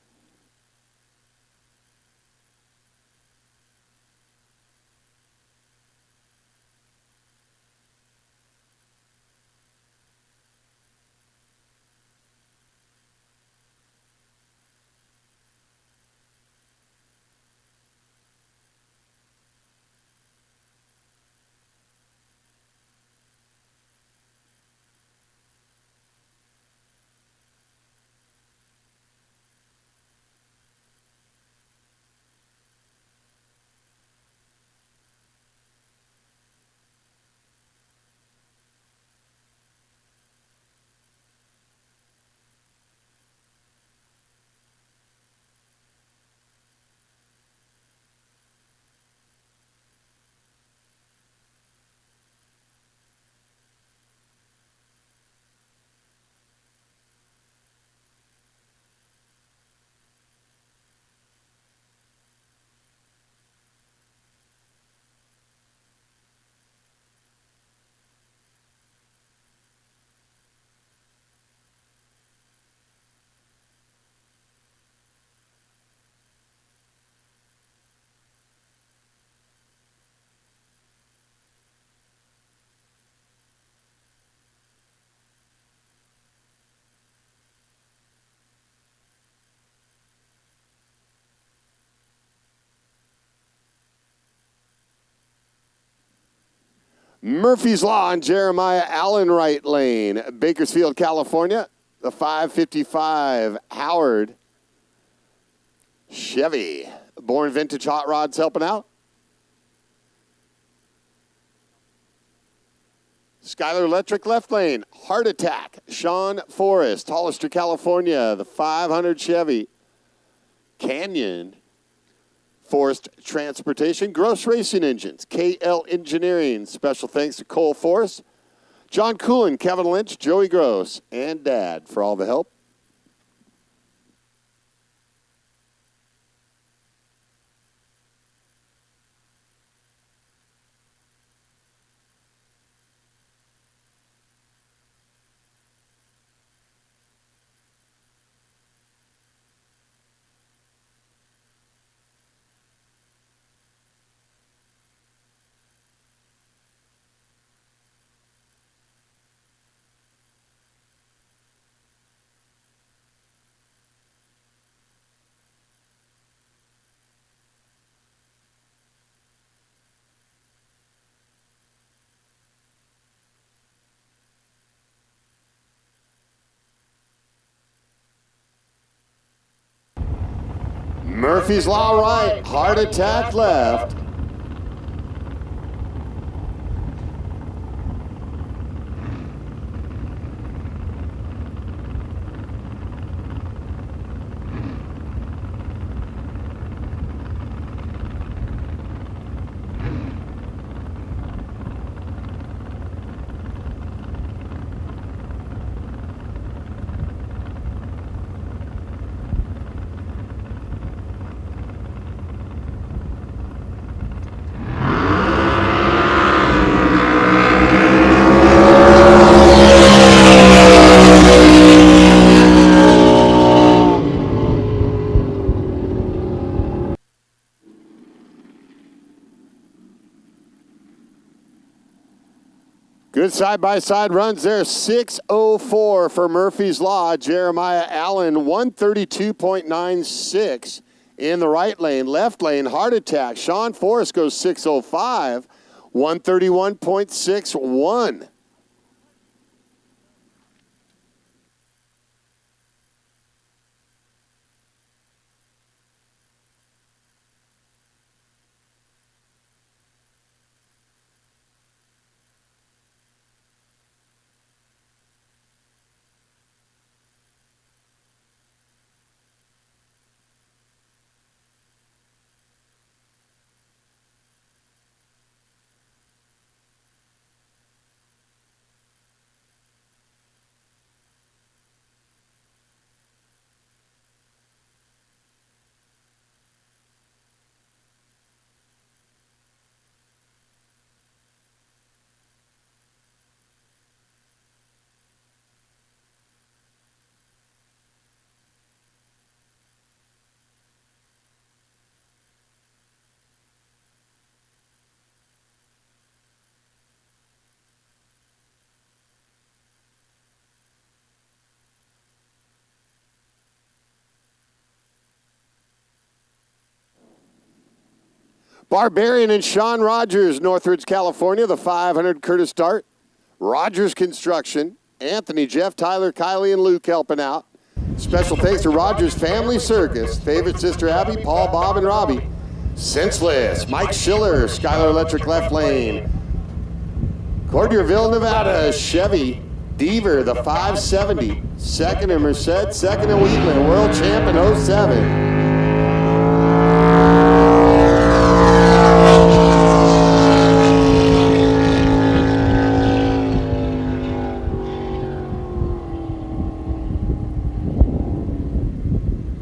Murphy's Law on Jeremiah Allen right lane. Bakersfield, California. The 555 Howard Chevy. Born Vintage Hot Rods helping out. Skyler Electric left lane. Heart Attack. Sean Forrest. Hollister, California. The 500 Chevy. Canyon. Forrest Transportation, Gross Racing Engines, KL Engineering. Special thanks to Cole Forrest, John Coolin, Kevin Lynch, Joey Gross, and Dad for all the help. Murphy's Law right, Heart Attack left. Good side-by-side runs there. 6:04 for Murphy's Law. Jeremiah Allen, 132.96 in the right lane. Left lane, Heart Attack. Sean Forrest goes 6:05, 131.61. Barbarian and Sean Rogers, Northridge, California, the 500 Curtis Dart. Rogers Construction, Anthony, Jeff, Tyler, Kylie, and Luke helping out. Special thanks to Rogers Family Circus, favorite sister Abby, Paul, Bob, and Robbie. Senseless, Mike Schiller, Skylar Electric left lane. Cordierville, Nevada, Chevy, Deaver, the 570. Second in Merced, second in Wheatland, world champ in 07.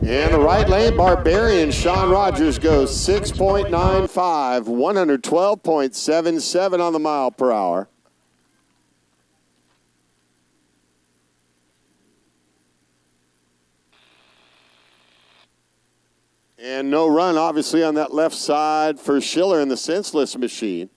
And the right lane, Barbarian, Sean Rogers goes 6.95, 112.77 on the mile per hour. And no run, obviously, on that left side for Schiller in the senseless machine.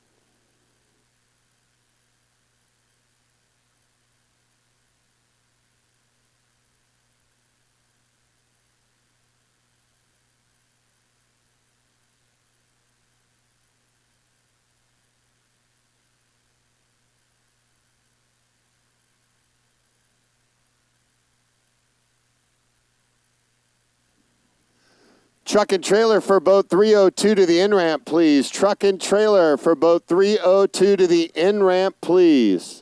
Truck and trailer for boat 302 to the in-ramp, please. Truck and trailer for boat 302 to the in-ramp, please.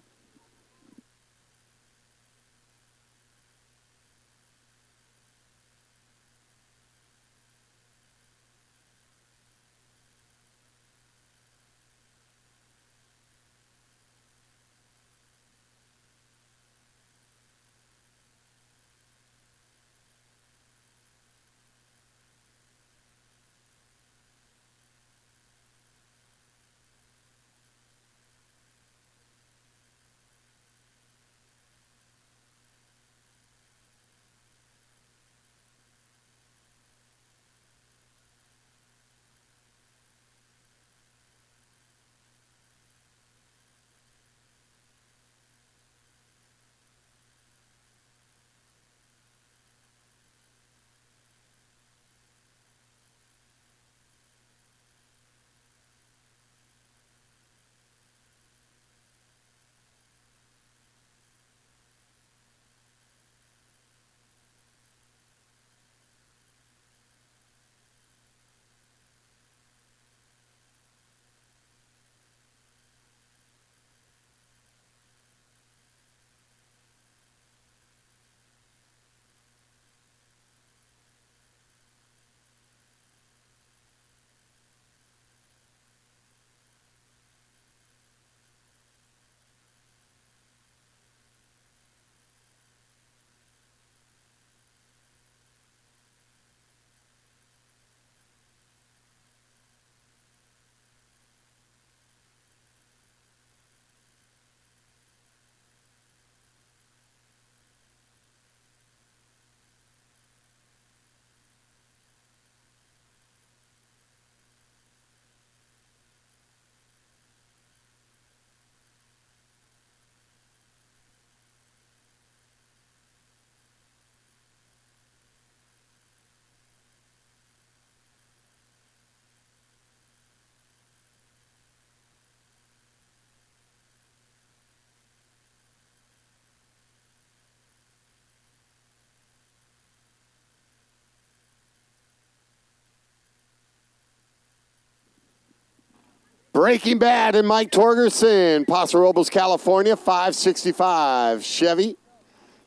Breaking Bad and Mike Torgerson, Paso Robles, California, 565. Chevy,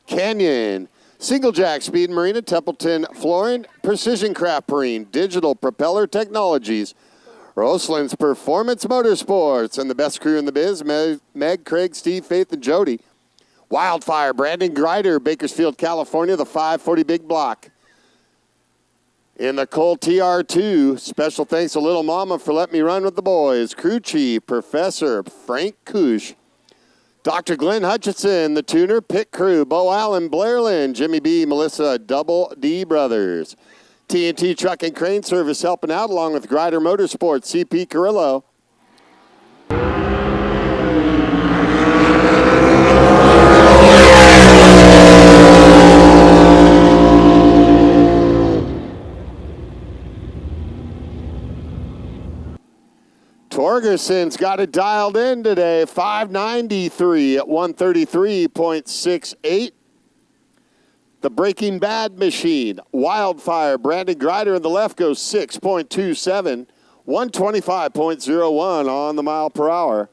Canyon, Single Jack Speed Marina, Templeton, Flooring, Precision Craft Marine, Digital Propeller Technologies, Roseland's Performance Motorsports, and the best crew in the biz, Meg, Craig, Steve, Faith, and Jody. Wildfire, Brandon Grider, Bakersfield, California, the 540 Big Block. In the Colt TR2, special thanks to Little Mama for letting me run with the boys. Crew Chief, Professor Frank Kush. Dr. Glenn Hutchinson, the tuner, pit crew, Bo Allen, Blair Lynn, Jimmy B, Melissa, Double D Brothers. TNT Truck and Crane Service helping out along with Grider Motorsports, CP Carrillo. Torgerson's got it dialed in today. 593 at 133.68. The Breaking Bad Machine, Wildfire, Brandon Grider in the left goes 6.27, 125.01 on the mile per hour.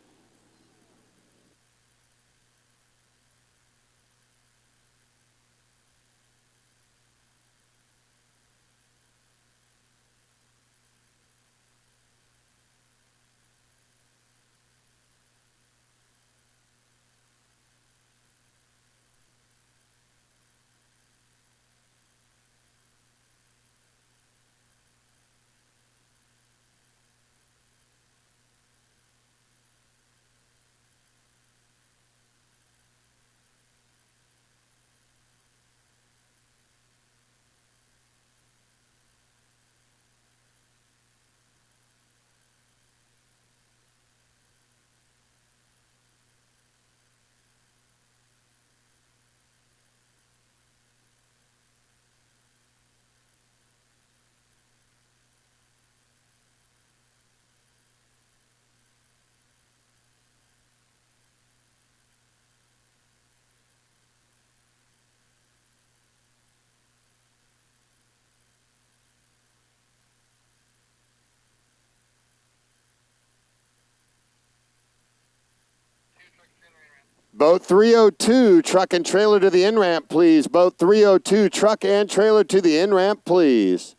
Boat 302, truck and trailer to the in-ramp, please. Boat 302, truck and trailer to the in-ramp, please.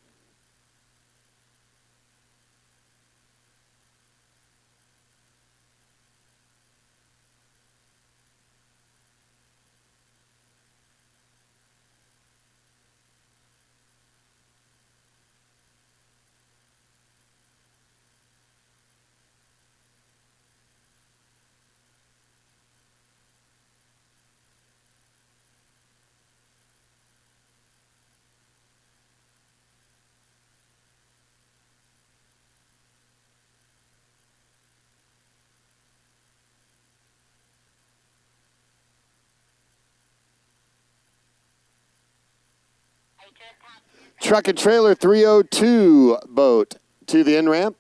Truck and trailer 302, boat to the in-ramp.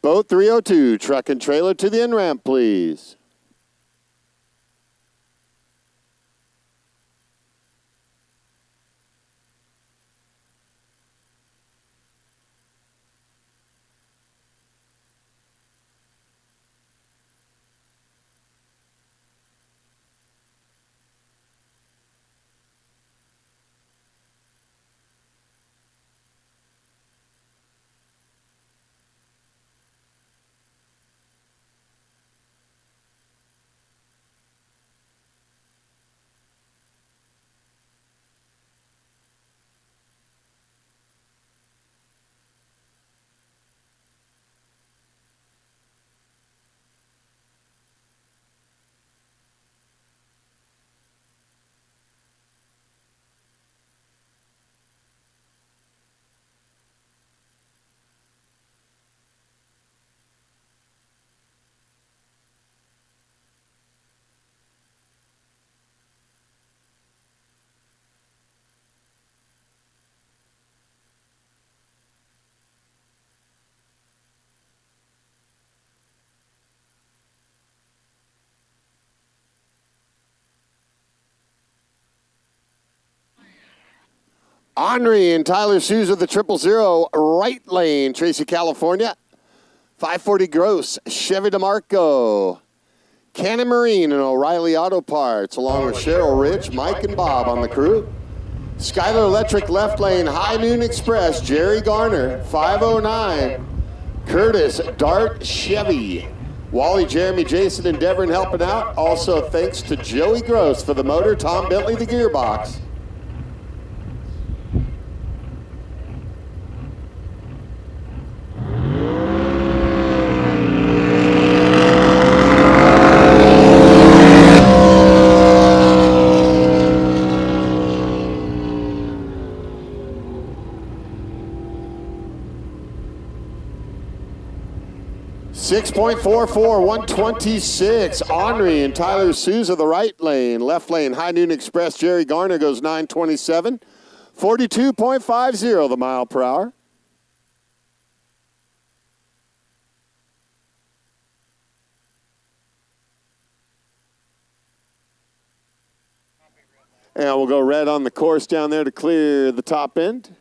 Boat 302, truck and trailer to the in-ramp, please. Henry and Tyler Souza, the 000, right lane, Tracy, California. 540 gross, Chevy DeMarco. Cannon Marine and O'Reilly Auto Parts, along with Cheryl Rich, Mike, and Bob on the crew. Skyler Electric left lane, High Noon Express, Jerry Garner, 509. Curtis Dart Chevy. Wally, Jeremy, Jason, and Devon helping out. Also, thanks to Joey Gross for the motor, Tom Bentley, the gearbox. .44, 126. Henry and Tyler Souza, the right lane. Left lane, High Noon Express, Jerry Garner goes 927. 42.50 the mile per hour. And we'll go red on the course down there to clear the top end.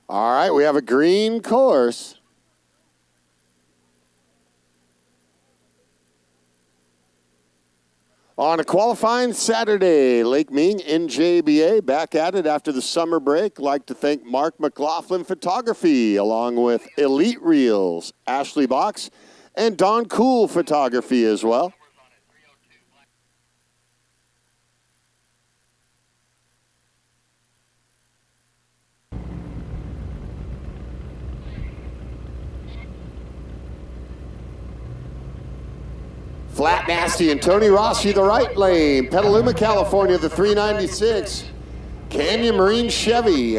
All right, we have a green course. On a qualifying Saturday, Lake Ming, NJBA, back at it after the summer break. Like to thank Mark McLaughlin Photography, along with Elite Reels, Ashley Box, and Don Cool Photography as well. Flat Nasty and Tony Rossi, the right lane. Petaluma, California, the 396. Canyon Marine Chevy.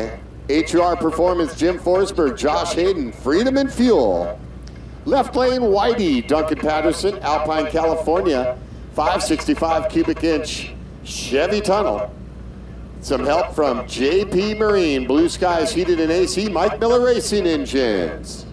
HUR Performance, Jim Forsberg, Josh Hayden, Freedom and Fuel. Left lane, Whitey, Duncan Patterson, Alpine, California, 565 cubic inch Chevy Tunnel. Some help from JP Marine, Blue Skies Heated and AC, Mike Miller Racing Engines.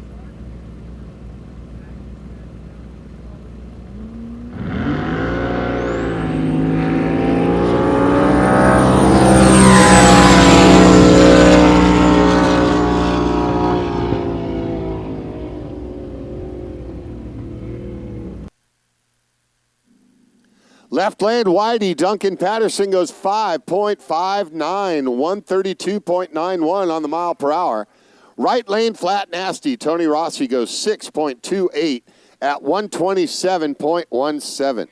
Left lane, Whitey, Duncan Patterson goes 5.59, 132.91 on the mile per hour. Right lane, Flat Nasty, Tony Rossi goes 6.28 at 127.17.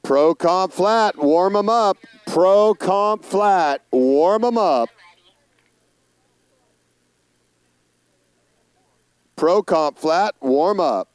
Pro Comp Flat, warm them up. Pro Comp Flat, warm them up. Pro Comp Flat, warm up.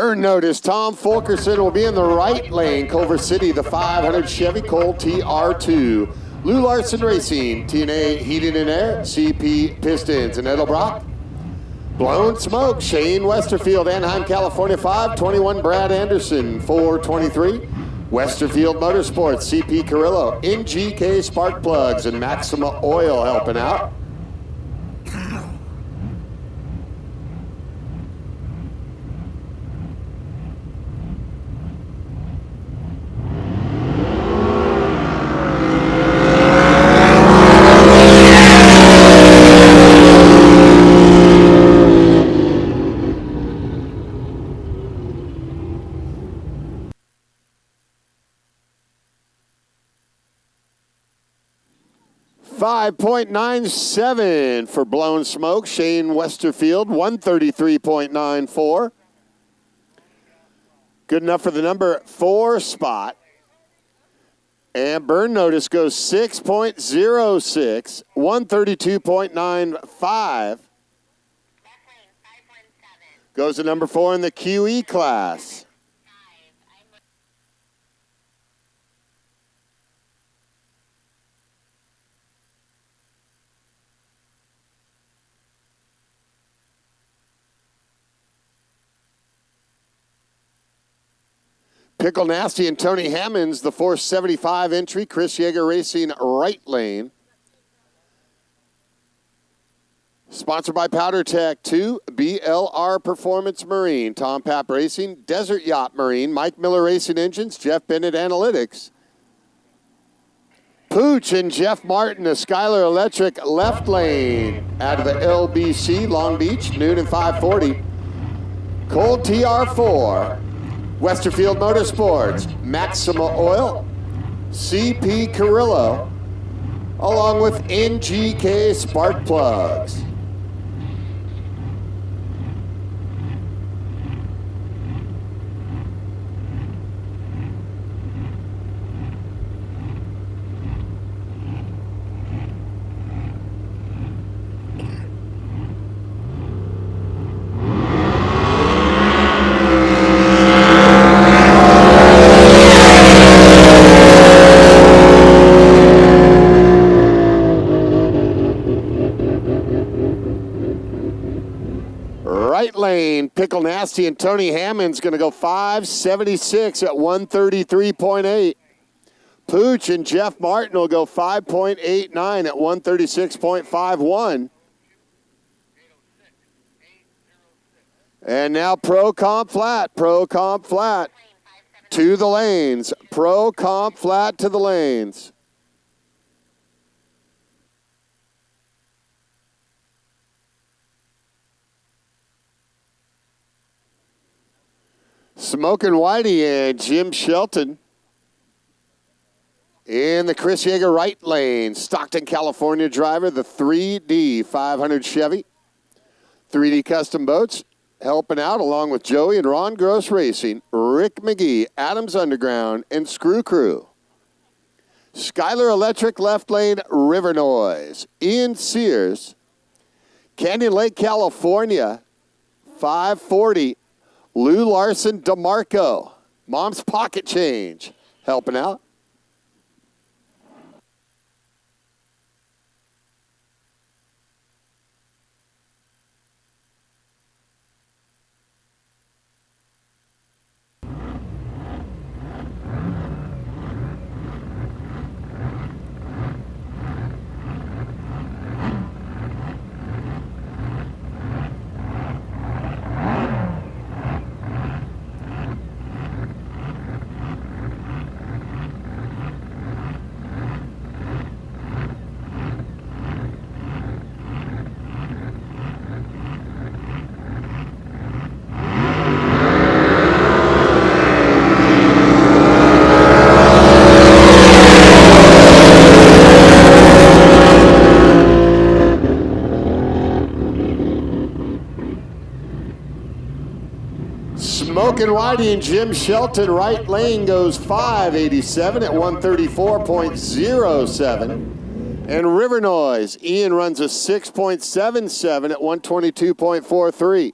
Burn notice, Tom Fulkerson will be in the right lane. Culver City, the 500 Chevy Colt TR2. Lou Larson Racing, TNA Heating and Air, CP Pistons in Edelbrock. Blown Smoke, Shane Westerfield, Anaheim, California, 521 Brad Anderson, 423. Westerfield Motorsports, CP Carrillo, NGK Spark Plugs, and Maxima Oil helping out. .97 for Blown Smoke. Shane Westerfield, 133.94. Good enough for the number 4 spot. And Burn Notice goes 6.06, 132.95. Goes to number 4 in the QE class. Pickle Nasty and Tony Hammonds, the 475 entry. Chris Yeager Racing, right lane. Sponsored by Powder Tech 2, BLR Performance Marine, Tom Papp Racing, Desert Yacht Marine, Mike Miller Racing Engines, Jeff Bennett Analytics. Pooch and Jeff Martin, the Skylar Electric left lane out of the LBC, Long Beach, noon and 5:40. Colt TR4. Westerfield Motorsports, Maxima Oil, CP Carrillo, along with NGK Spark Plugs. Lane, Pickle Nasty and Tony Hammond's going to go 576 at 133.8. Pooch and Jeff Martin will go 5.89 at 136.51. And now Pro Comp Flat to the lanes. Pro Comp Flat to the lanes. Smokin' Whitey and Jim Shelton in the Chris Yeager right lane. Stockton, California driver, the 3D 500 Chevy. 3D Custom Boats helping out along with Joey and Ron Gross Racing, Rick McGee, Adams Underground, and Screw Crew. Skylar Electric left lane, River Noise. Ian Sears, Canyon Lake, California, 540. Lou Larson DeMarco, Mom's Pocket Change, helping out. Smokin' Whitey and Jim Shelton, right lane goes 587 at 134.07. And River Noise, Ian runs a 6.77 at 122.43.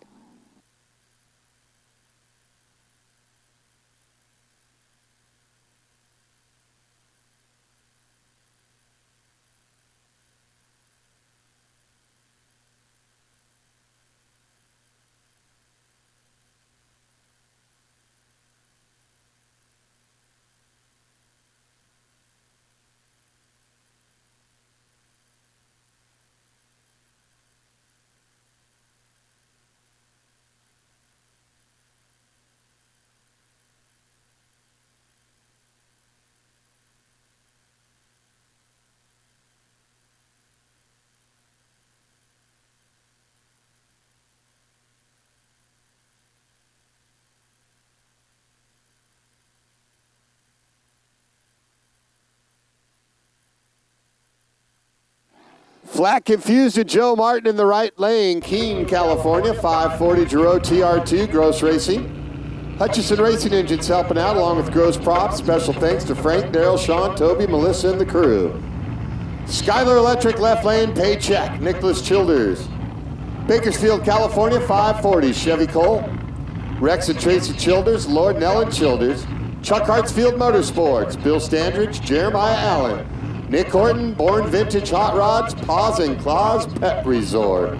Flat confused to Joe Martin in the right lane. Keene, California, 540 Giroux TR2, Gross Racing. Hutchison Racing Engines helping out along with Gross Props. Special thanks to Frank, Daryl, Sean, Toby, Melissa, and the crew. Skylar Electric left lane, Paycheck, Nicholas Childers. Bakersfield, California, 540 Chevy Cole. Rex and Tracy Childers, Lord and Ellen Childers. Chuck Hartsfield Motorsports, Bill Standridge, Jeremiah Allen. Nick Horton, Born Vintage Hot Rods, Paws and Claws Pet Resort.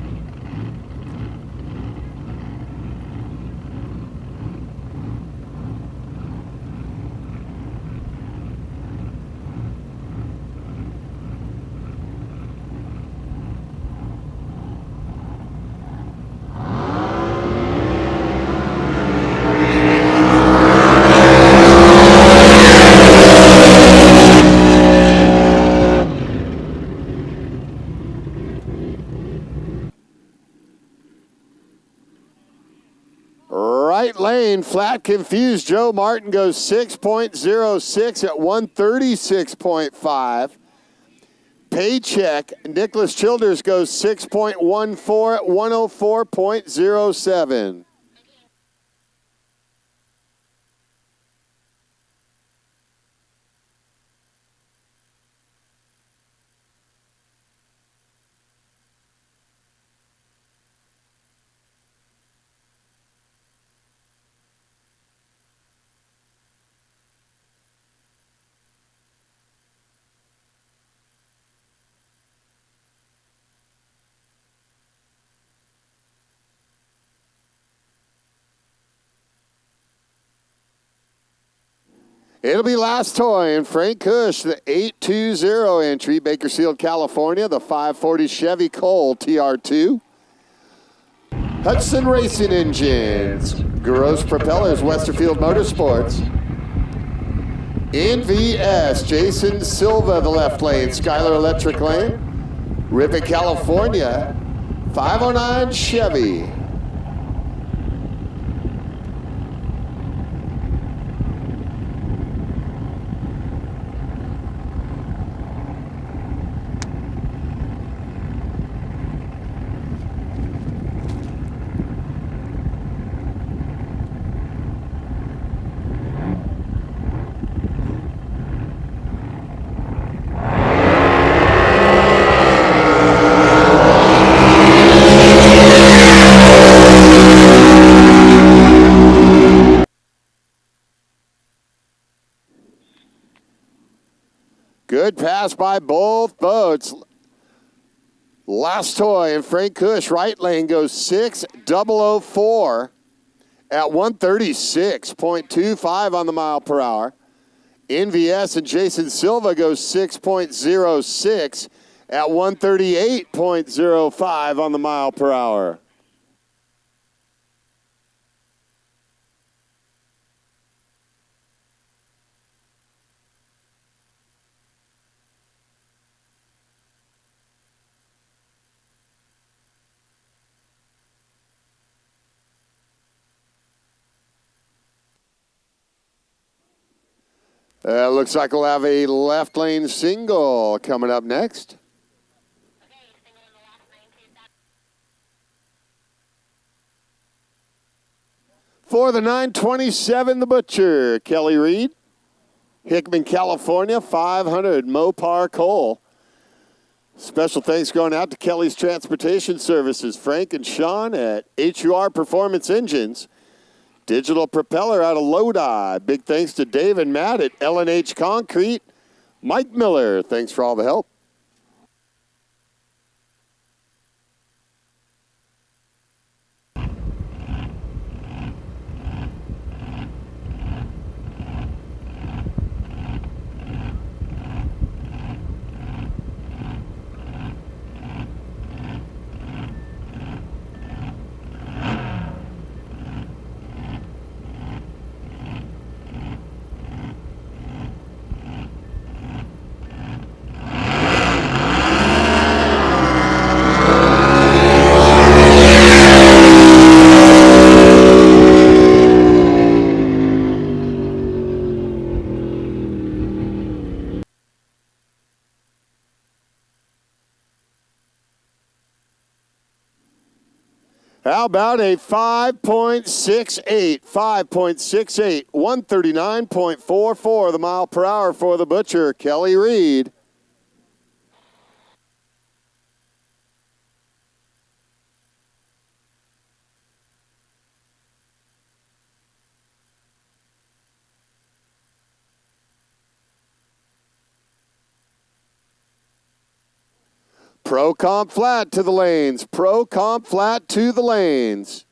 Right lane, flat confused. Joe Martin goes 6.06 at 136.5. Paycheck, Nicholas Childers goes 6.14 at 104.07. It'll be last toy in Frank Cush, the 820 entry, Bakersfield, California, the 540 Chevy Cole TR2. Hudson Racing Engines, Gross Propellers, Westerfield Motorsports. NVS, Jason Silva, the left lane, Skylar Electric lane. Ripon, California, 509 Chevy. Good pass by both boats. Last toy, and Frank Cush, right lane, goes 6004 at 136.25 on the mile per hour. NVS and Jason Silva goes 6.06 at 138.05 on the mile per hour. Looks like we'll have a left lane single coming up next. For the 927, the Butcher, Kelly Reed. Hickman, California, 500 Mopar Cole. Special thanks going out to Kelly's Transportation Services, Frank and Sean at HUR Performance Engines. Digital Propeller out of Lodi. Big thanks to Dave and Matt at L&H Concrete. Mike Miller, thanks for all the help. How about a 5.68? 5.68, 139.44 the mile per hour for the Butcher, Kelly Reed. Pro Comp flat to the lanes. Pro Comp flat to the lanes.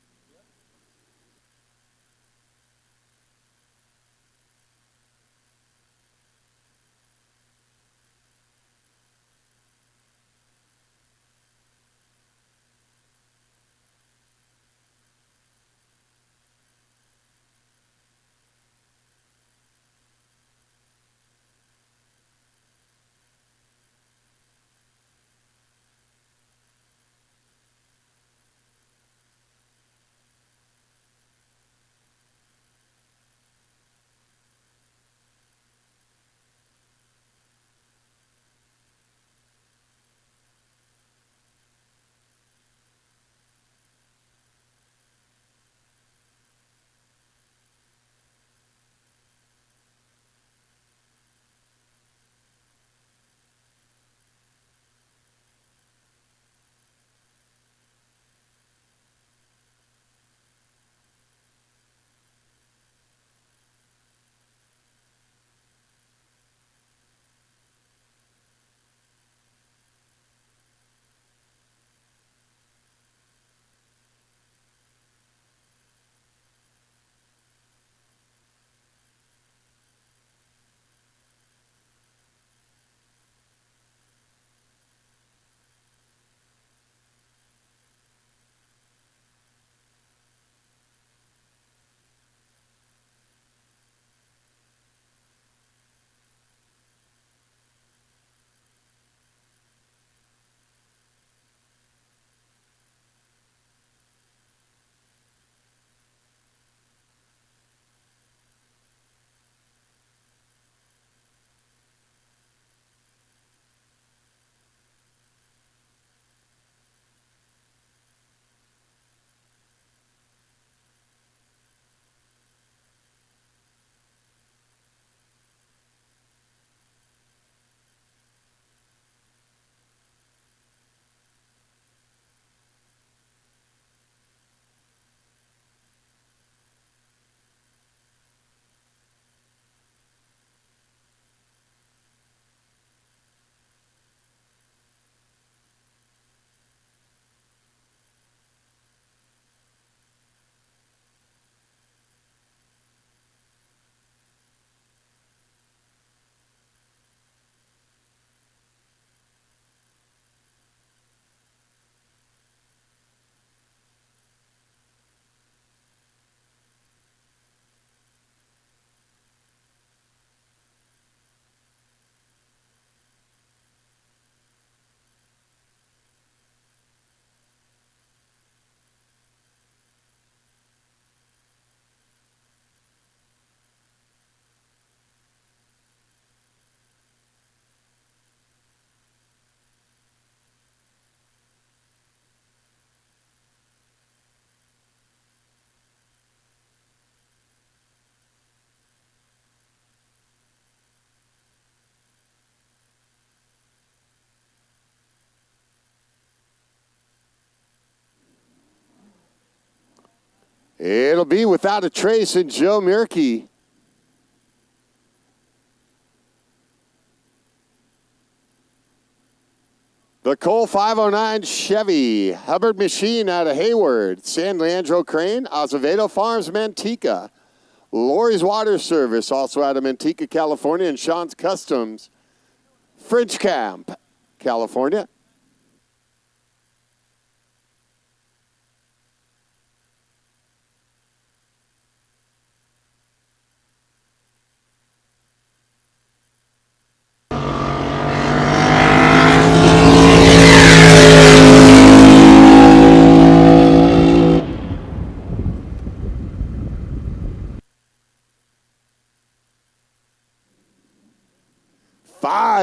It'll be Without a Trace and Joe Mirkey. The Cole 509 Chevy, Hubbard Machine out of Hayward, San Leandro Crane, Azevedo Farms, Manteca, Lori's Water Service, also out of Manteca, California, and Sean's Customs, French Camp, California.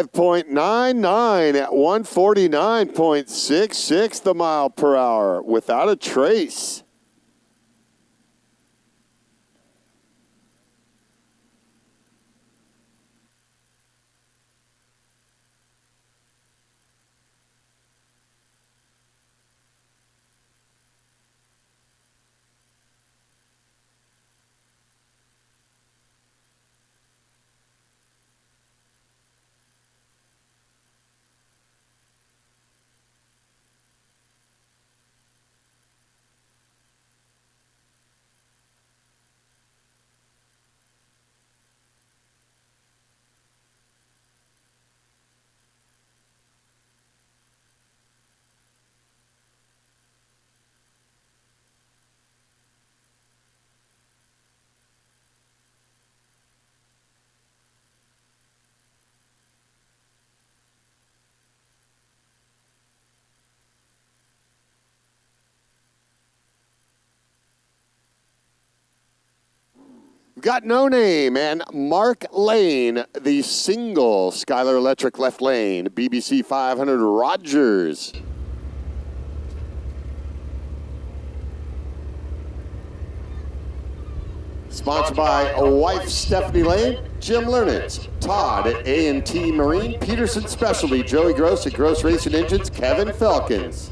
5.99 at 149.66 the mile per hour without a trace. We've got No Name and Mark Lane, the single Skylar Electric left lane, BBC 500 Rogers. Sponsored by wife Stephanie Lane, Jim Lernitz, Todd at A&T Marine, Peterson Specialty, Joey Gross at Gross Racing Engines, Kevin Felkins.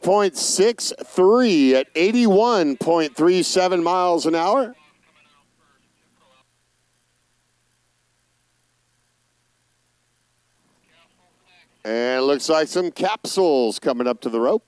.63 at 81.37 miles an hour. And it looks like some capsules coming up to the rope.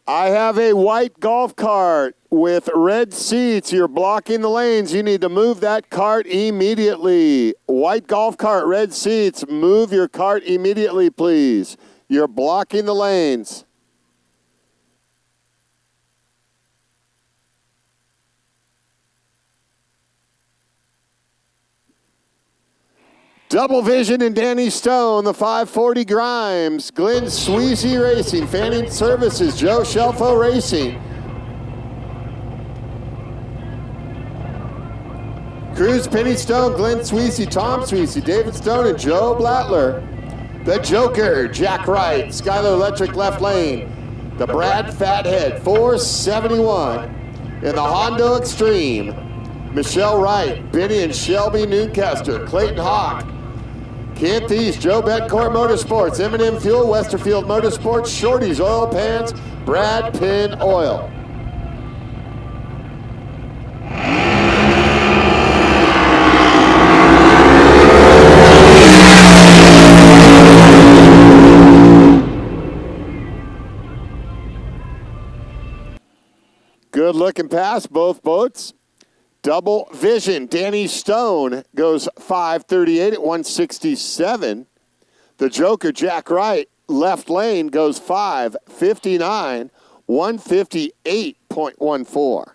I have a white golf cart with red seats. You're blocking the lanes. You need to move that cart immediately. White golf cart, red seats. Move your cart immediately, please. You're blocking the lanes. Double Vision and Danny Stone, the 540 Grimes, Glenn Sweezy Racing, Fanning Services, Joe Shelfo Racing. Cruz, Penny Stone, Glenn Sweezy, Tom Sweezy, David Stone, and Joe Blattler. The Joker, Jack Wright, Skylar Electric left lane. The Brad Fathead, 471. In the Hondo Extreme, Michelle Wright, Benny and Shelby Newcaster, Clayton Hawk, Kent East, Joe Betcourt Motorsports, M&M Fuel, Westerfield Motorsports, Shorty's Oil Pans, Brad Penn Oil. looking past both boats. Double Vision, Danny Stone goes 538 at 167. The Joker, Jack Wright, left lane goes 559, 158.14.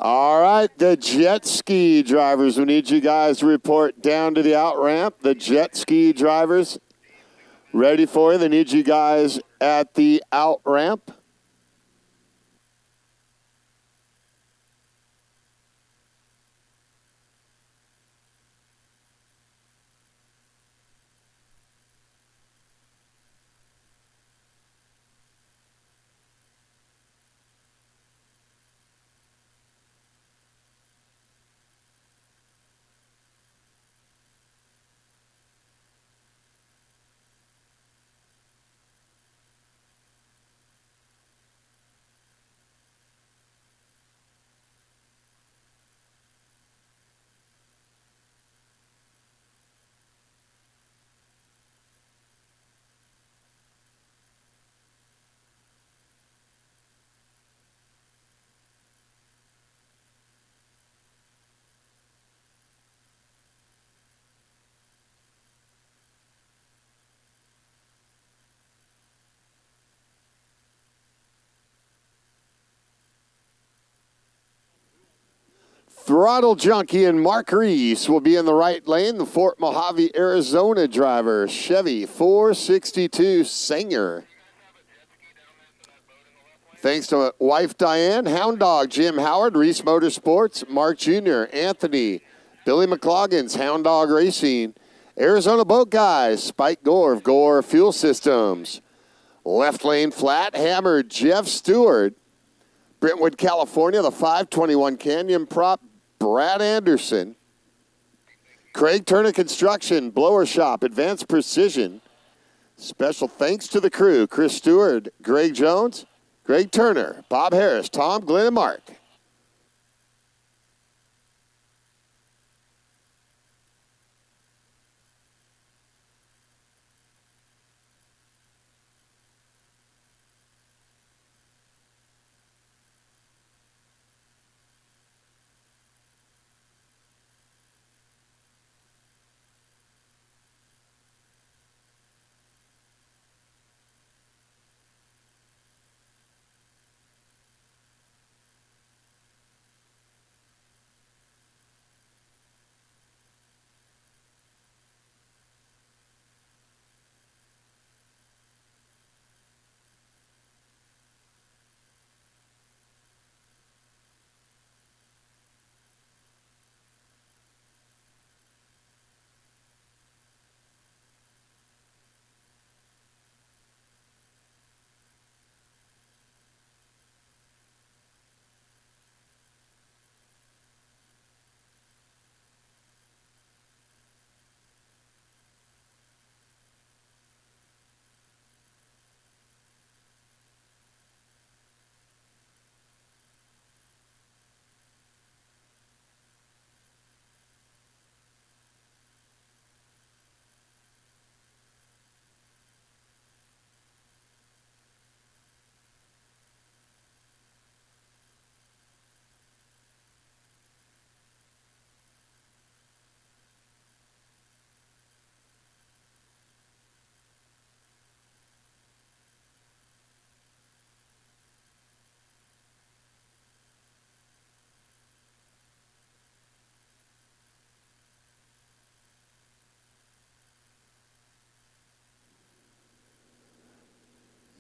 All right, the jet ski drivers, we need you guys to report down to the out ramp. The jet ski drivers ready for you. They need you guys at the out ramp. Throttle Junkie and Mark Reese will be in the right lane. The Fort Mojave, Arizona driver, Chevy 462 Sanger. Thanks to wife Diane, Hound Dog Jim Howard, Reese Motorsports, Mark Jr., Anthony, Billy McLoggins, Hound Dog Racing, Arizona Boat Guys, Spike Gore of Gore Fuel Systems. Left lane flat, Hammer, Jeff Stewart. Brentwood, California, the 521 Canyon Prop, Brad Anderson. Craig Turner Construction, Blower Shop, Advanced Precision. Special thanks to the crew, Chris Stewart, Greg Jones, Greg Turner, Bob Harris, Tom, Glenn, and Mark.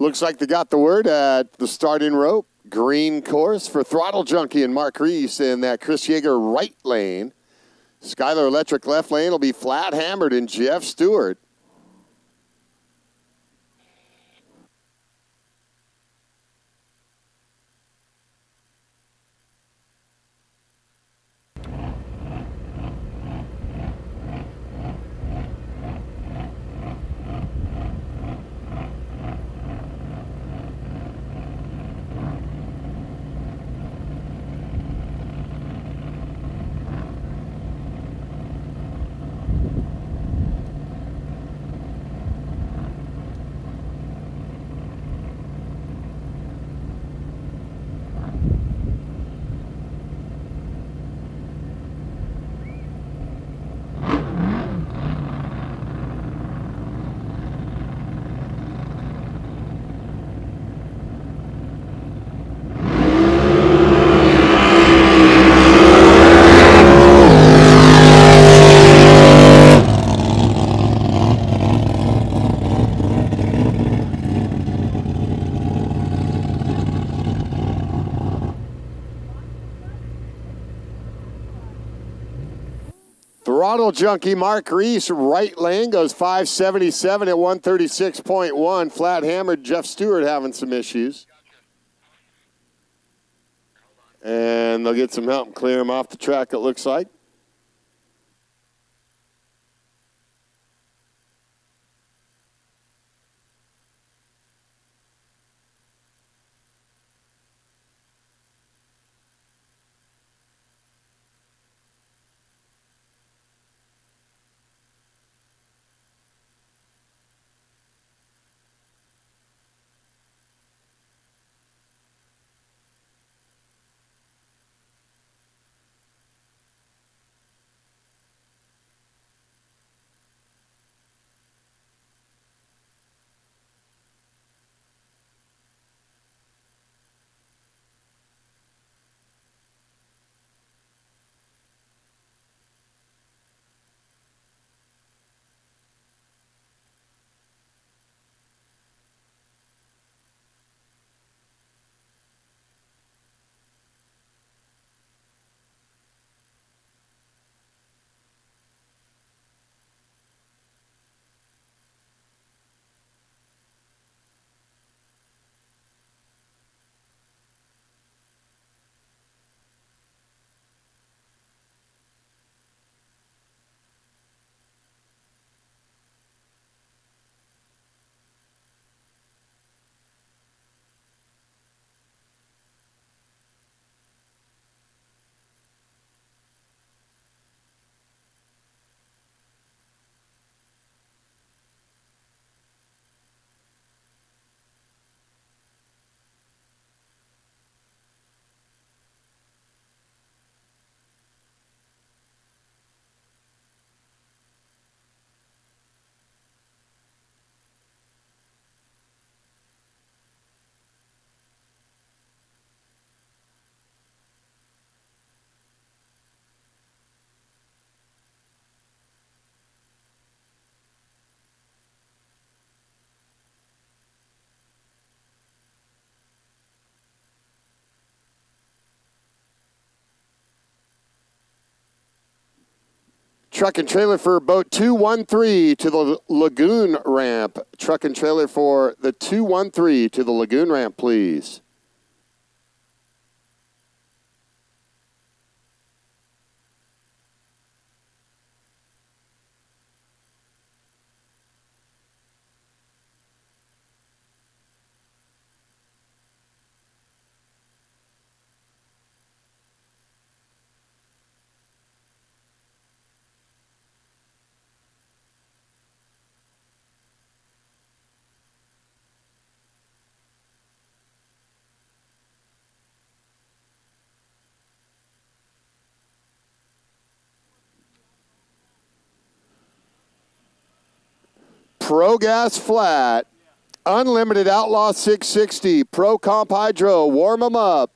Looks like they got the word at the starting rope. Green course for Throttle Junkie and Mark Reese in that Chris Yeager right lane. Skylar Electric left lane will be flat hammered in Jeff Stewart. Auto junkie Mark Reese, right lane, goes 577 at 136.1. Flat hammered Jeff Stewart having some issues. And they'll get some help and clear him off the track, it looks like. Truck and trailer for boat 213 to the Lagoon ramp. Truck and trailer for the 213 to the Lagoon ramp, please. Pro Gas Flat, Unlimited Outlaw 660, Pro Comp Hydro, warm them up.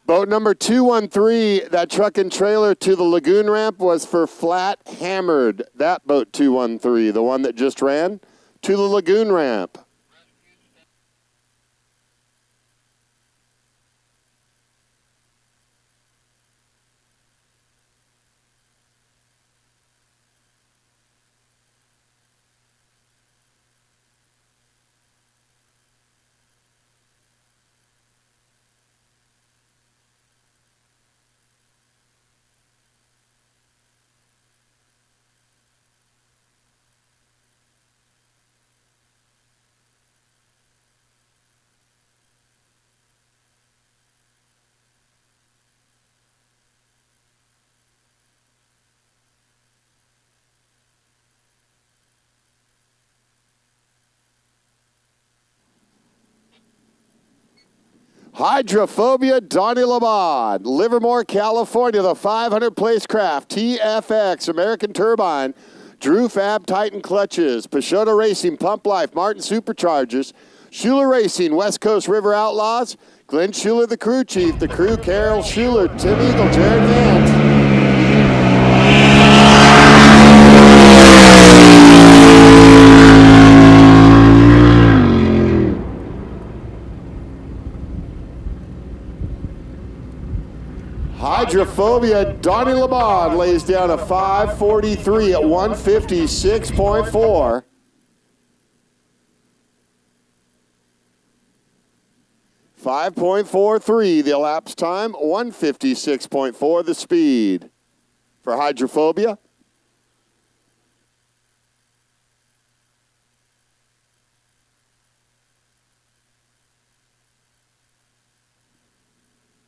Boat number 213, that truck and trailer to the Lagoon ramp was for Flat Hammered. That boat 213, the one that just ran, to the Lagoon ramp. Hydrophobia, Donnie Lamond, Livermore, California, the 500-place craft, TFX, American Turbine, Drew Fab Titan Clutches, Peugeot Racing, Pump Life, Martin Superchargers, Schuler Racing, West Coast River Outlaws, Glenn Schuler, the crew chief, the crew, Carol Schuler, Tim Eagle, Jared Vance. Hydrophobia, Donnie Lamond lays down a 5:43 at 156.4. .43 the elapsed time, 156.4 the speed for Hydrophobia.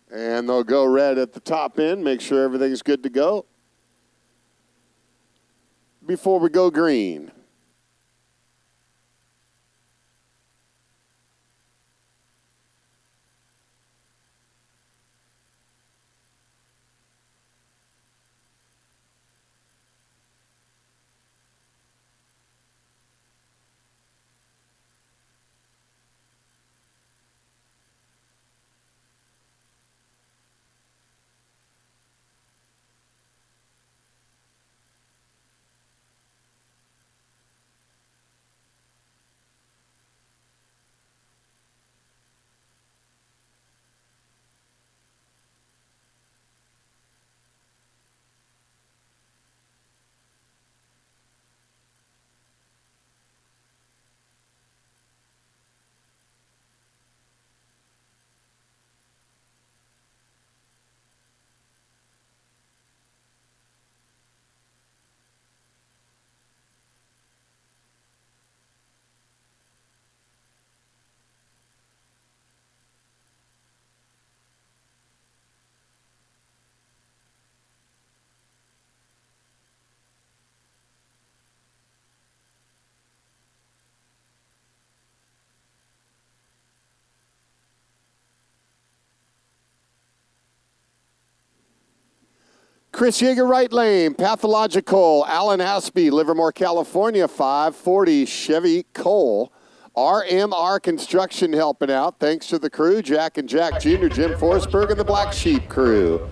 And they'll go red at the top end, make sure everything's good to go before we go green. Chris Yeager, right lane. Pathological, Alan Aspey, Livermore, California, 540 Chevy Cole. RMR Construction helping out. Thanks to the crew, Jack and Jack Jr., Jim Forsberg, and the Black Sheep crew.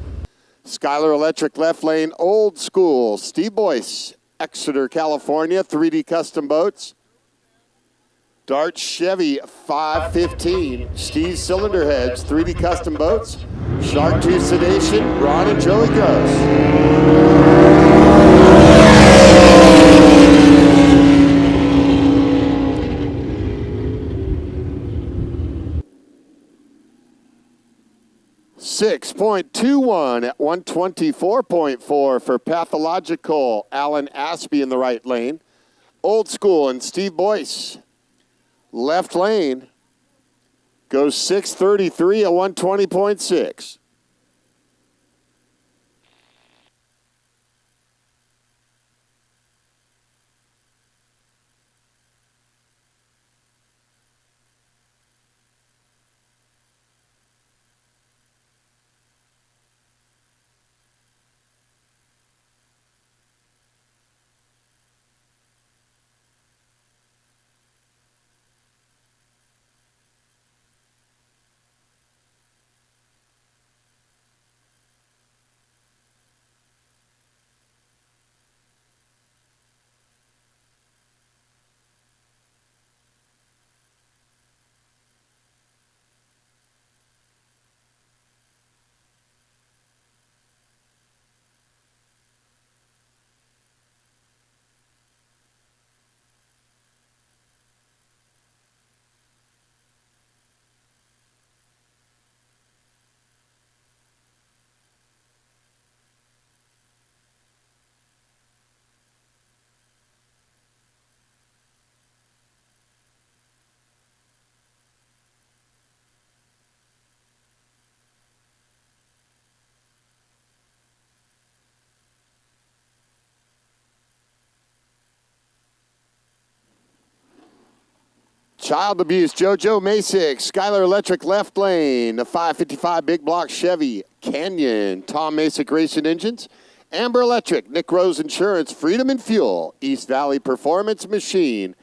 Skylar Electric, left lane. Old School, Steve Boyce, Exeter, California, 3D Custom Boats. Dart Chevy, 515. Steve Cylinder Heads, 3D Custom Boats. Shark 2 Sedation, Ron and Joey Gross. .21 at 124.4 for Pathological, Alan Aspey in the right lane. Old School and Steve Boyce. Left lane goes 6:33 at 120.6. Child Abuse, JoJo Masick, Skylar Electric left lane, the 555 Big Block Chevy, Canyon, Tom Masick Racing Engines, Amber Electric, Nick Rose Insurance, Freedom and Fuel, East Valley Performance Machine.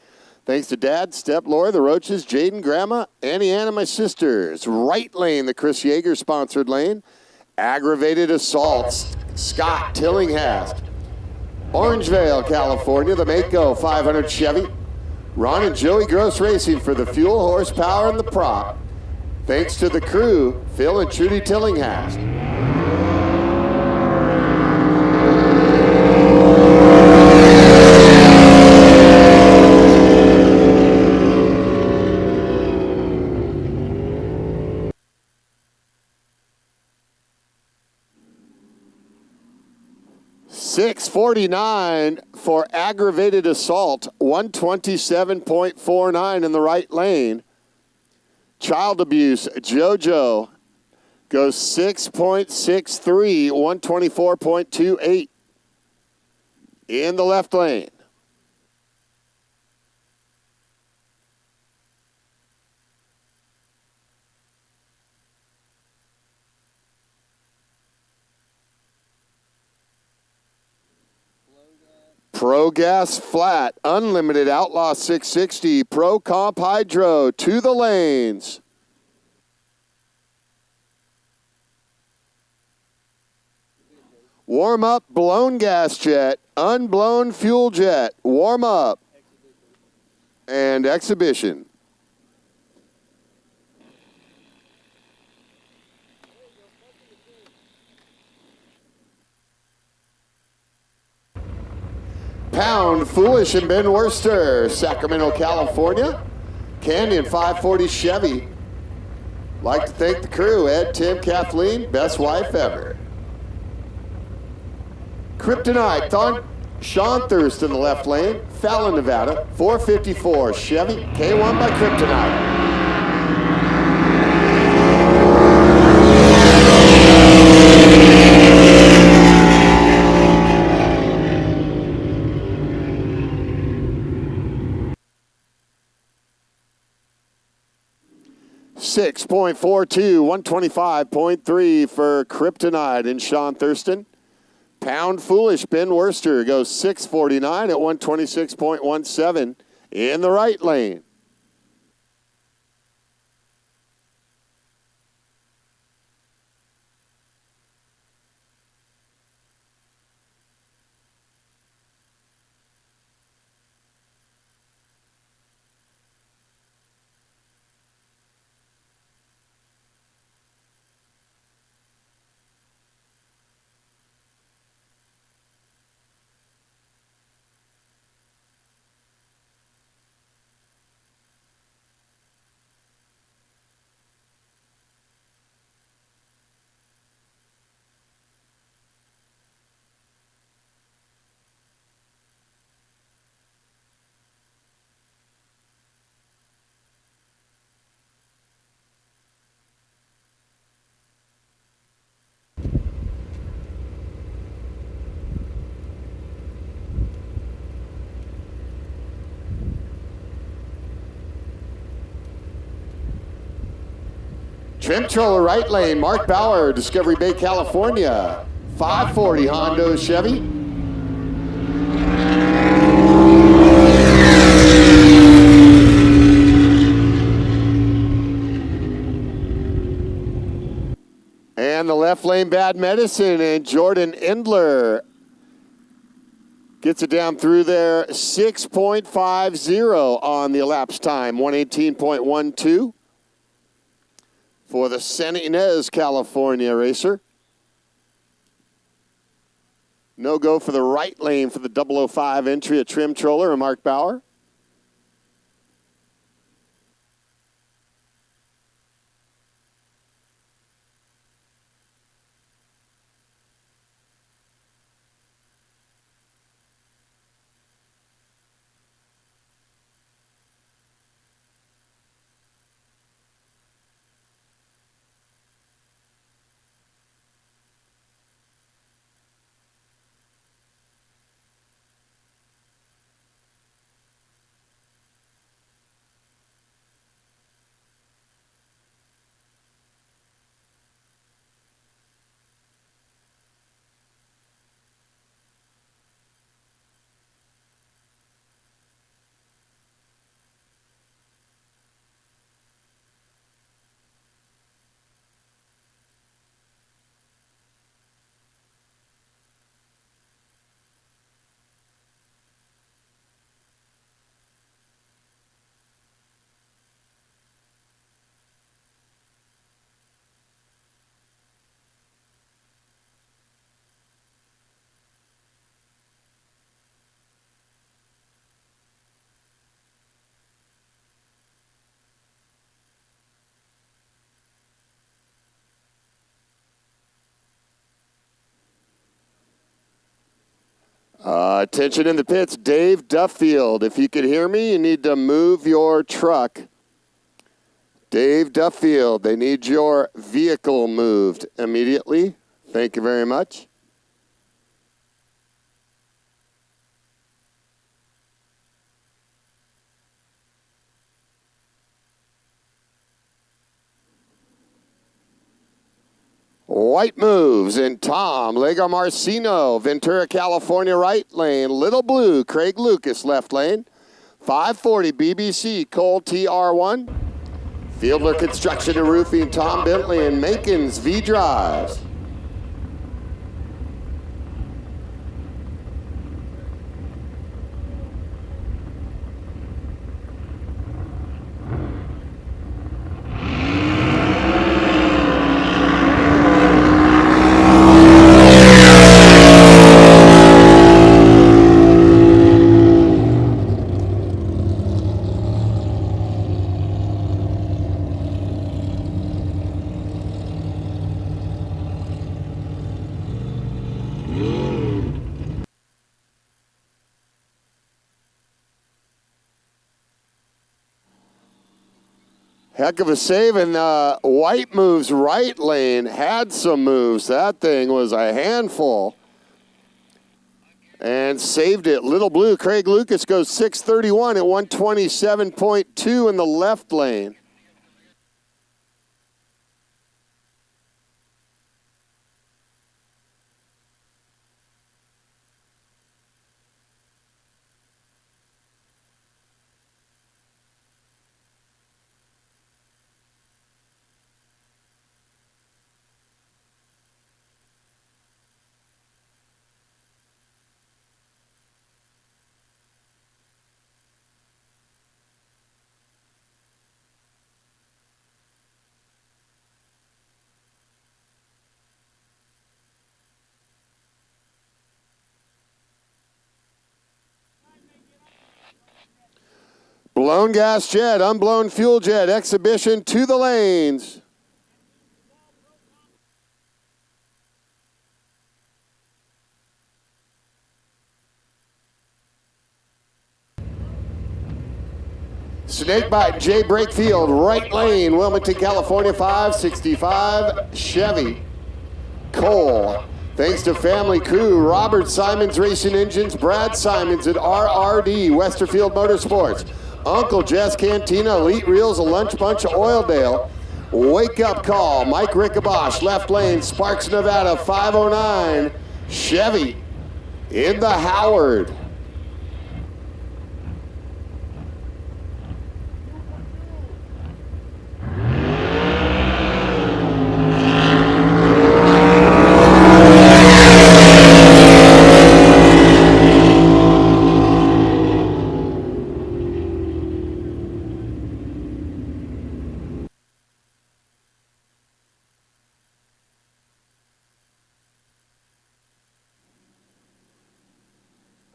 Thanks to Dad, Step, Laura, the Roaches, Jaden, Grandma, Annie, Anna, my sisters. Right lane, the Chris Yeager sponsored lane. Aggravated Assaults, Scott Tillinghast. Orangevale, California, the Mako 500 Chevy. Ron and Joey Gross Racing for the fuel, horsepower, and the prop. Thanks to the crew, Phil and Trudy Tillinghast. 649 for aggravated assault, 127.49 in the right lane. Child abuse, JoJo goes 6.63, 124.28 in the left lane. Pro Gas Flat, Unlimited Outlaw 660, Pro Comp Hydro to the lanes. Warm up, blown gas jet, unblown fuel jet, warm up, and exhibition. Pound Foolish and Ben Worcester, Sacramento, California. Canyon 540 Chevy. Like to thank the crew, Ed, Tim, Kathleen, best wife ever. Kryptonite, Sean Thurston in the left lane. Fallon, Nevada, 454 Chevy, K1 by Kryptonite. 6.42, 125.3 for Kryptonite and Sean Thurston. Pound Foolish, Ben Worcester goes 649 at 126.17 in the right lane. Trim Troller right lane, Mark Bauer, Discovery Bay, California. 540 Hondo Chevy. And the left lane, Bad Medicine, and Jordan Endler gets it down through there. 6.50 on the elapsed time, 118.12. For the San Ynez, California racer. No go for the right lane for the 005 entry at Trim Troller and Mark Bauer. Attention in the pits, Dave Duffield. If you could hear me, you need to move your truck. Dave Duffield, they need your vehicle moved immediately. Thank you very much. White moves and Tom Legarmarcino, Ventura, California, right lane. Little Blue, Craig Lucas, left lane. 540 BBC, Cole TR1. Fieldler Construction and Roofing, Tom Bentley, and Makins V Drives. Heck of a save, and White moves right lane, had some moves. That thing was a handful. And saved it. Little Blue, Craig Lucas goes 631 at 127.2 in the left lane. Blown gas jet, unblown fuel jet, exhibition to the lanes. Snakebite, Jay Brakefield, right lane, Wilmington, California, 565 Chevy. Cole, thanks to family crew, Robert Simons Racing Engines, Brad Simons at RRD, Westerfield Motorsports. Uncle Jess Cantina, Elite Reels, a Lunch Bunch of Oildale. Wake Up Call, Mike Rickabosh, left lane, Sparks, Nevada, 509. Chevy in the Howard.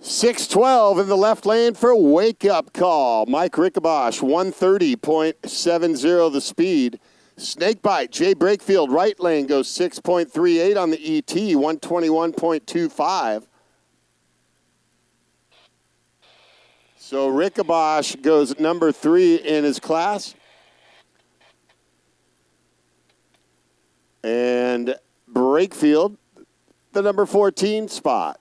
.612 in the left lane for Wake Up Call. Mike Rickabosh, 130.70 the speed. Snakebite, Jay Brakefield, right lane goes 6.38 on the ET, 121.25. So Rickabosh goes number 3 in his class. And Brakefield, the number 14 spot.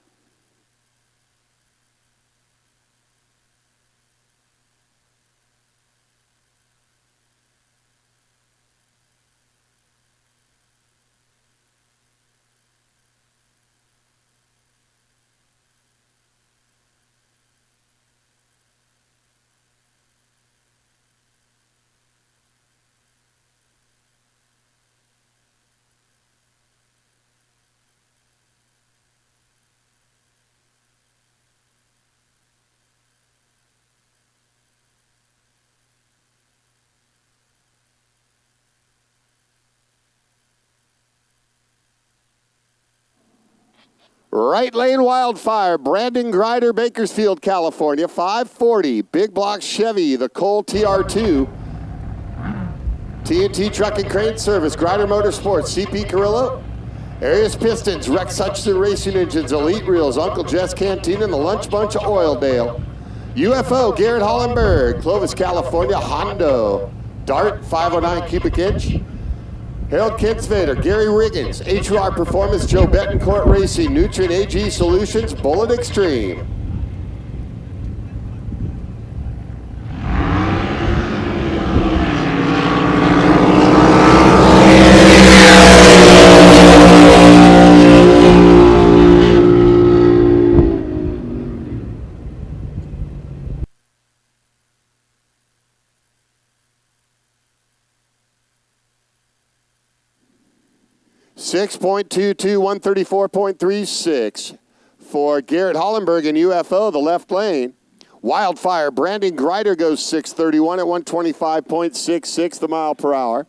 Right lane wildfire, Brandon Grider, Bakersfield, California, 540. Big block Chevy, the Cole TR2. TNT Truck and Crane Service, Grider Motorsports, CP Carrillo. Arius Pistons, Rex Hutchinson Racing Engines, Elite Reels, Uncle Jess Canteen, and the Lunch Bunch of Oildale. UFO, Garrett Hollenberg, Clovis, California, Hondo. Dart, 509 cubic inch. Harold Kinsvader, Gary Riggins, HR Performance, Joe Betancourt Racing, Nutrient AG Solutions, Bullet Extreme. .22, 134.36 for Garrett Hollenberg and UFO, the left lane. Wildfire, Brandon Greider goes 631 at 125.66 the mile per hour.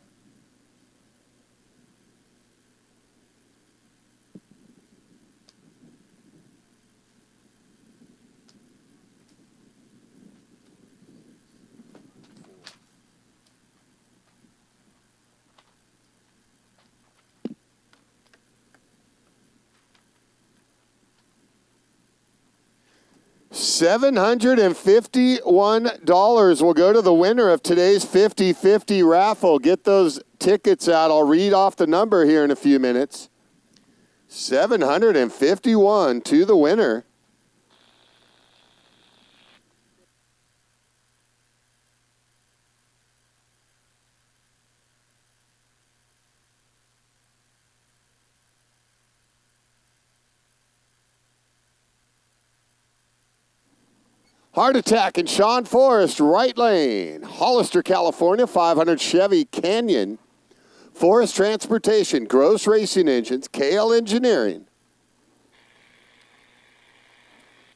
$751 will go to the winner of today's 50-50 raffle. Get those tickets out. I'll read off the number here in a few minutes. 751 to the winner. Heart Attack and Sean Forrest, right lane. Hollister, California, 500 Chevy Canyon. Forrest Transportation, Gross Racing Engines, KL Engineering.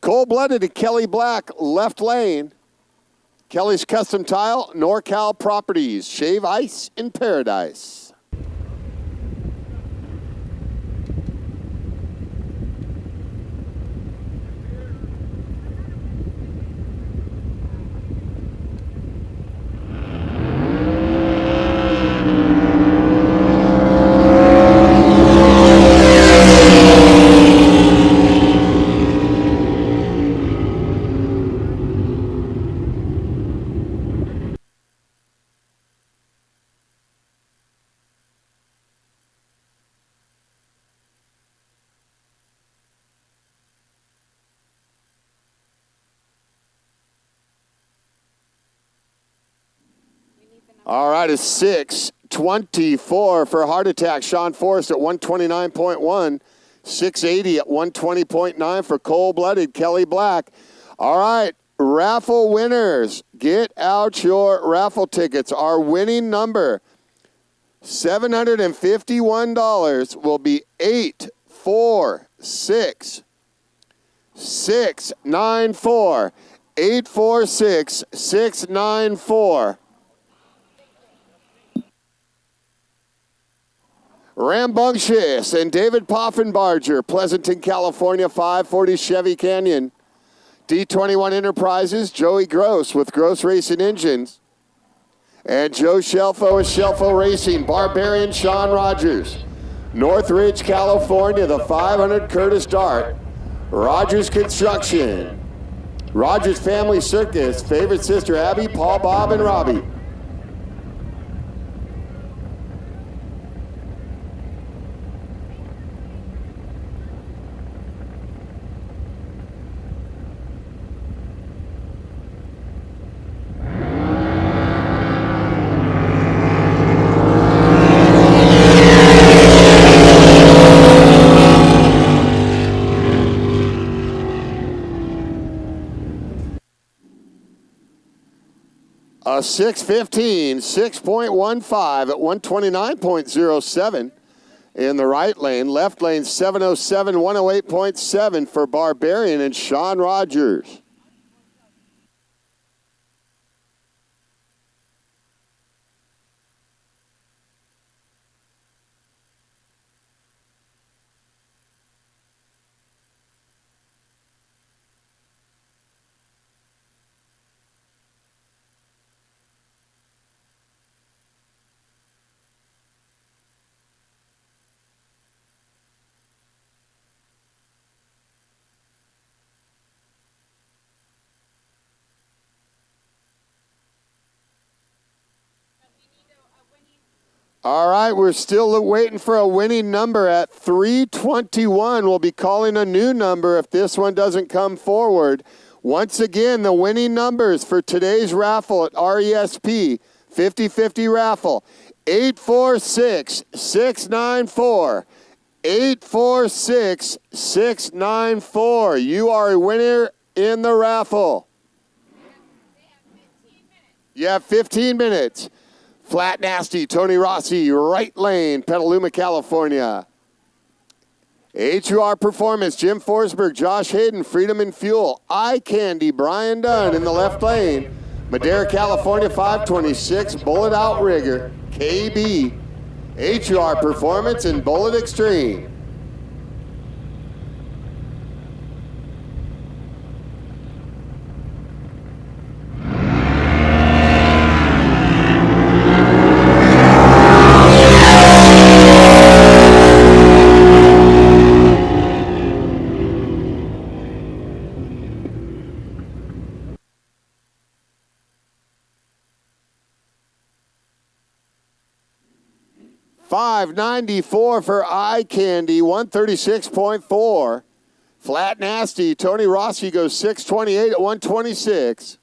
Cold-blooded to Kelly Black, left lane. Kelly's Custom Tile, NorCal Properties, Shave Ice in Paradise. All right, it's 624 for Heart Attack. Sean Forrest at 129.1. 680 at 120.9 for Cold-Blooded Kelly Black. All right, raffle winners. Get out your raffle tickets. Our winning number, $751, will be 846 694. 846 694. Rambunctious and David Poffenbarger, Pleasanton, California, 540 Chevy Canyon. D21 Enterprises, Joey Gross with Gross Racing Engines. And Joe Shelfo with Shelfo Racing, Barbarian Sean Rogers. Northridge, California, the 500 Curtis Dart. Rogers Construction. Rogers Family Circus, Favorite Sister Abby, Paul, Bob, and Robbie. A 615, 6.15 at 129.07 in the right lane. Left lane, 707, 108.7 for Barbarian and Sean Rogers. All right, we're still waiting for a winning number at 321. We'll be calling a new number if this one doesn't come forward. Once again, the winning numbers for today's raffle at RESP 50/50 raffle 846-694. 846-694. You are a winner in the raffle. You have 15 minutes. Flat Nasty, Tony Rossi, right lane, Petaluma, California. HUR Performance, Jim Forsberg, Josh Hayden, Freedom and Fuel. Eye Candy, Brian Dunn in the left lane. Madera, California, 526, Bullet Outrigger, KB. HUR Performance and Bullet Extreme. $594 for Eye Candy, 136.4. Flat Nasty, Tony Rossi goes 628 at 126.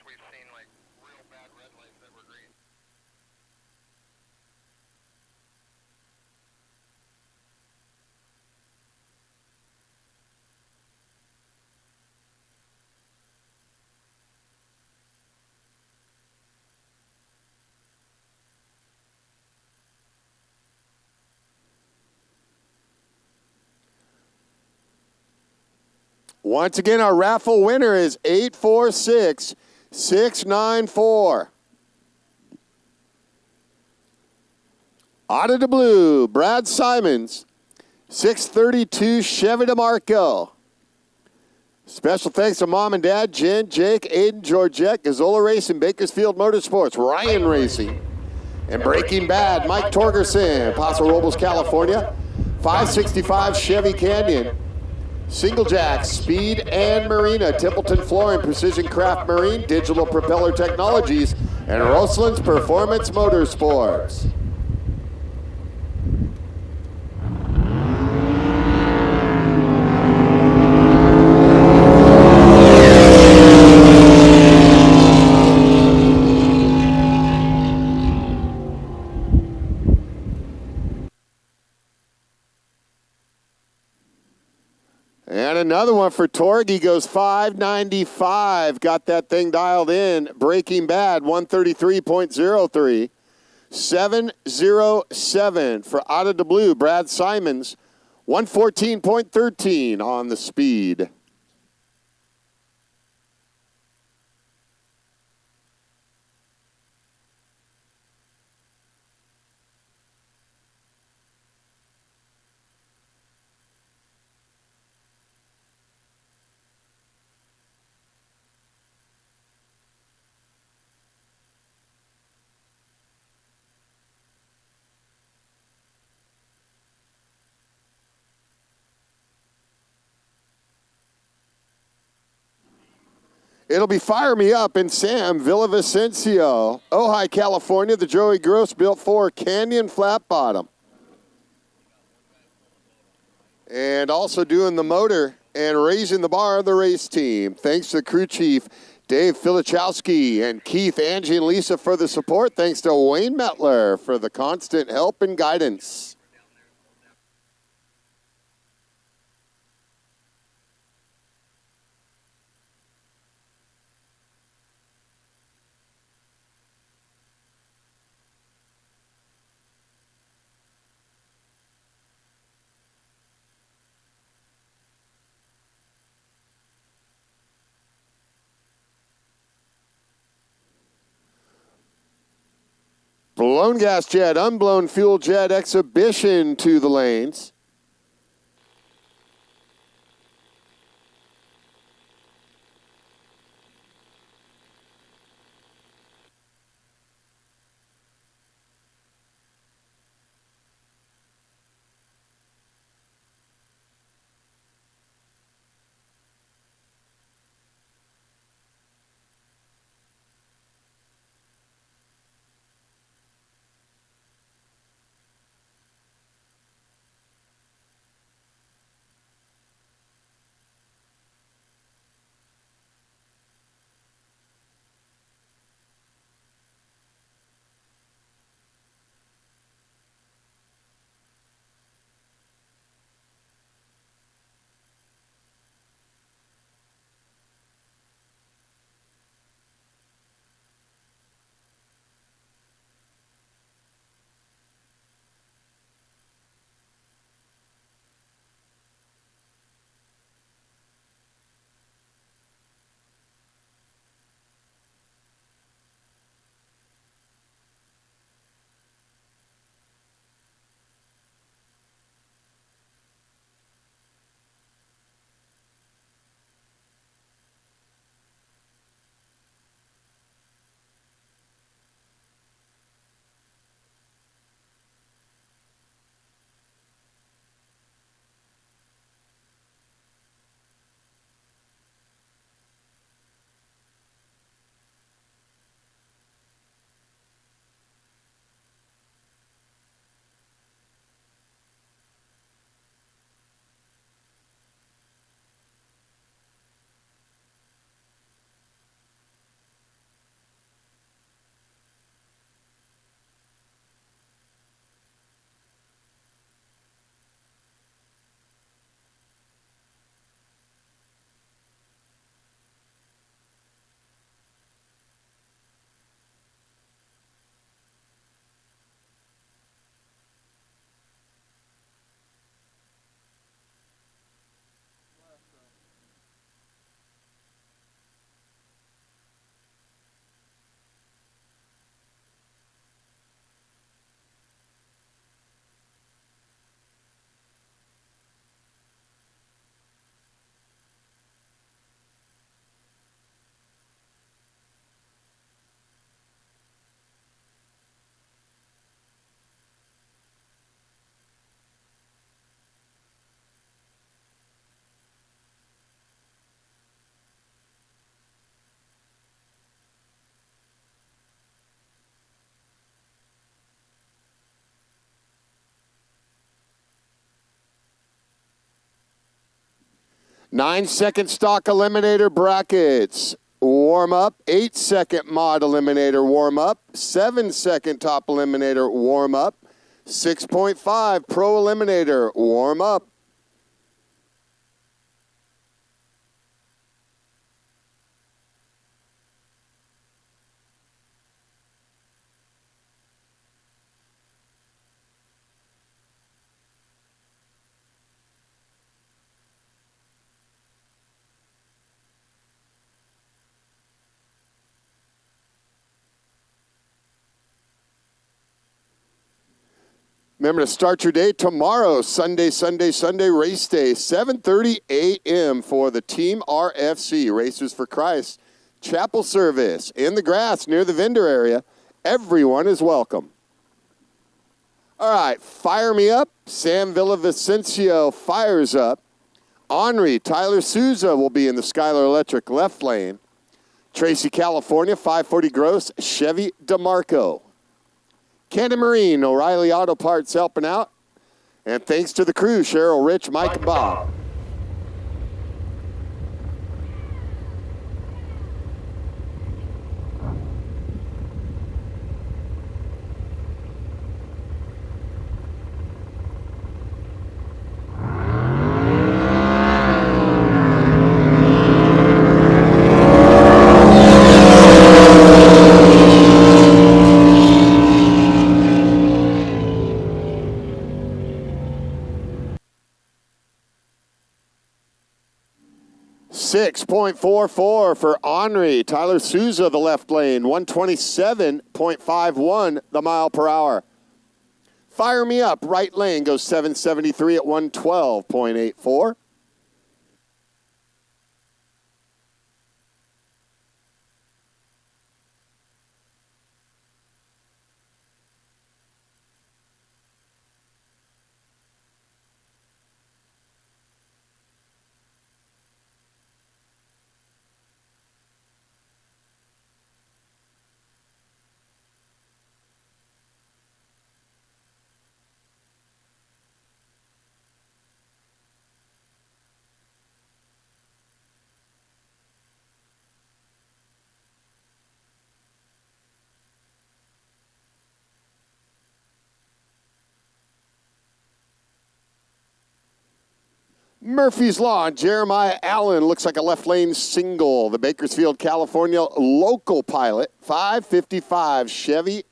We've seen like real bad red lights that were green. Once again, our raffle winner is 846-694. Out of the blue, Brad Simons, 632 Chevy DeMarco. Special thanks to Mom and Dad, Jen, Jake, Aiden, Georgette, Gazzola Racing, Bakersfield Motorsports, Ryan Racing, and Breaking Bad, Mike Torgerson, Paso Robles, California, 565 Chevy Canyon, Single Jack, Speed and Marina, Templeton Flooring, Precision Craft Marine, Digital Propeller Technologies, and Roseland's Performance Motorsports. And another one for Torg. He goes 595. Got that thing dialed in. Breaking Bad, 133.03. 707 for Out of the Blue. Brad Simons, 114.13 on the speed. It'll be Fire Me Up in Sam Villavicencio, Ojai, California. The Joey Gross built for Canyon Flat Bottom. And also doing the motor and raising the bar of the race team. Thanks to crew chief Dave Filichowski and Keith, Angie, and Lisa for the support. Thanks to Wayne Metler for the constant help and guidance. Blown gas jet, unblown fuel jet exhibition to the lanes. Nine-second stock eliminator brackets. Warm up. 8-second mod eliminator warm up. 7-second top eliminator warm up. 6.5 pro eliminator warm up. Remember to start your day tomorrow, Sunday, race day, 7:30 a.m. for the Team RFC, Racers for Christ, chapel service in the grass near the vendor area. Everyone is welcome. All right, fire me up. Sam Villavicencio fires up. Henri Tyler Souza will be in the Skylar Electric left lane. Tracy, California, 540 gross, Chevy DeMarco. Cannon Marine, O'Reilly Auto Parts helping out. And thanks to the crew, Cheryl, Rich, Mike, and Bob. 126.44 for Henri. Tyler Souza, the left lane. 127.51 the mile per hour. Fire Me Up, right lane, goes 773 at 112.84. Murphy's Law, Jeremiah Allen looks like a left lane single. The Bakersfield, California local pilot, 555 Chevy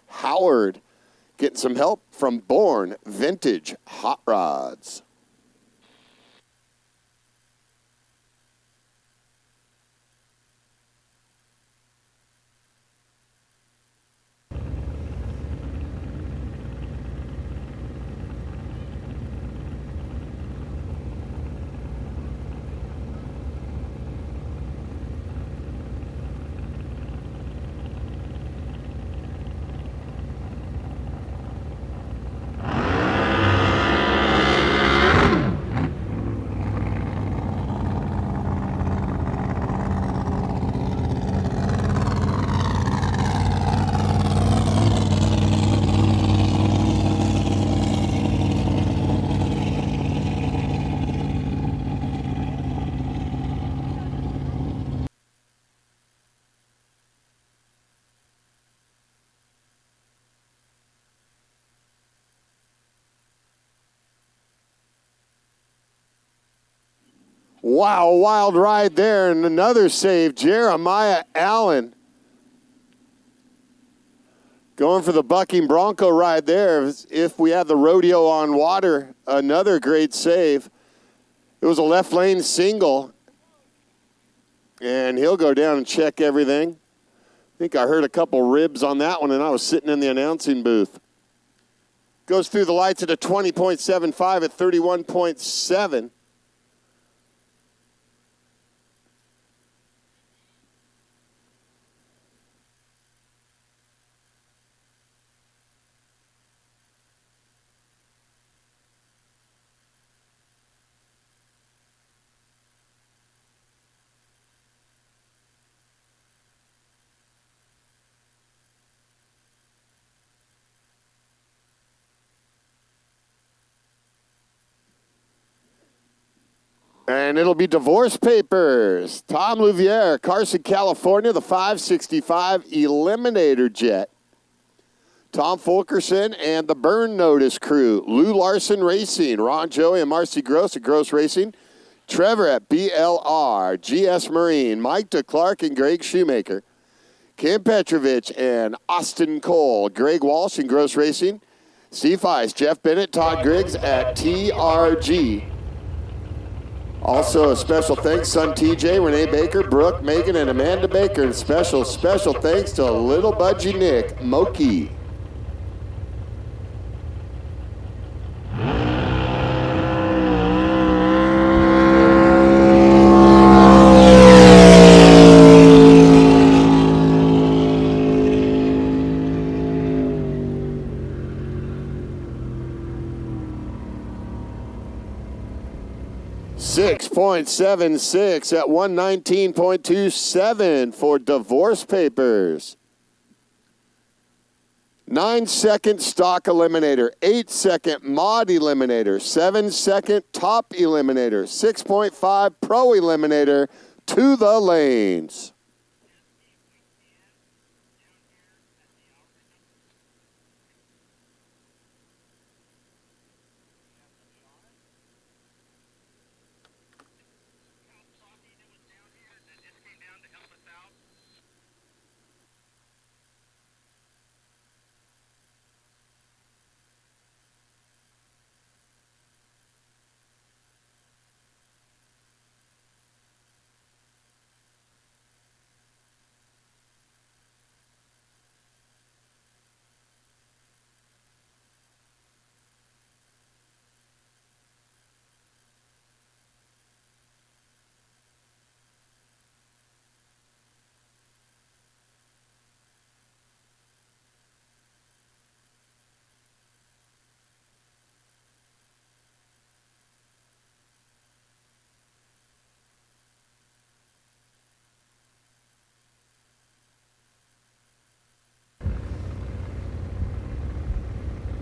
Howard. Getting some help from Born Vintage Hot Rods. Wow, wild ride there, and another save, Jeremiah Allen. Going for the bucking Bronco ride there. If we had the rodeo on water, another great save. It was a left lane single, and he'll go down and check everything. I think I heard a couple ribs on that one, and I was sitting in the announcing booth. Goes through the lights at a 20.75 at 31.7. And it'll be divorce papers. Tom Louviere, Carson, California, the 565 Eliminator Jet. Tom Fulkerson and the Burn Notice crew. Lou Larson Racing, Ron Joey and Marcy Gross at Gross Racing. Trevor at BLR, GS Marine, Mike DeClark and Greg Shoemaker. Kim Petrovich and Austin Cole, Greg Walsh and Gross Racing. Steve Feist, Jeff Bennett, Todd Griggs at TRG. Also, a special thanks, son TJ, Renee Baker, Brooke, Megan, and Amanda Baker. And special thanks to little budgie Nick Moki. .76 at 119.27 for divorce papers. 9-second stock eliminator, 8-second mod eliminator, 7-second top eliminator, 6.5 pro eliminator to the lanes.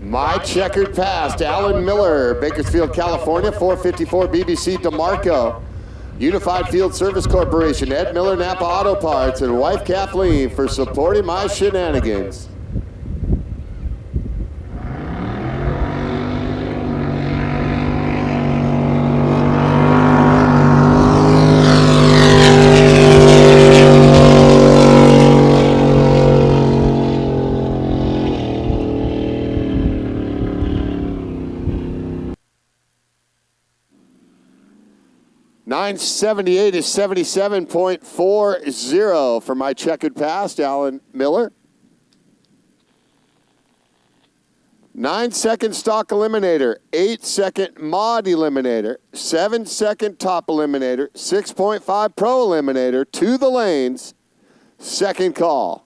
My checkered past, Alan Miller, Bakersfield, California, 454 BBC DeMarco. Unified Field Service Corporation, Ed Miller, Napa Auto Parts, and wife Kathleen for supporting my shenanigans. .978 is 77.40 for my checkered past, Alan Miller. 9-second stock eliminator, 8-second mod eliminator, 7-second top eliminator, 6.5 pro eliminator to the lanes. Second call.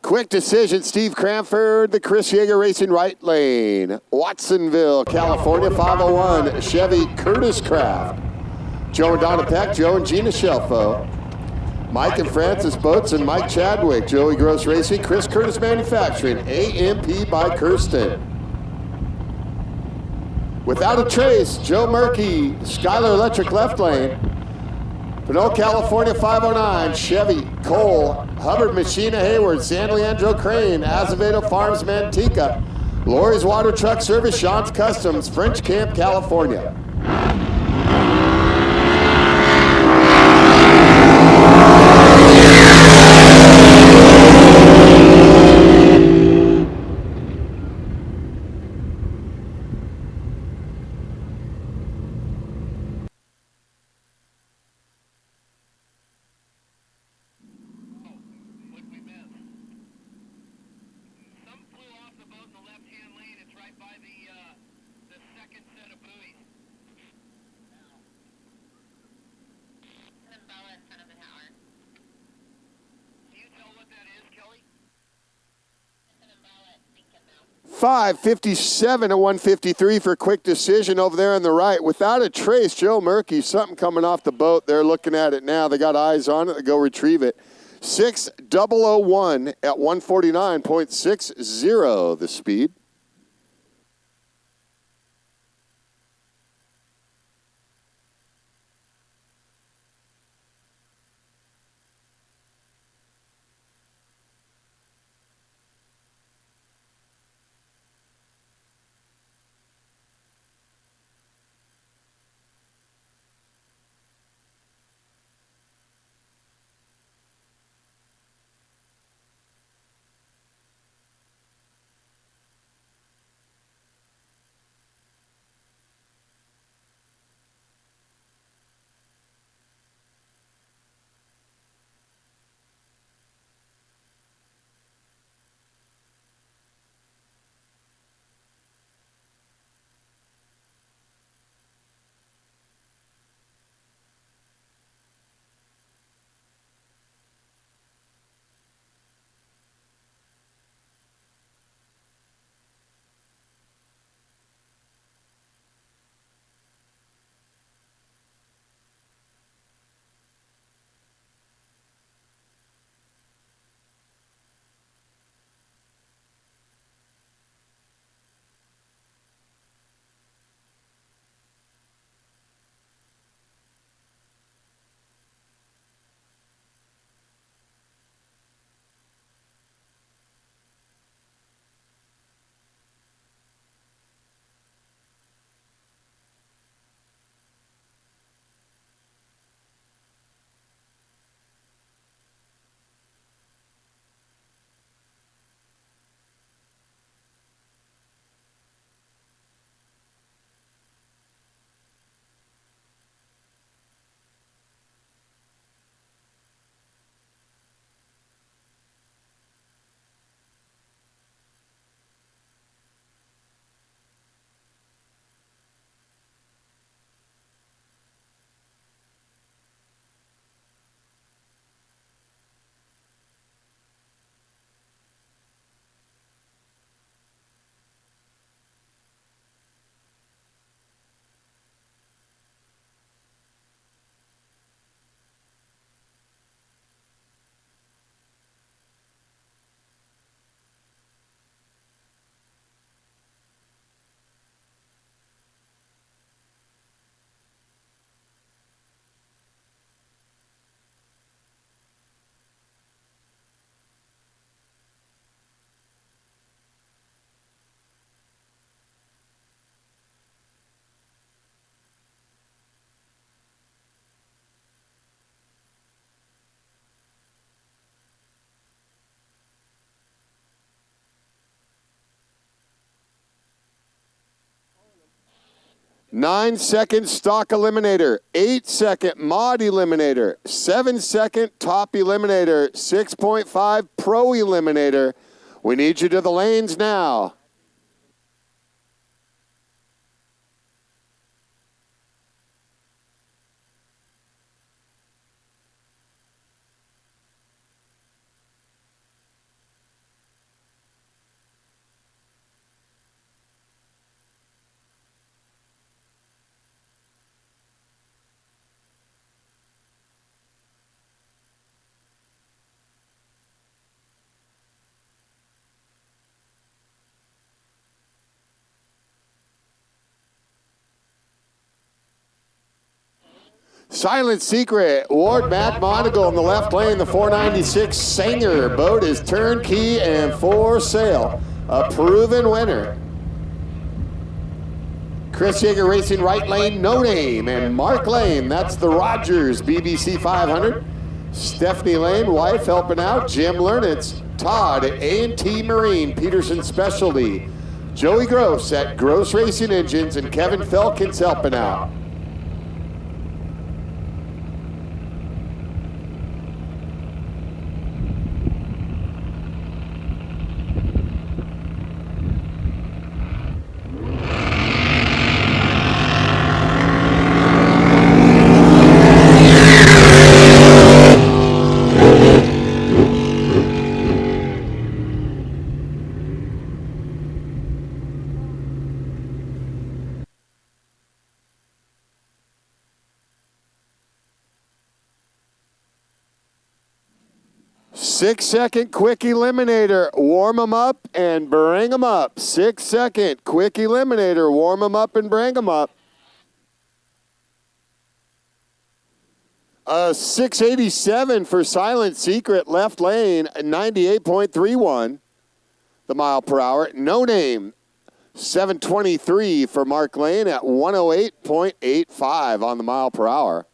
Quick decision, Steve Cranford, the Chris Yeager Racing right lane. Watsonville, California, 501, Chevy Curtis Craft. Joe and Donna Peck, Joe and Gina Shelfo. Mike and Francis Boats and Mike Chadwick, Joey Gross Racing, Chris Curtis Manufacturing, AMP by Kirsten. Without a trace, Joe Murkey, Skyler Electric left lane. Pinole, California, 509, Chevy Cole, Hubbard Machina Hayward, San Leandro Crane, Azevedo Farms Manteca, Lori's Water Truck Service, Sean's Customs, French Camp, California. .557 to 153 for quick decision over there on the right. Without a trace, Joe Murkey, something coming off the boat. They're looking at it now. They got eyes on it. They go retrieve it. 6001 at 149.60 the speed. 9-second stock eliminator, 8-second mod eliminator, 7-second top eliminator, 6.5 pro eliminator. We need you to the lanes now. Silent Secret, Ward Matt Monagle in the left lane, the 496 Sanger. Boat is turnkey and for sale. A proven winner. Chris Yeager racing right lane, No Name, and Mark Lane, that's the Rogers BBC 500. Stephanie Lane, wife, helping out. Jim Lernitz, Todd at A&T Marine, Peterson Specialty. Joey Gross at Gross Racing Engines, and Kevin Felkins helping out. Six-second quick eliminator, warm them up and bring them up. 6-second quick eliminator, warm them up and bring them up. 687 for Silent Secret, left lane, 98.31 the mile per hour. No Name, 723 for Mark Lane at 108.85 on the mile per hour.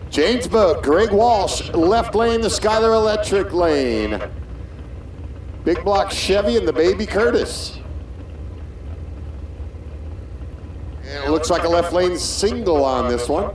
James Boat, Greg Walsh, left lane, the Skylar Electric lane. Big block Chevy and the Baby Curtis. And it looks like a left lane single on this one.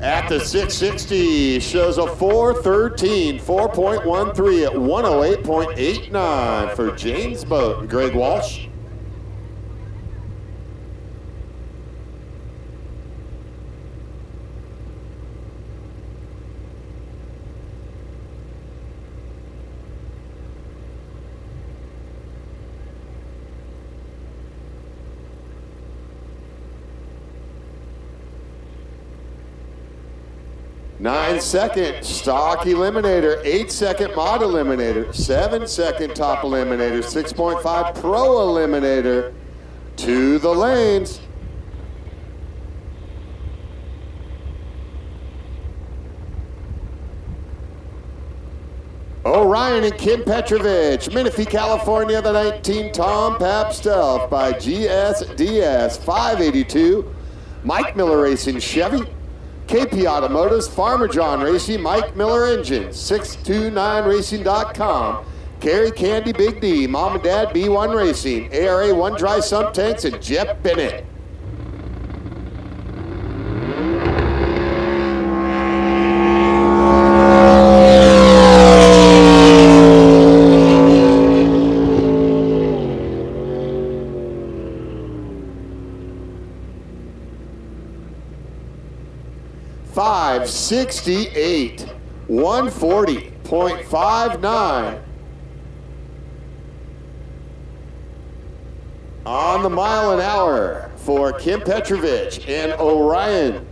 At the 660, shows a 413, 4.13 at 108.89 for James Boat and Greg Walsh. 9-second stock eliminator, 8-second mod eliminator, 7-second top eliminator, 6.5 pro eliminator to the lanes. Orion and Kim Petrovich, Menifee, California, the 19 Tom Pap Stealth by GSDS 582. Mike Miller Racing Chevy. KP Automotives, Farmer John Racing, Mike Miller Engines, 629racing.com. Carrie Candy Big D, Mom and Dad B1 Racing, ARA 1 Dry Sump Tanks, and Jeff Bennett. $568, 140.59 on the mile an hour for Kim Petrovich and Orion.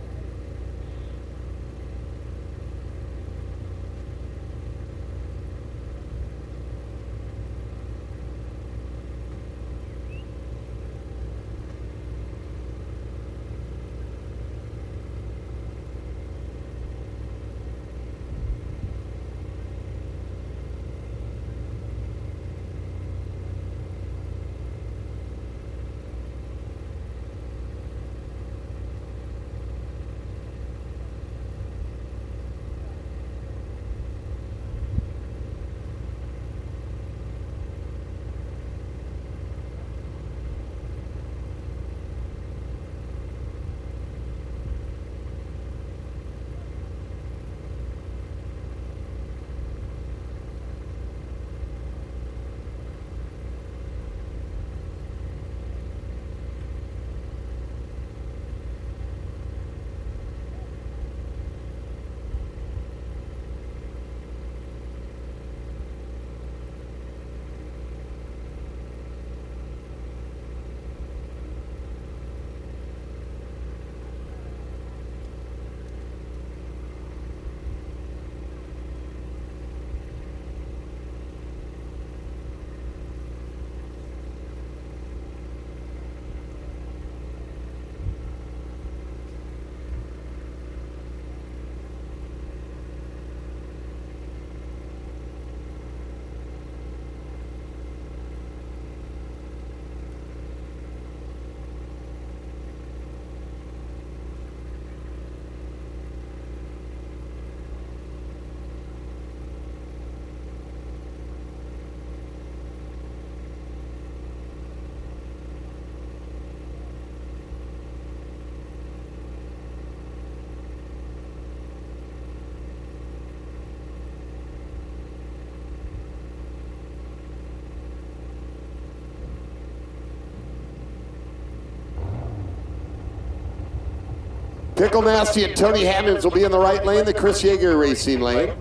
Pickle Nasty and Tony Hammonds will be in the right lane, the Chris Yeager Racing lane.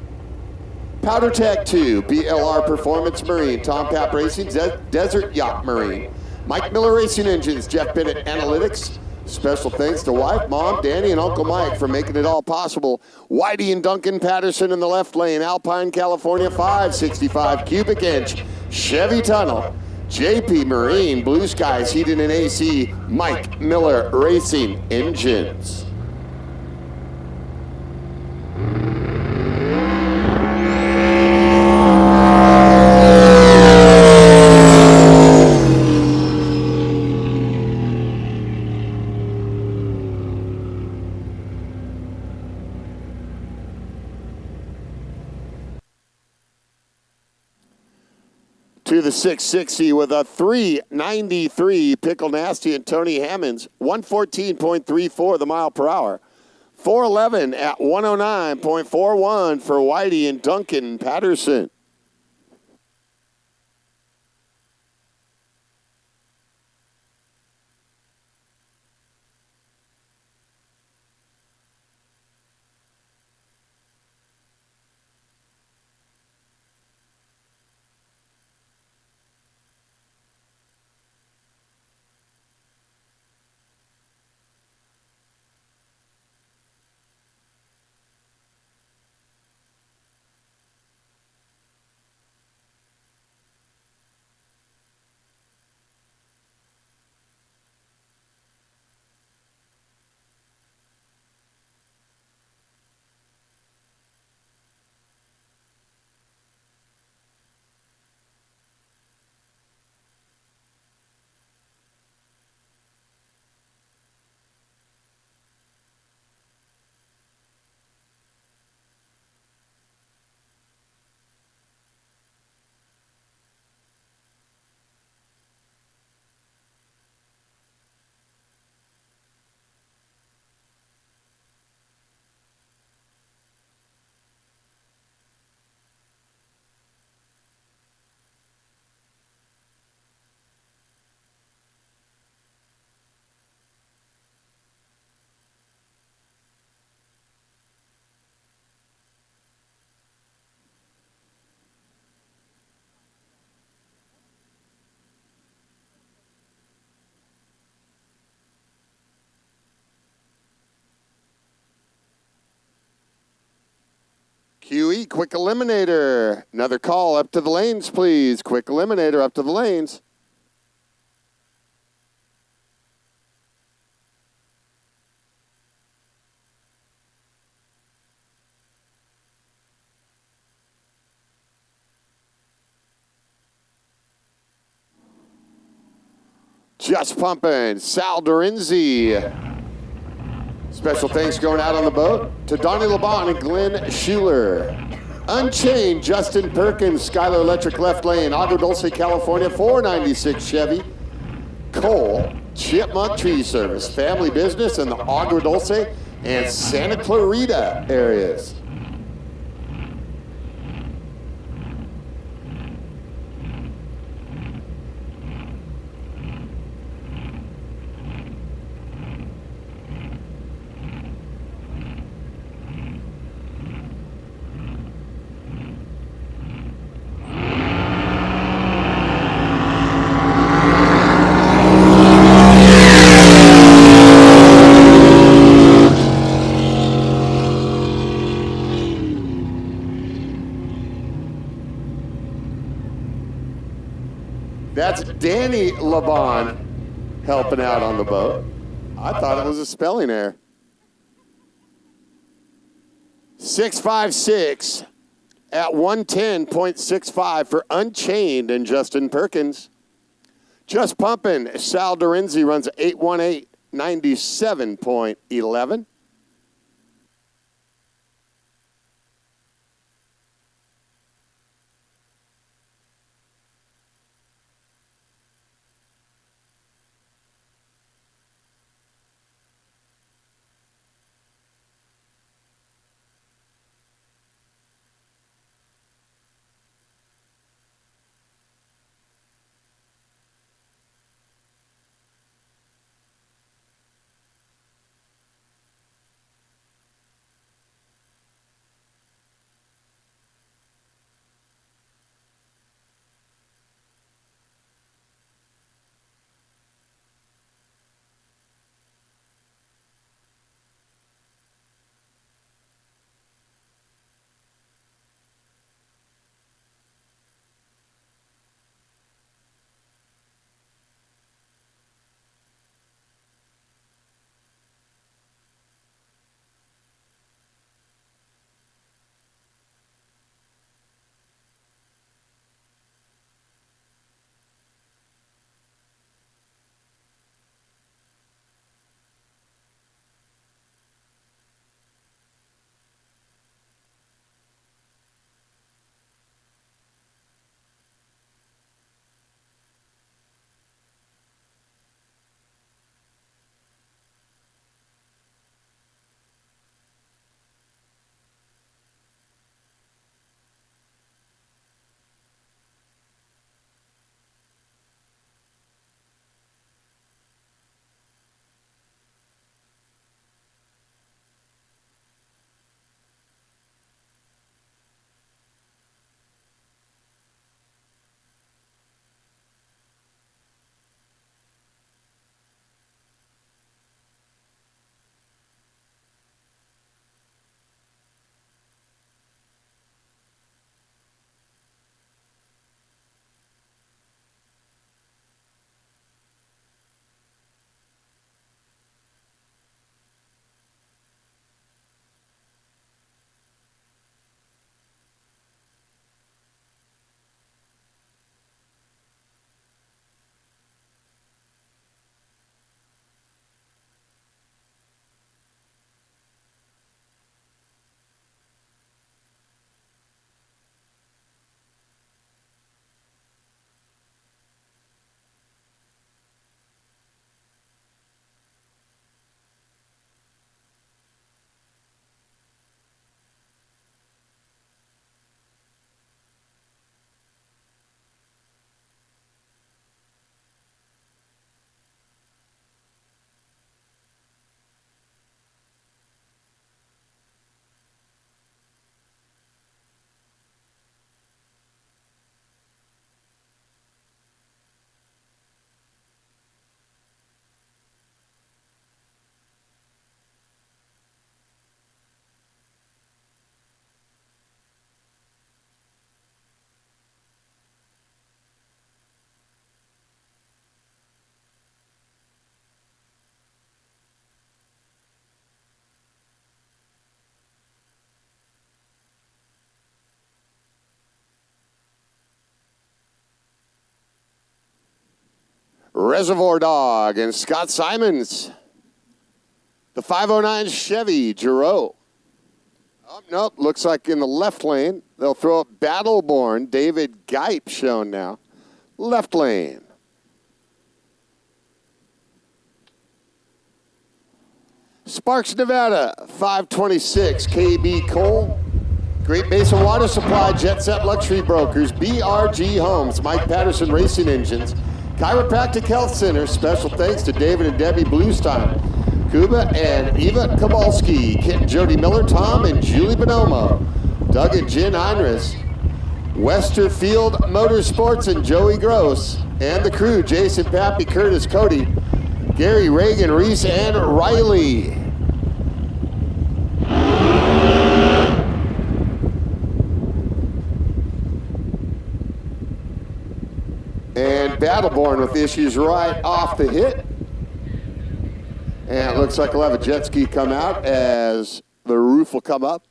Powder Tech 2, BLR Performance Marine, Tom Pap Racing, Desert Yacht Marine. Mike Miller Racing Engines, Jeff Bennett Analytics. Special thanks to wife, mom, Danny, and Uncle Mike for making it all possible. Whitey and Duncan Patterson in the left lane, Alpine, California, 565 cubic inch Chevy Tunnel. JP Marine, Blue Skies Heating and AC, Mike Miller Racing Engines. To the 660 with a 393, Pickle Nasty and Tony Hammonds, 114.34 the mile per hour. 411 at 109.41 for Whitey and Duncan Patterson. Huey, quick eliminator. Another call up to the lanes, please. Quick eliminator up to the lanes. Just pumping, Sal Dorinzi. Special thanks going out on the boat to Donnie LeBon and Glenn Schuler. Unchained, Justin Perkins, Skylar Electric left lane, Agua Dulce, California, 496 Chevy. Cole, Chipmunk Tree Service, family business in the Agua Dulce and Santa Clarita areas. That's Danny LeBon helping out on the boat. I thought it was a spelling error. 656 at 110.65 for Unchained and Justin Perkins. Just pumping, Sal Dorinzi runs 818, 97.11. Reservoir Dog and Scott Simons. The 509 Chevy Giroux. Oh, nope, looks like in the left lane. They'll throw up Battleborn. David Geip shown now. Left lane. Sparks, Nevada, 526, KB Cole. Great Basin Water Supply, Jet Set Luxury Brokers, BRG Homes, Mike Patterson Racing Engines, Chiropractic Health Center. Special thanks to David and Debbie Bluestein, Kuba and Eva Kabalski, Kit and Jody Miller, Tom and Julie Bonomo, Doug and Jen Einris, Westerfield Motorsports and Joey Gross, and the crew, Jason, Pappy, Curtis, Cody, Gary, Reagan, Reese, and Riley. And Battleborn with issues right off the hit. And it looks like we'll have a jet ski come out as the roof will come up.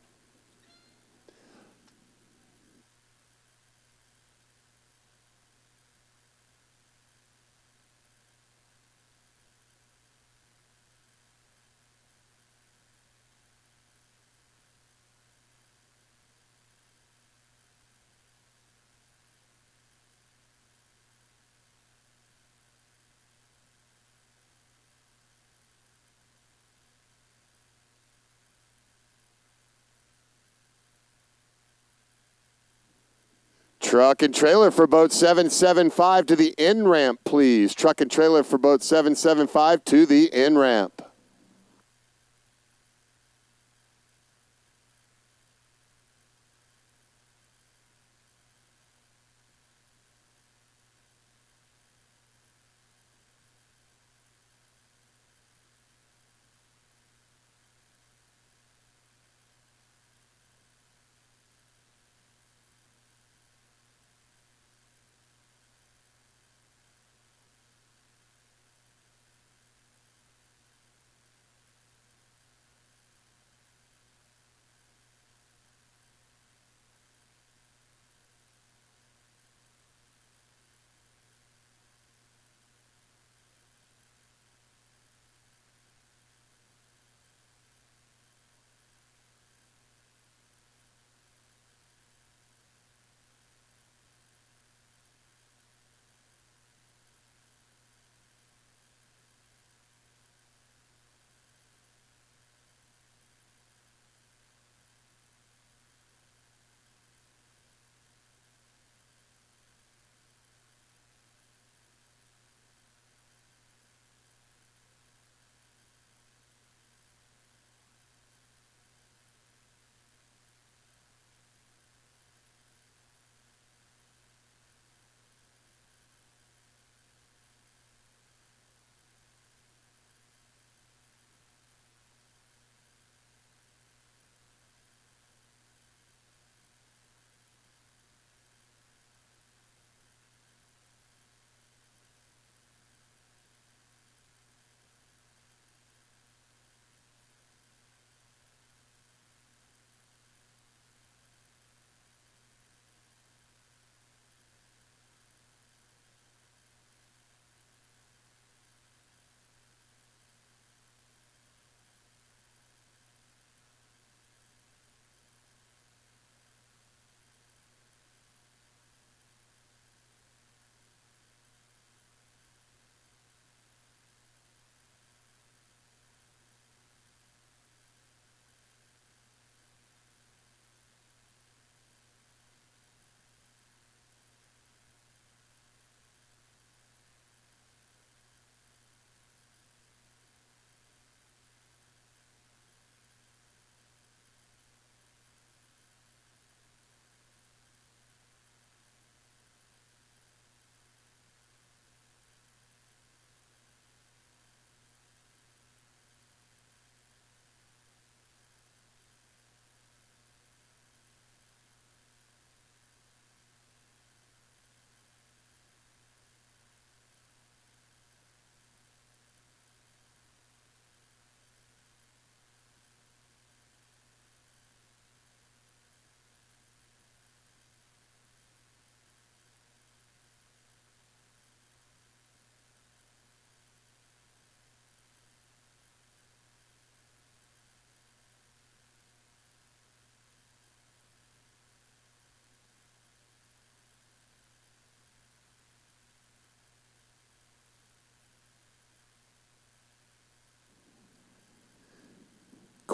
Truck and trailer for boat 775 to the in ramp, please. Truck and trailer for boat 775 to the in ramp.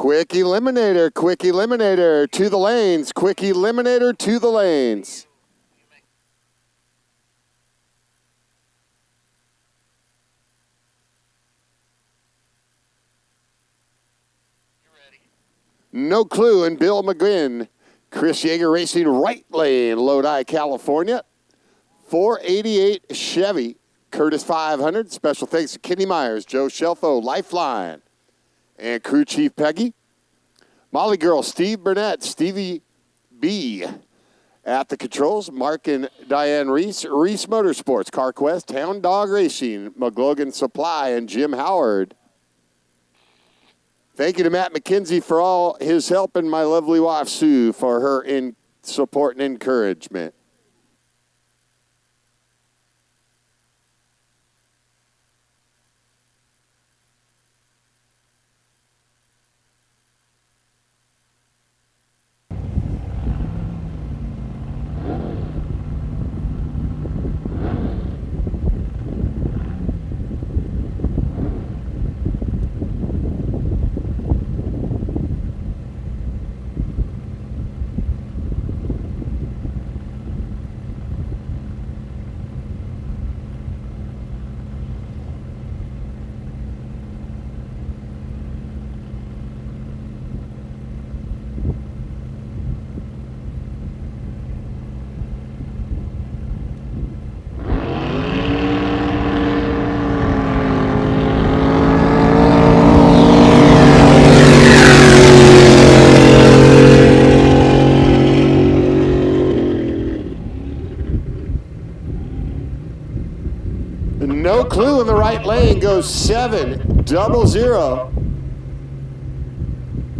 Quick eliminator to the lanes. Quick eliminator to the lanes. You ready? No Clue and Bill McGinn. Chris Yeager Racing, right lane, Lodi, California. 488 Chevy, Curtis 500. Special thanks to Kenny Myers, Joe Shelfo, Lifeline, and crew chief Peggy. Molly Girl, Steve Burnett, Stevie B. At the controls, Mark and Diane Reese, Reese Motorsports, CarQuest, Hound Dog Racing, McLogan Supply, and Jim Howard. Thank you to Matt McKenzie for all his help and my lovely wife, Sue, for her support and encouragement. No Clue in the right lane goes 700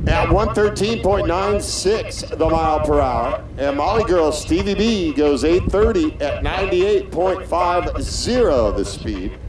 at 113.96 the mile per hour. And Molly Girl Stevie B goes 830 at 98.50 the speed.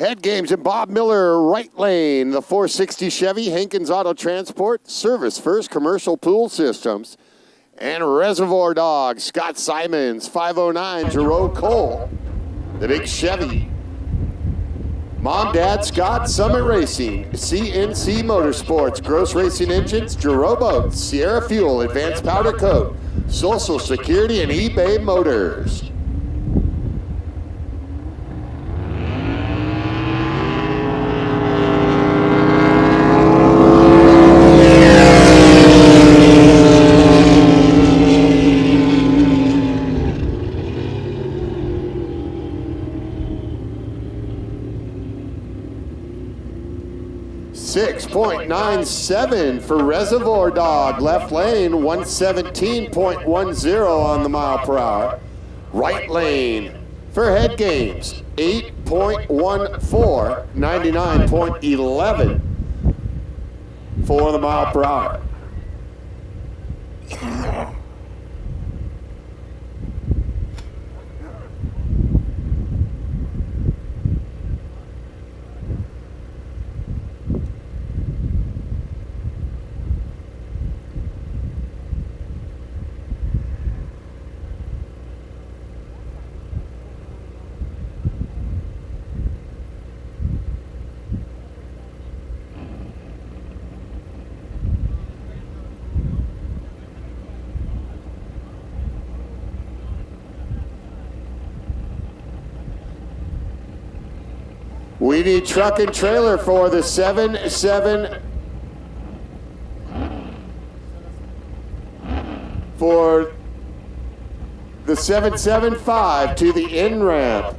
Head games and Bob Miller, right lane. The 460 Chevy, Hankins Auto Transport, Service First Commercial Pool Systems, and Reservoir Dog, Scott Simons, 509, Jerome Cole, the big Chevy. Mom, Dad, Scott, Summit Racing, CNC Motorsports, Gross Racing Engines, Jerome Boats, Sierra Fuel, Advanced Powder Coat, Social Security, and eBay Motors. .97 for Reservoir Dog, left lane, 117.10 on the mile per hour. Right lane for Head Games, 8.14, 99.11 for the mile per hour. We need truck and trailer for the 7-7 for the 775 to the in ramp.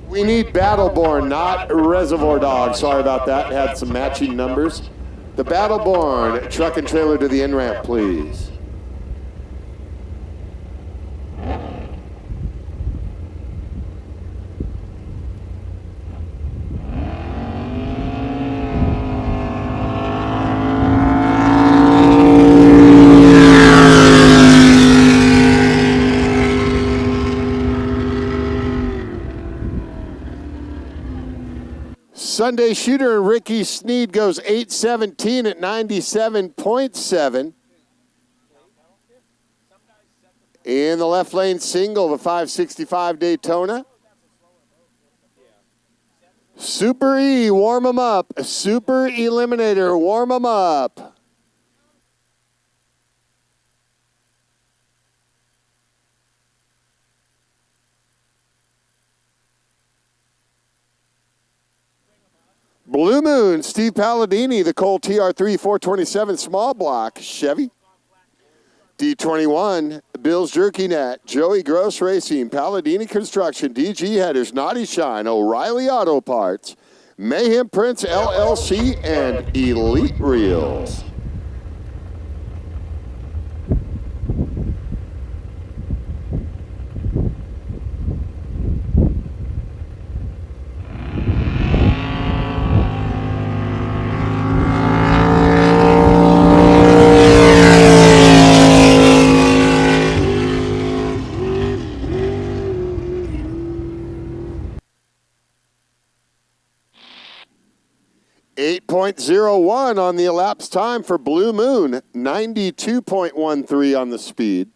We need Battleborn, not Reservoir Dog. Sorry about that. Had some matching numbers. The Battleborn truck and trailer to the end ramp, please. Sunday shooter Ricky Sneed goes 8:17 at 97.7. In the left lane single, the 565 Daytona. Super E, warm them up. Super Eliminator, warm them up. Blue Moon, Steve Palladini, the Cole TR3 427 small block, Chevy. D21, Bill's Jerky Net, Joey Gross Racing, Palladini Construction, DG Headers, Naughty Shine, O'Reilly Auto Parts, Mayhem Prince LLC, and Elite Reels. .01 on the elapsed time for Blue Moon, 92.13 on the speed.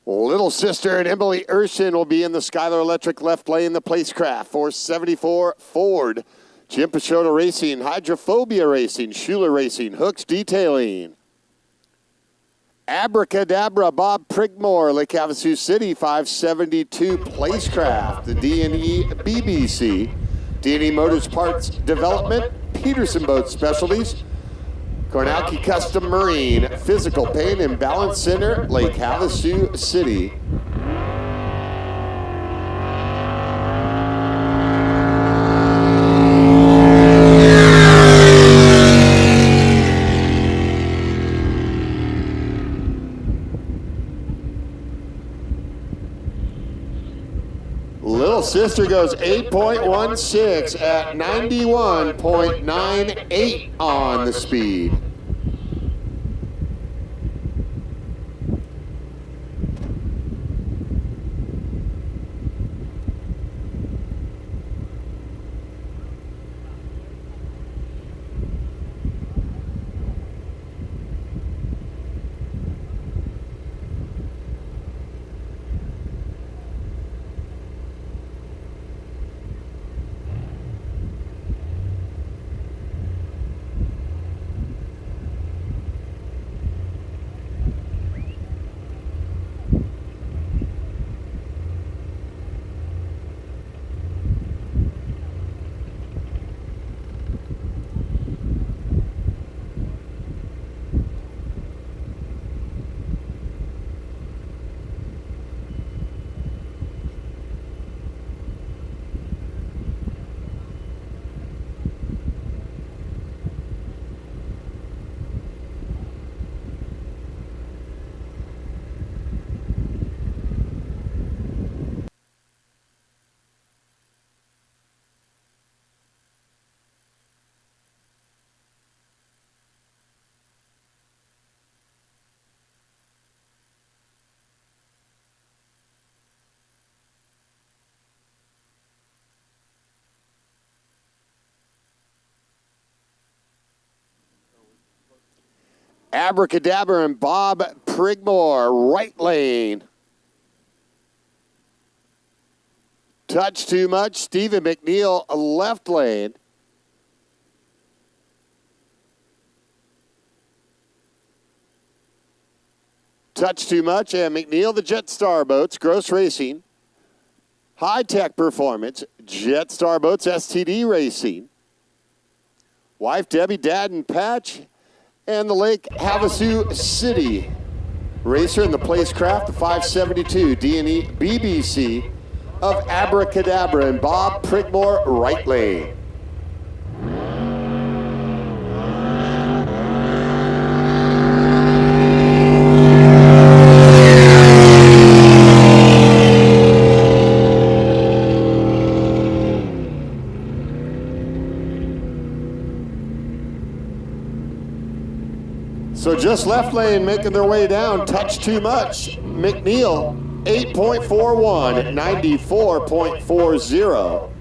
Little Sister and Emily Urshan will be in the Skylar Electric left lane, the Placecraft, 474 Ford. Jim Pachota Racing, Hydrophobia Racing, Schuler Racing, Hooks Detailing. Abracadabra, Bob Prigmore, Lake Havasu City, 572 Placecraft, the D&E BBC. D&E Motors Parts Development, Peterson Boat Specialties, Kornacki Custom Marine, Physical Pain and Balance Center, Lake Havasu City. Little Sister goes 8.16 at 91.98 on the speed. Abracadabra and Bob Prigmore, right lane. Touch Too Much, Stephen McNeil, left lane. Touch Too Much and McNeil, the Jetstar Boats, Gross Racing. High Tech Performance, Jetstar Boats, STD Racing. Wife Debbie, Dad and Patch, and the Lake Havasu City Racer in the Placecraft, the 572 D&E BBC of Abracadabra and Bob Prigmore, right lane. So just left lane making their way down, Touch Too Much. McNeil, 8.41, 94.40.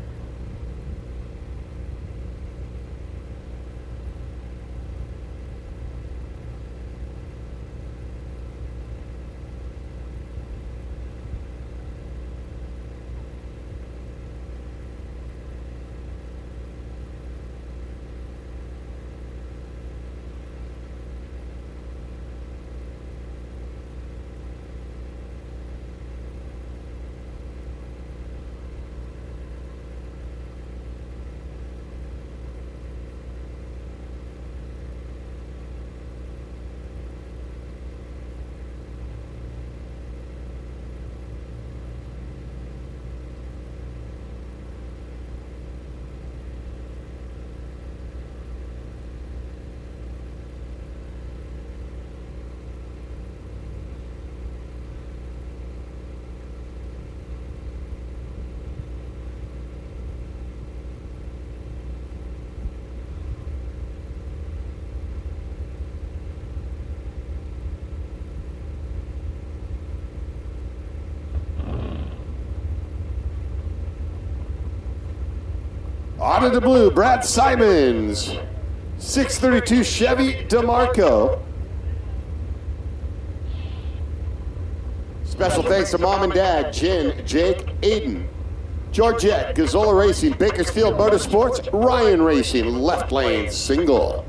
Out of the blue, Brad Simons. 632 Chevy DeMarco. Special thanks to Mom and Dad, Jen, Jake, Aiden, Georgette, Gazzola Racing, Bakersfield Motorsports, Ryan Racing, left lane single.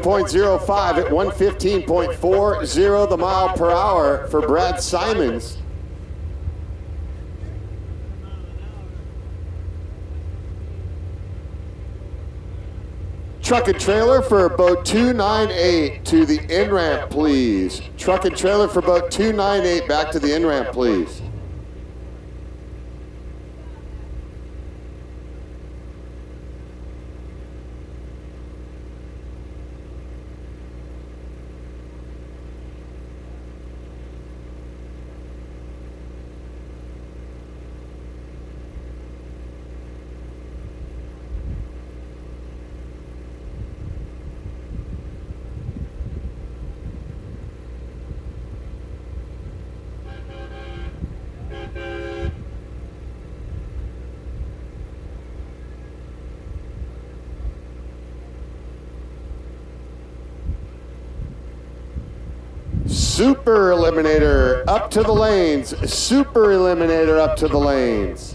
.05 at 115.40 the mile per hour for Brad Simons. Truck and trailer for boat 298 to the in-ramp, please. Truck and trailer for boat 298 back to the in-ramp, please. Super Eliminator up to the lanes. Super Eliminator up to the lanes.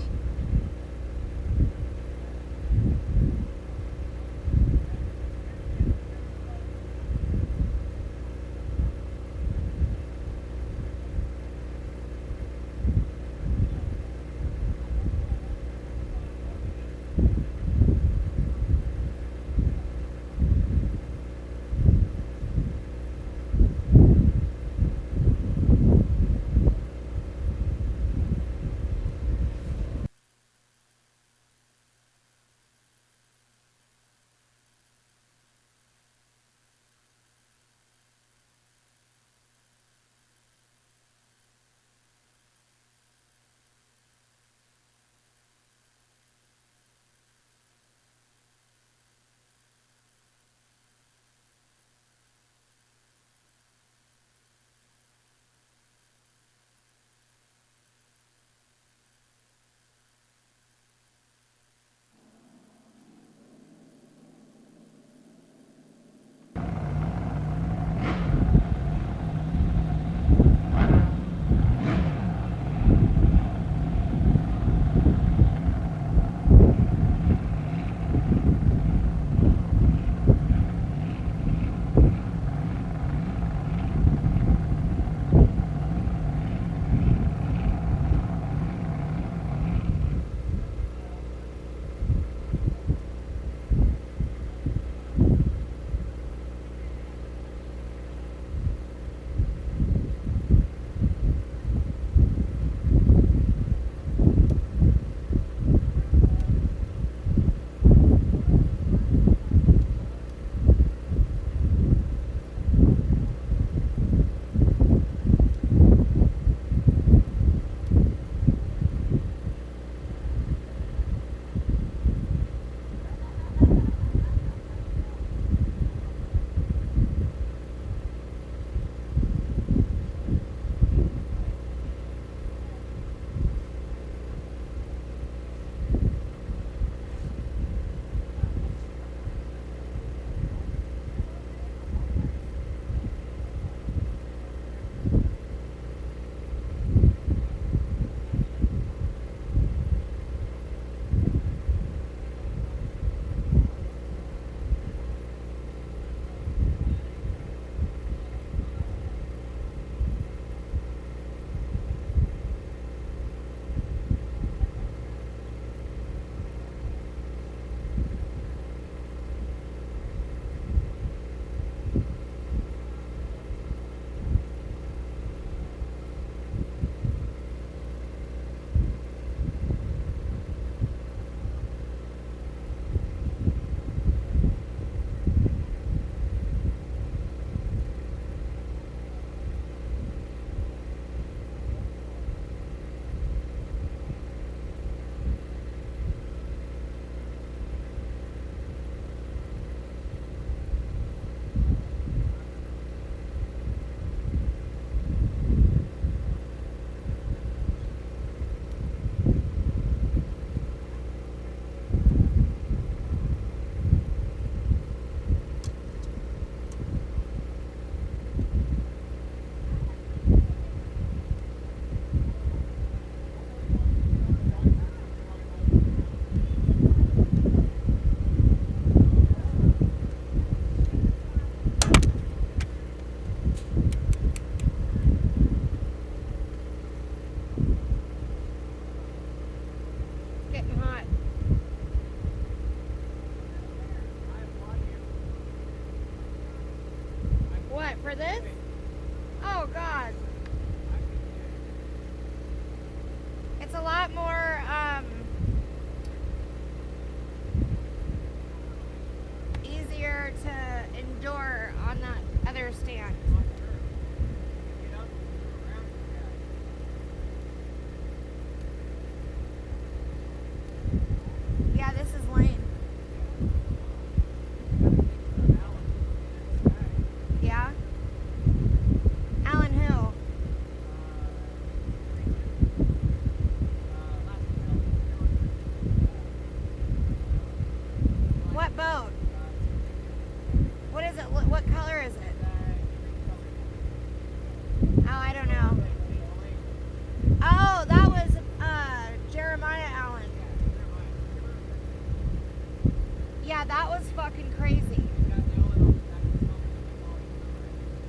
that was fucking crazy.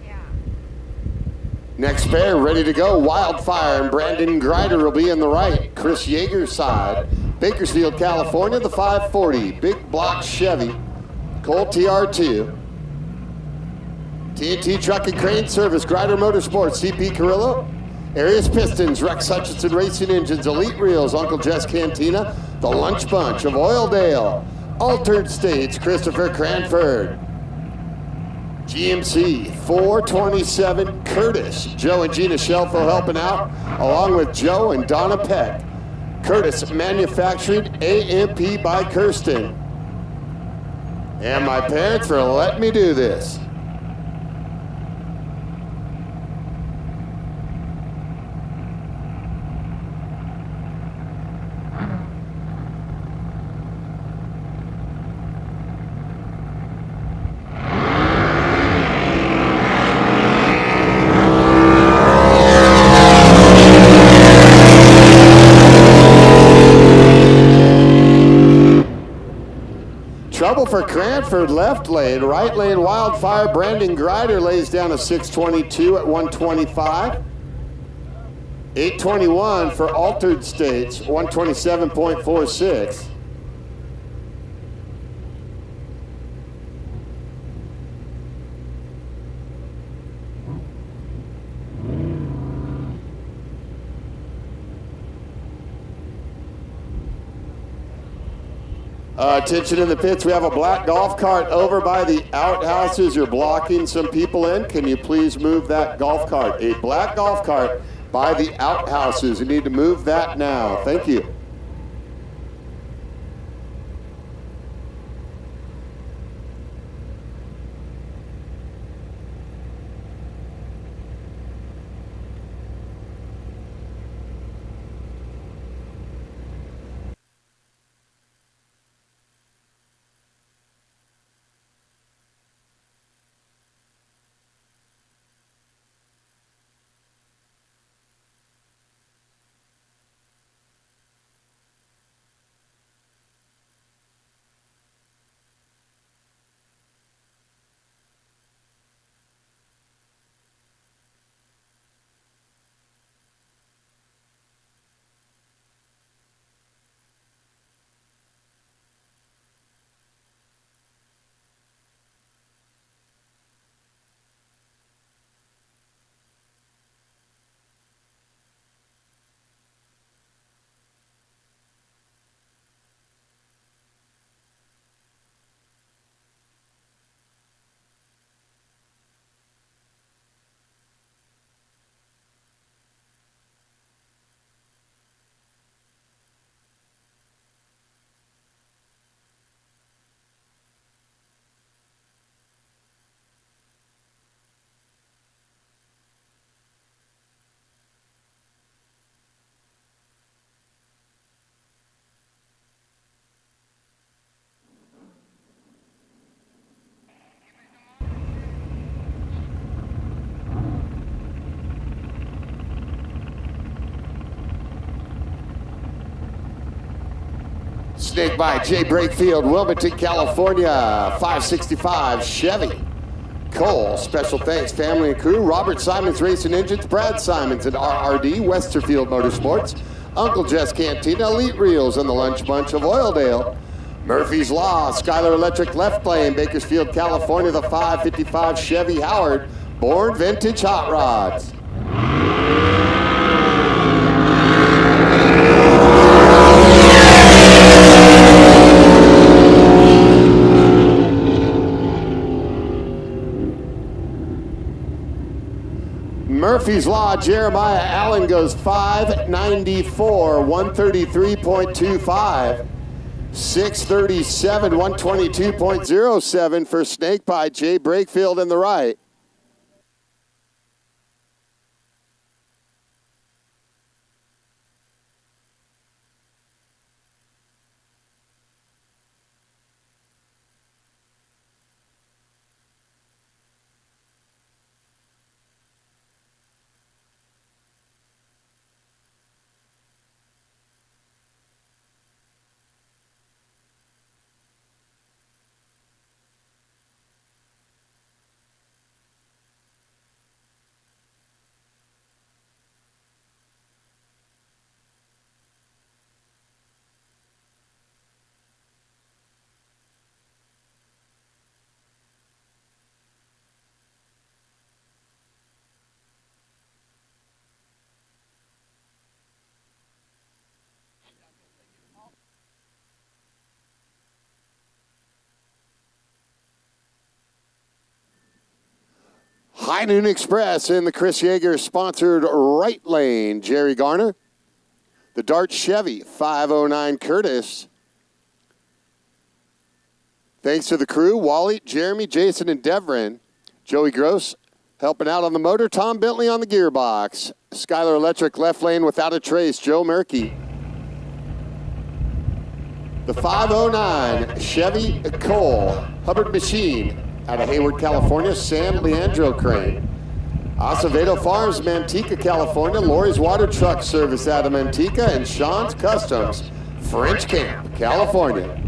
Yeah. Next pair ready to go. Wildfire and Brandon Grider will be in the right. Chris Yeager's side. Bakersfield, California, the 540. Big block Chevy. Colt TR2. TNT Truck and Crane Service. Grider Motorsports. CP Carrillo. Arias Pistons. Rex Hutchinson Racing Engines. Elite Reels. Uncle Jess Cantina. The Lunch Bunch of Oildale. Altered States. Christopher Cranford. GMC 427 Curtis. Joe and Gina Shelfo helping out, along with Joe and Donna Peck. Curtis Manufacturing, AMP by Kirsten. And my parents for letting me do this. Trouble for Cranford, left lane. Right lane, Wildfire. Brandon Grider lays down a 622 at 125. 821 for Altered States, 127.46. Attention in the pits, we have a black golf cart over by the outhouses. You're blocking some people in. Can you please move that golf cart? A black golf cart by the outhouses. You need to move that now. Thank you. Snake by Jay Brakefield, Wilmington, California, 565 Chevy. Cole, special thanks, family and crew. Robert Simons Racing Engines, Brad Simons at RRD, Westerfield Motorsports. Uncle Jess Cantina, Elite Reels, and the Lunch Bunch of Oildale. Murphy's Law, Skylar Electric left lane, Bakersfield, California, the 555 Chevy Howard, Born Vintage Hot Rods. Murphy's Law, Jeremiah Allen goes 594, 133.25. 637, 122.07 for Snake by Jay Brakefield in the right. High Noon Express in the Chris Yeager sponsored right lane, Jerry Garner. The Dart Chevy 509 Curtis. Thanks to the crew, Wally, Jeremy, Jason, and Devrin. Joey Gross helping out on the motor. Tom Bentley on the gearbox. Skylar Electric left lane without a trace, Joe Murky. The 509 Chevy Cole Hubbard Machine out of Hayward, California, Sam Leandro Crane. Acevedo Farms, Manteca, California, Lori's Water Truck Service out of Manteca, and Sean's Customs, French Camp, California.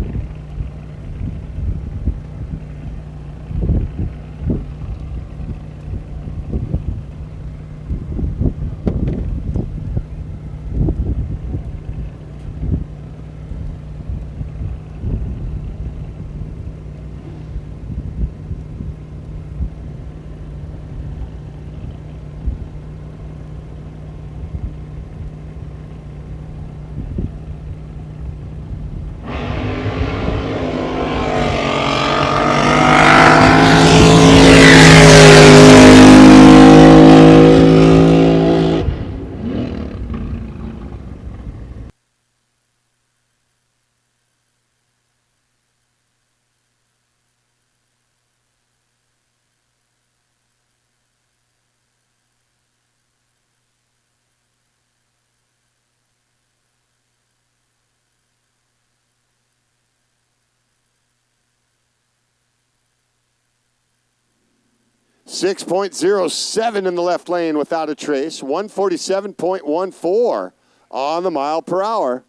.07 in the left lane without a trace. 147.14 on the mile per hour.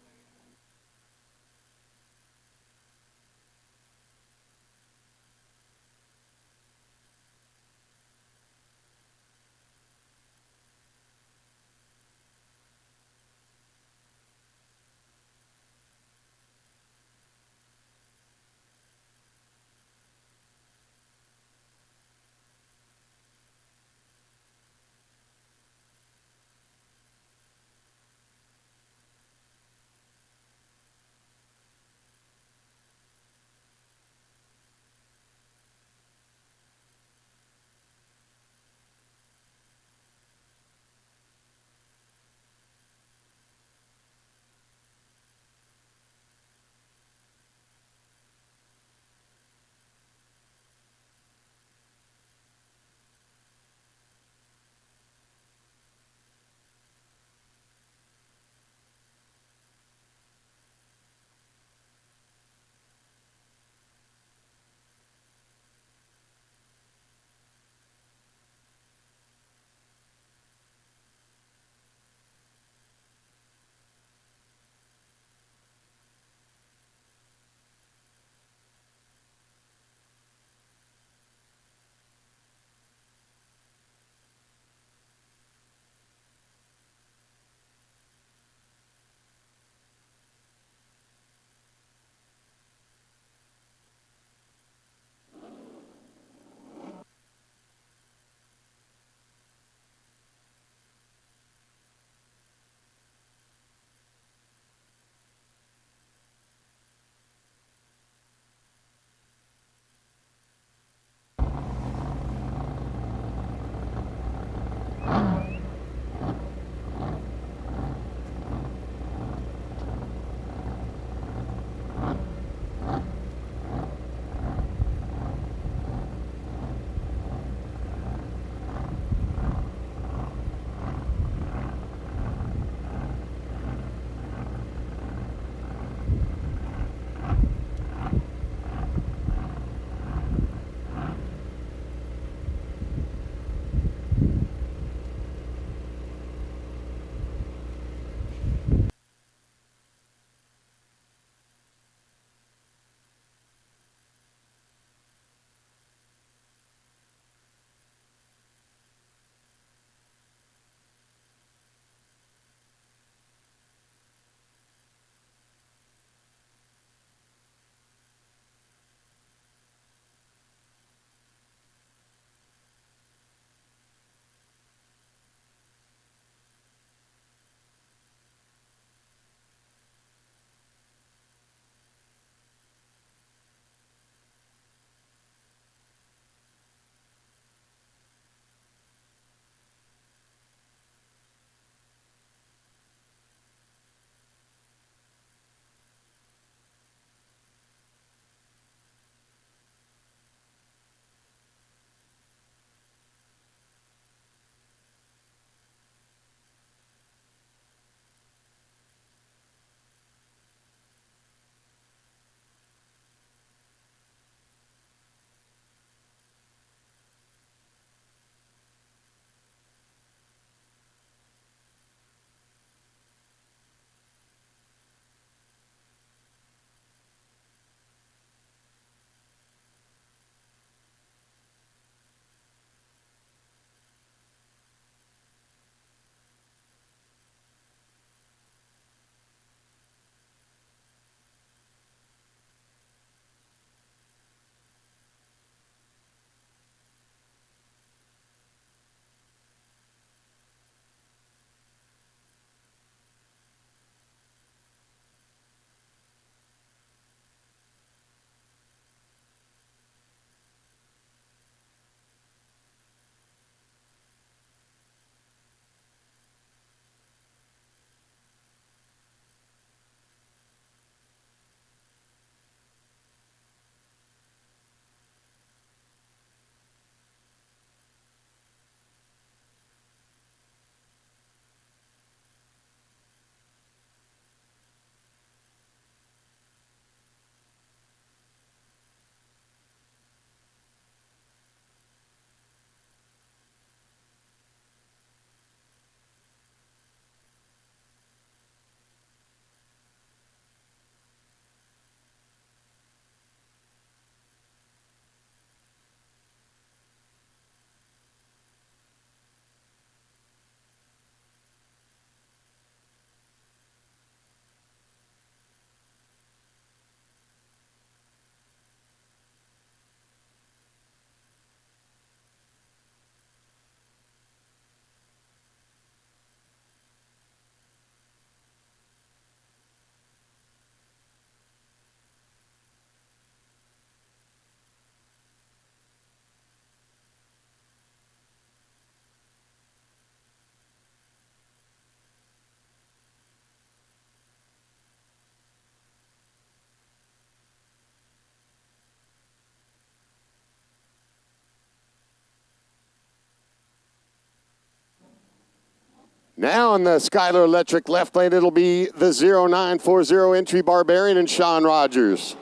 Now in the Skylar Electric left lane, it'll be the 0940 entry Barbarian and Sean Rogers.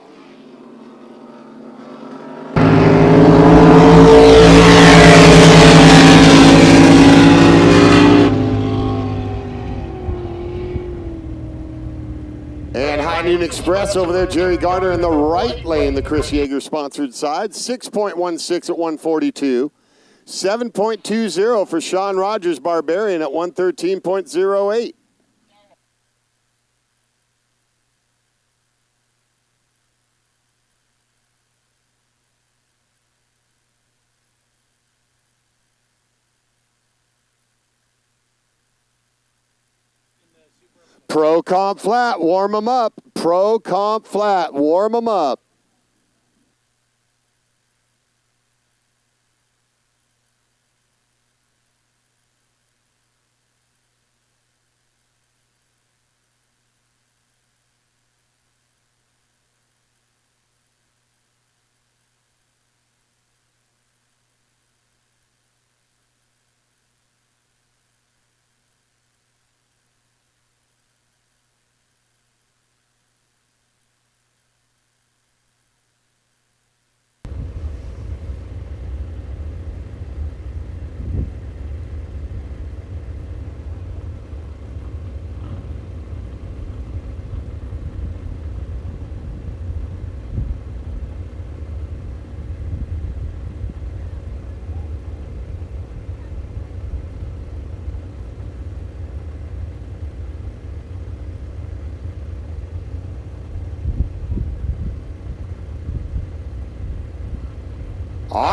And High Noon Express over there, Jerry Garner in the right lane, the Chris Yeager sponsored side, 6.16 at 142. 7.20 for Sean Rogers Barbarian at 113.08. Pro Comp Flat, warm them up. Pro Comp Flat, warm them up.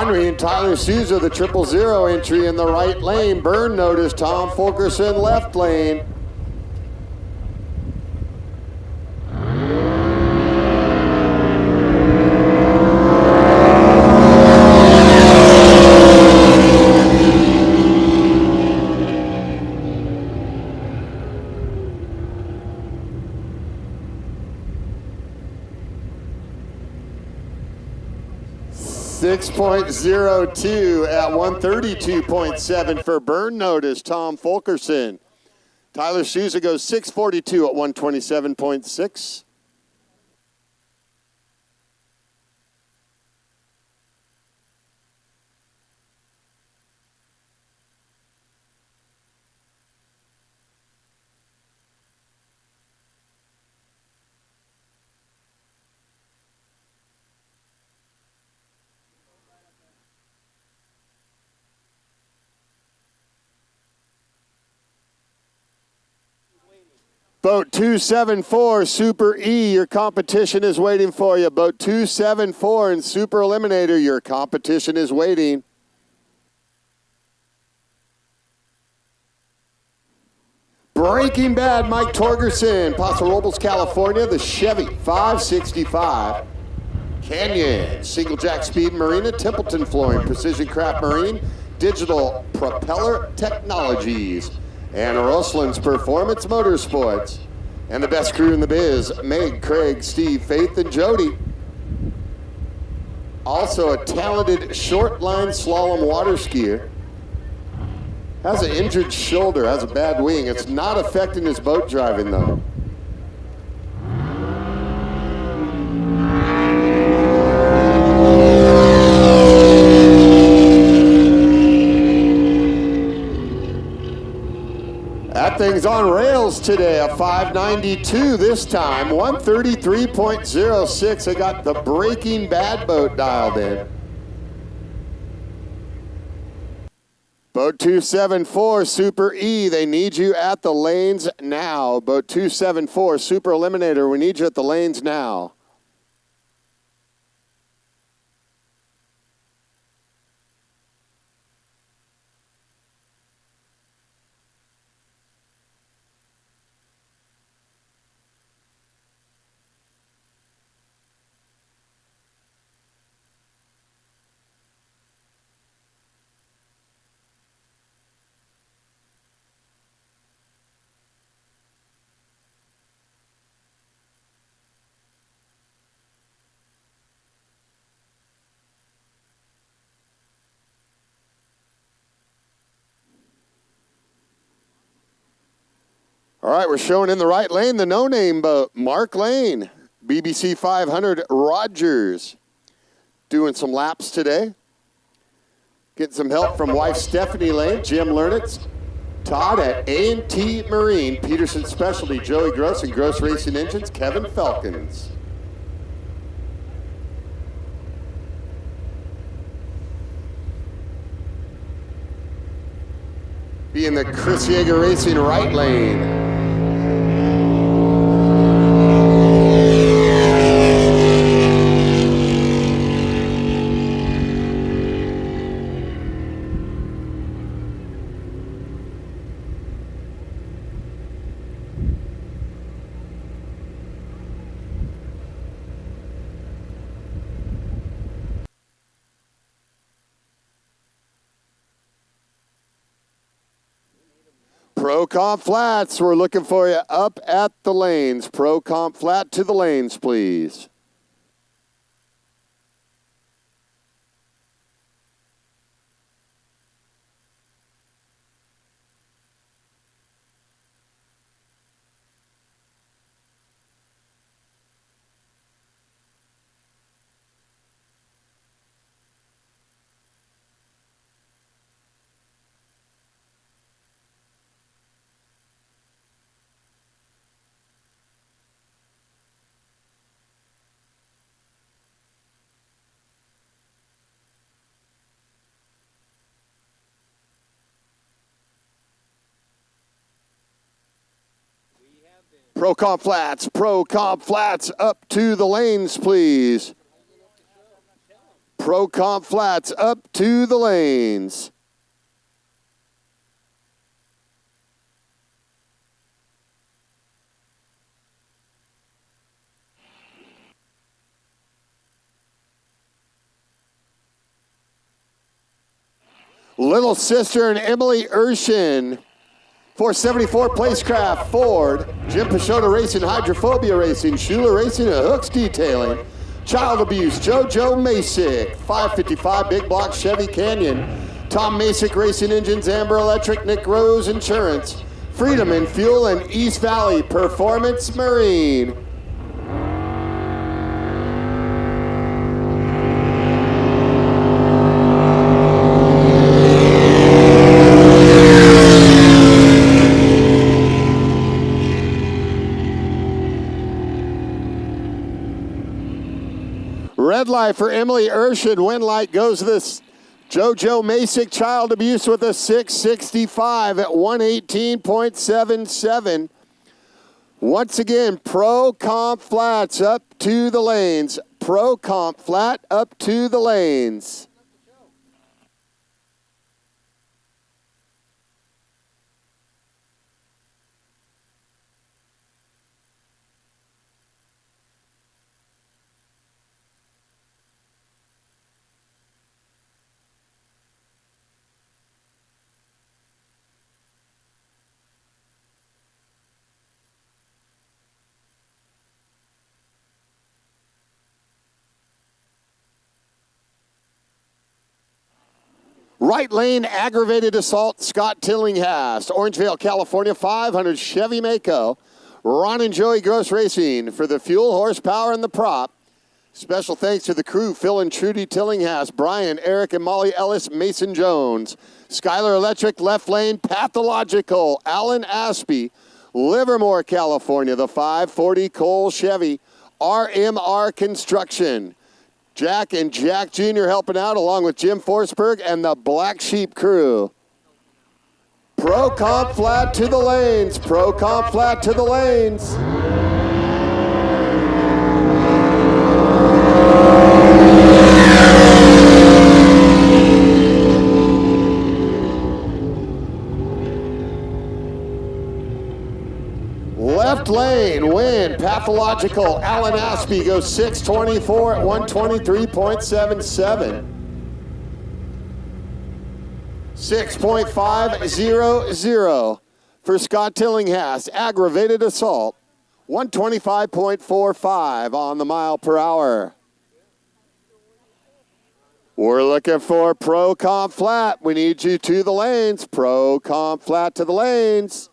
Henry and Tyler Souza, the 000 entry in the right lane. Burn notice, Tom Fulkerson, left lane. .02 at 132.7 for burn notice, Tom Fulkerson. Tyler Souza goes 642 at 127.6. Boat 274, Super E, your competition is waiting for you. Boat 274 and Super Eliminator, your competition is waiting. Breaking Bad, Mike Torgerson, Paso Robles, California, the Chevy 565. Canyon, Single Jack Speed Marina, Templeton Flooring, Precision Craft Marine, Digital Propeller Technologies, and Roslin's Performance Motorsports. And the best crew in the biz, Meg, Craig, Steve, Faith, and Jody. Also a talented short line slalom water skier. Has an injured shoulder, has a bad wing. It's not affecting his boat driving though. That thing's on rails today, a 592 this time, 133.06. I got the Breaking Bad boat dialed in. Boat 274, Super E, they need you at the lanes now. Boat 274, Super Eliminator, we need you at the lanes now. All right, we're showing in the right lane the no-name boat, Mark Lane, BBC 500 Rogers. Doing some laps today. Getting some help from wife Stephanie Lane, Jim Lernitz, Todd at A&T Marine, Peterson Specialty, Joey Gross, and Gross Racing Engines, Kevin Felkins. Be in the Chris Yeager Racing right lane. Pro Comp Flats, we're looking for you up at the lanes. Pro Comp Flat to the lanes, please. Pro Comp Flats up to the lanes, please. Pro Comp Flats up to the lanes. Little Sister and Emily Urshan. 474 Placecraft Ford, Jim Peixoto Racing, Hydrophobia Racing, Schuler Racing, and Hooks Detailing. Child Abuse, JoJo Masick, 555 Big Block Chevy Canyon, Tom Masick Racing Engines, Amber Electric, Nick Rose Insurance, Freedom and Fuel, and East Valley Performance Marine. Red light for Emily Urshan. Win light goes to this JoJo Masick. Child Abuse with a 665 at 118.77. Once again, Pro Comp Flats up to the lanes. Pro Comp Flat up to the lanes. Right lane, aggravated assault, Scott Tillinghast. Orangevale, California, 500 Chevy Mako. Ron and Joey Gross Racing for the fuel, horsepower, and the prop. Special thanks to the crew, Phil and Trudy Tillinghast, Brian, Eric, and Molly Ellis, Mason Jones. Skylar Electric, left lane, Pathological, Alan Aspey. Livermore, California, the 540 Cole Chevy. RMR Construction. Jack and Jack Jr. helping out along with Jim Forsberg and the Black Sheep crew. Pro Comp Flat to the lanes. Pro Comp Flat to the lanes. Left lane, win, Pathological. Alan Aspey goes 624 at 123.77. 6.500 for Scott Tillinghast. Aggravated assault, 125.45 on the mile per hour. We're looking for Pro Comp Flat. We need you to the lanes. Pro Comp Flat to the lanes.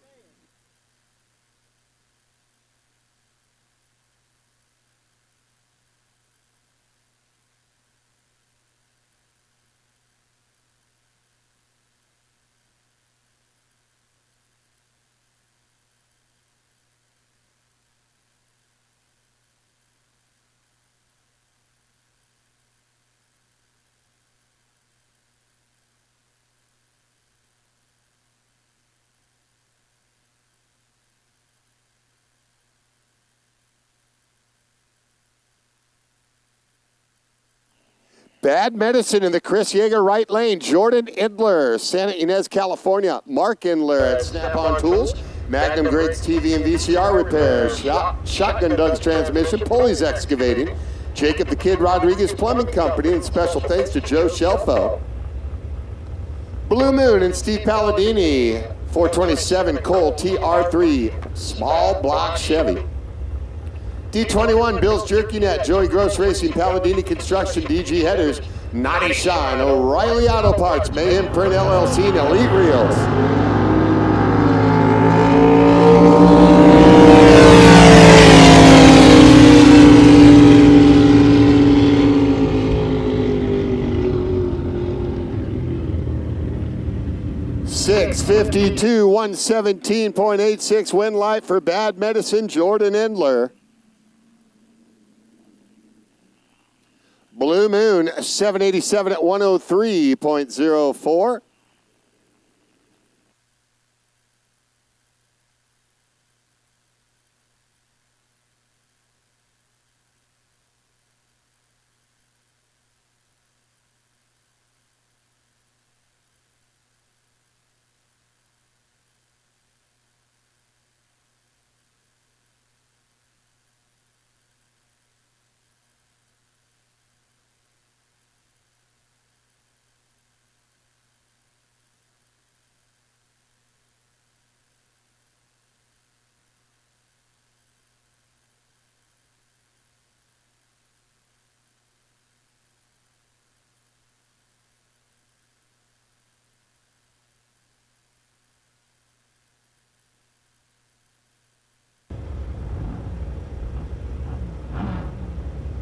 Bad Medicine in the Chris Yeager right lane. Jordan Idler, Santa Ynez, California. Mark Indler at Snap-on Tools. Magnum Grades TV and VCR repairs. Shotgun Doug's Transmission. Pulley's Excavating. Jacob the Kid Rodriguez Plumbing Company. And special thanks to Joe Shelfo. Blue Moon and Steve Palladini. 427 Cole TR3 Small Block Chevy. D21 Bill's Jerky Net, Joey Gross Racing, Palladini Construction, DG Headers, Naughty Shine, O'Reilly Auto Parts, Mayhem Print LLC, and Elite Reels. .652, 117.86 win light for Bad Medicine, Jordan Endler. Blue Moon, 787 at 103.04.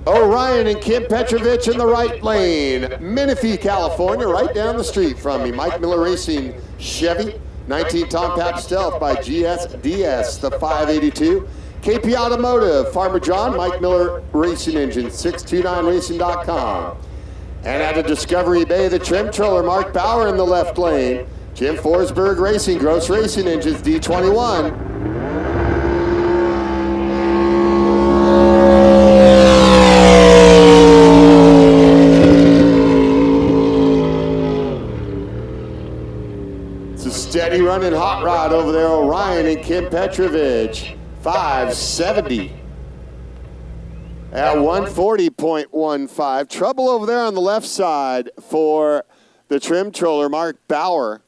Orion and Kim Petrovich in the right lane. Menifee, California, right down the street from me. Mike Miller Racing Chevy, 19 Tom Pap Stealth by GSDS, the 582. KP Automotive, Farmer John, Mike Miller Racing Engine, 629racing.com. And at the Discovery Bay, the trim troller, Mark Bauer in the left lane. Jim Forsberg Racing, Gross Racing Engines, D21. Steady running hot rod over there, Orion and Kim Petrovich, 570 at 140.15. Trouble over there on the left side for the trim troller, Mark Bauer.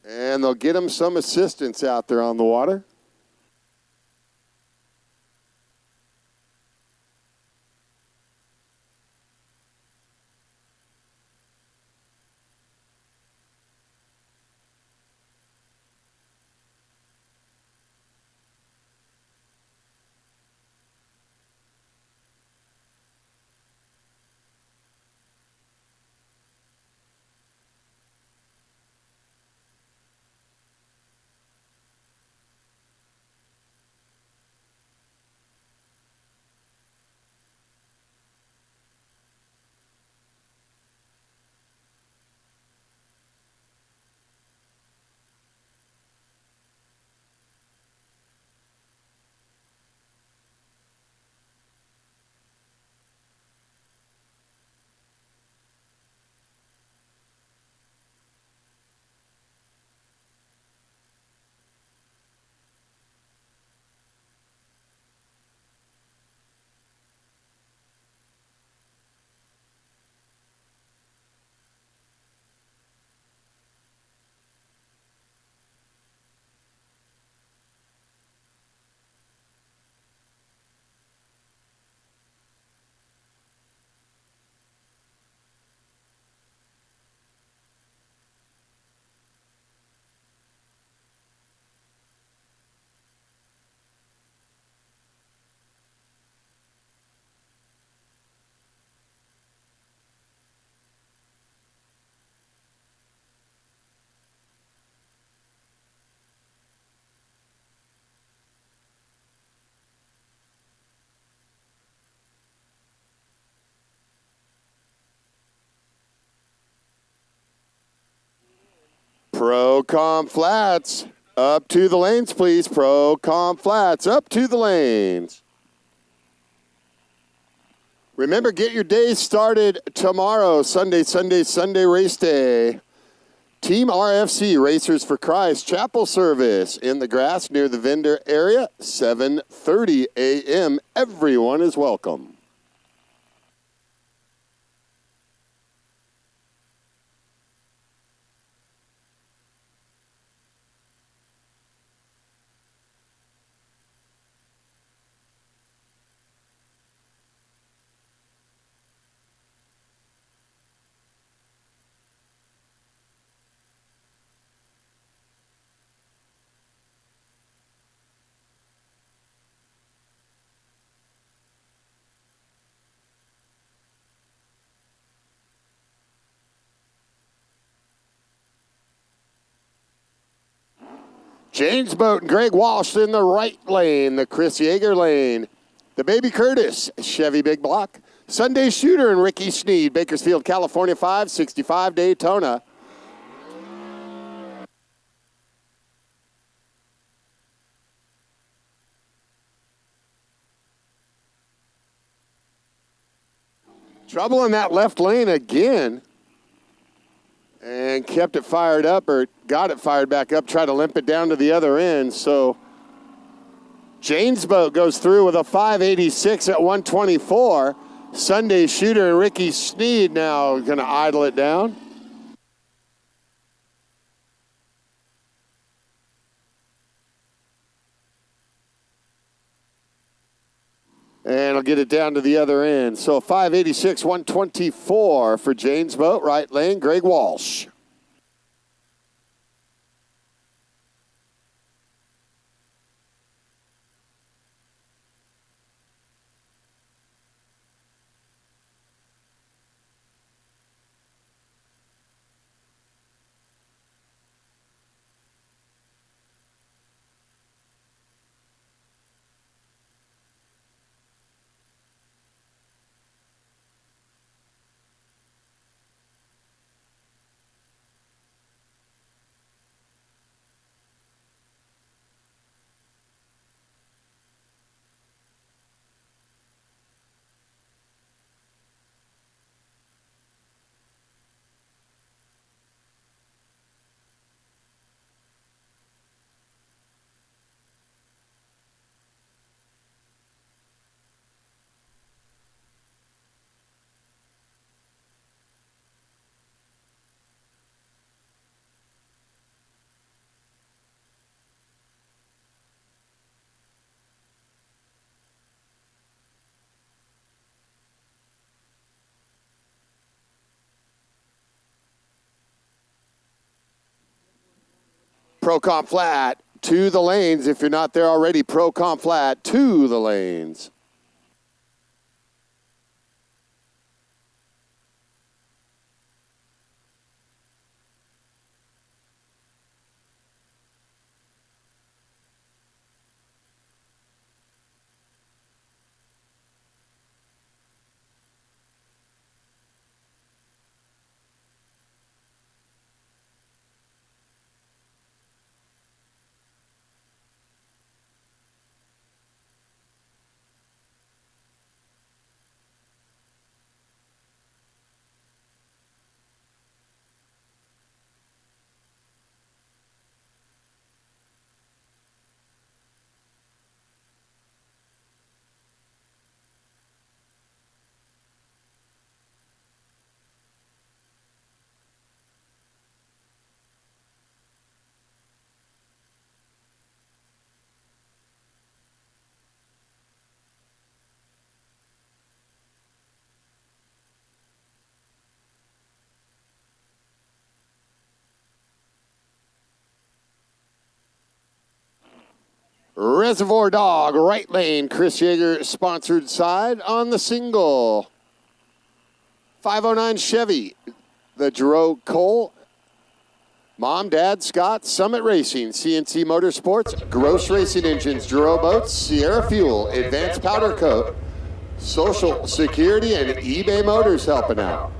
And they'll get him some assistance out there on the water. Pro-Com Flats, up to the lanes, please. Pro-Com Flats, up to the lanes. Remember, get your day started tomorrow, Sunday race day. Team RFC, Racers for Christ, chapel service in the grass near the vendor area, 7:30 a.m. Everyone is welcome. James Boat and Greg Walsh in the right lane, the Chris Yeager lane. The Baby Curtis, Chevy Big Block. Sunday Shooter and Ricky Sneed, Bakersfield, California 565 Daytona. Trouble in that left lane again. And kept it fired up, or got it fired back up, tried to limp it down to the other end. So Jane's Boat goes through with a 586 at 124. Sunday Shooter and Ricky Sneed now going to idle it down. And I'll get it down to the other end. So 586, 124 for Jane's Boat, right lane, Greg Walsh. Pro-Com flat to the lanes. If you're not there already, Pro-Com flat to the lanes. Reservoir Dog, right lane, Chris Yeager, sponsored side on the single. 509 Chevy, the Jerome Cole. Mom, Dad, Scott, Summit Racing, CNC Motorsports, Gross Racing Engines, Jerome Boats, Sierra Fuel, Advanced Powder Coat, Social Security, and eBay Motors helping out.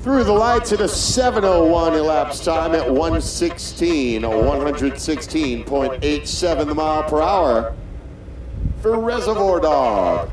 Through the lights at a 7:01 elapsed time at 116.87 the mile per hour for Reservoir Dog.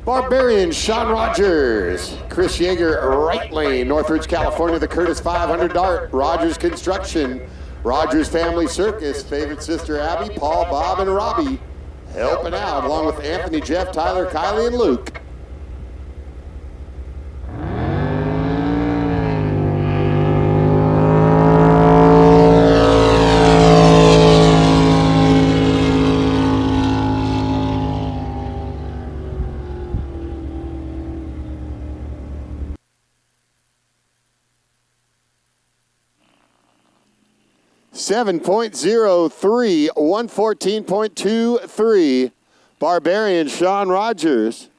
Barbarian, Sean Rogers. Chris Yeager, right lane, Northridge, California, the Curtis 500 Dart. Rogers Construction, Rogers Family Circus, favorite sister Abby, Paul, Bob, and Robbie helping out, along with Anthony, Jeff, Tyler, Kylie, and Luke. .03, 114.23, Barbarian, Sean Rogers.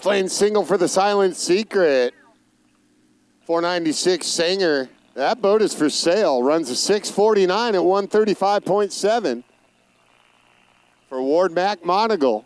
First lane single for the Silent Secret. 496 Sanger. That boat is for sale. Runs a 649 at 135.7 for Ward Mac Monagle.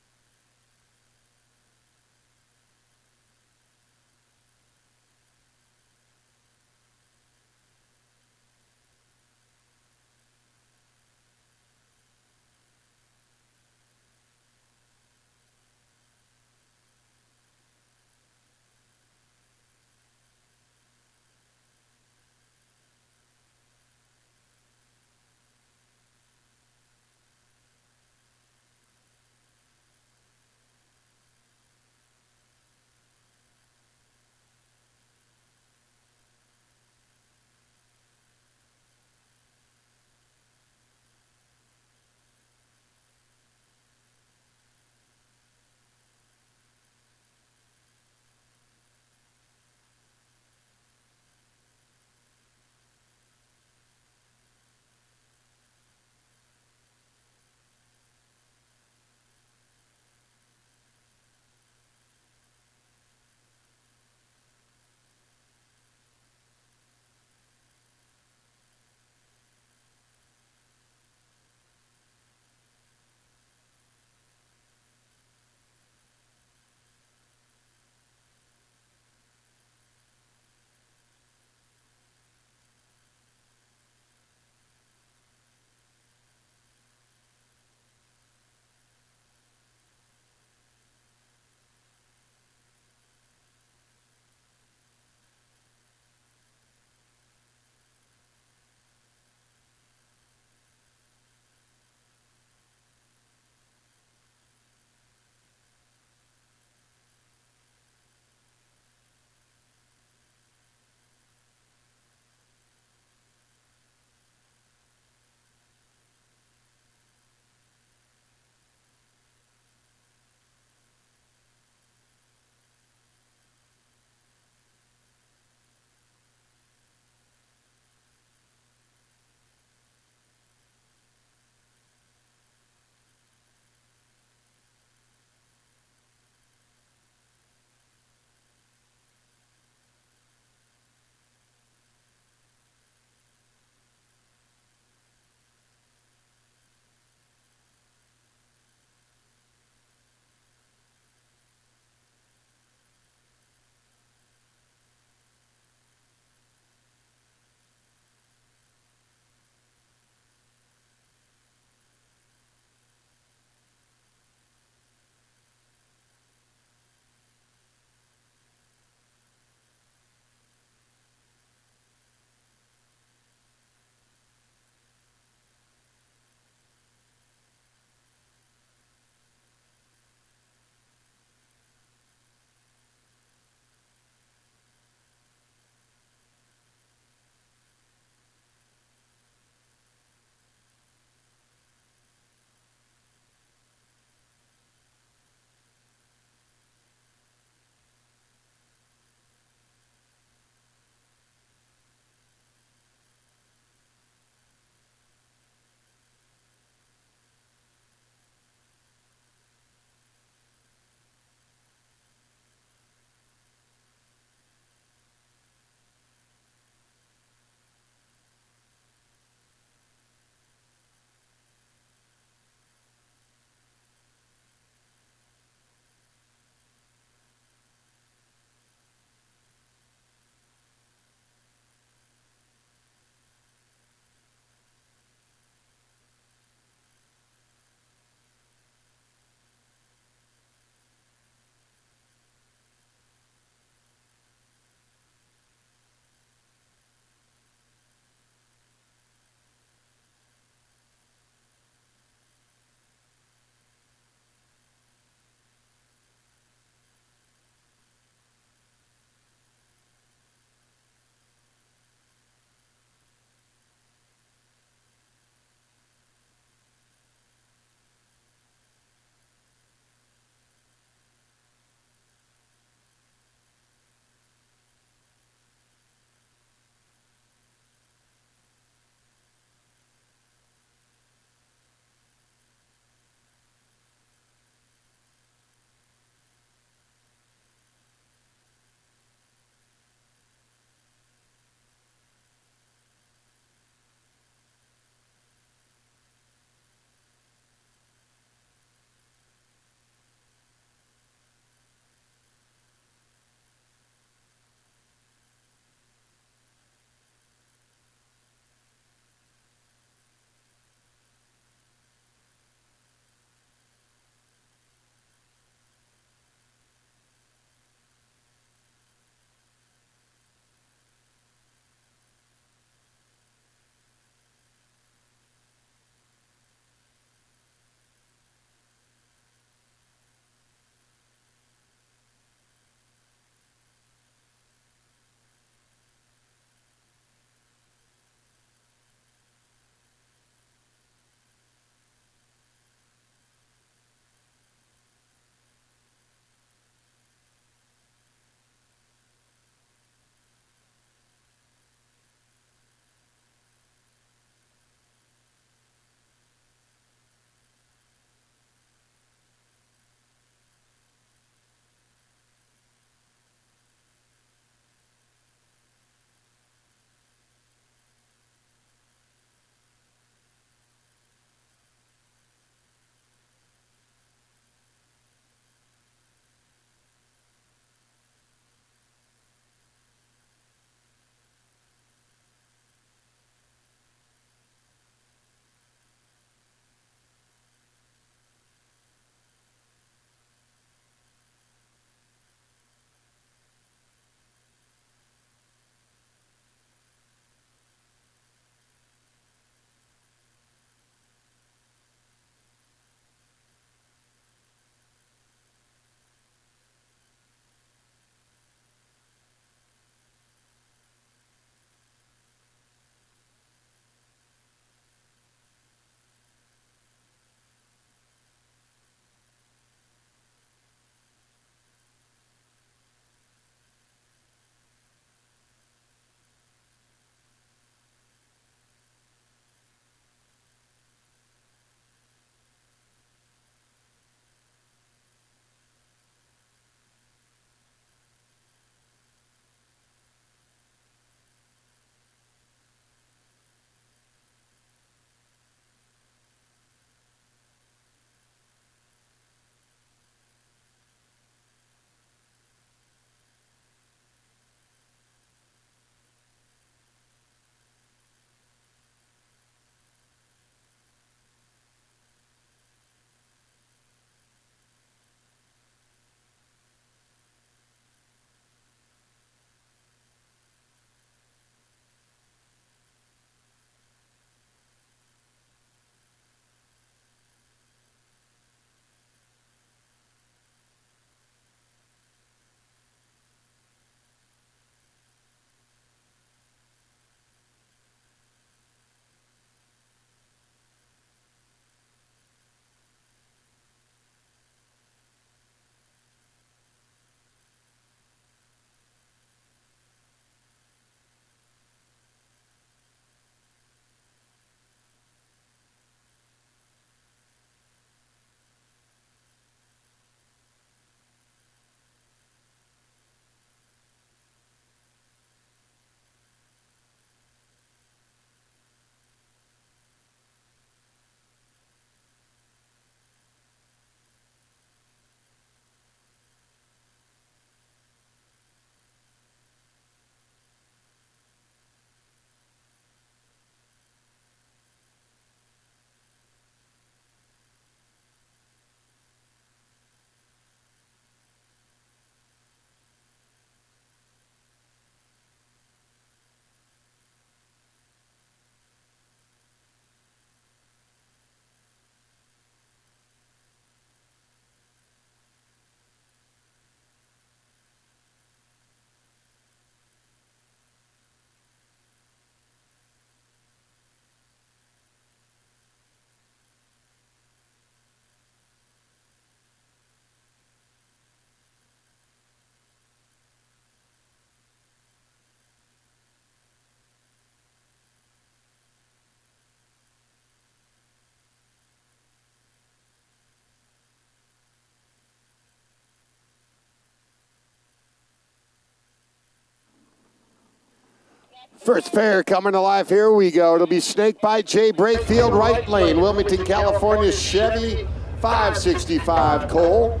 First pair coming to life. Here we go. It'll be Snakebite Jay Brakefield, right lane. Wilmington, California, Chevy 565 Cole.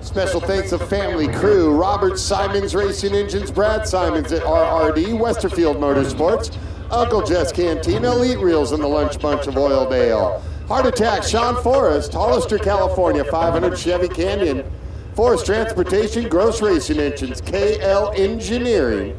Special thanks to Family Crew, Robert Simons Racing Engines, Brad Simons at RRD, Westerfield Motorsports, Uncle Jess Cantina, Elite Reels, and the Lunch Bunch of Oildale. Heart Attack, Sean Forrest, Hollister, California, 500 Chevy Canyon. Forrest Transportation, Gross Racing Engines, KL Engineering.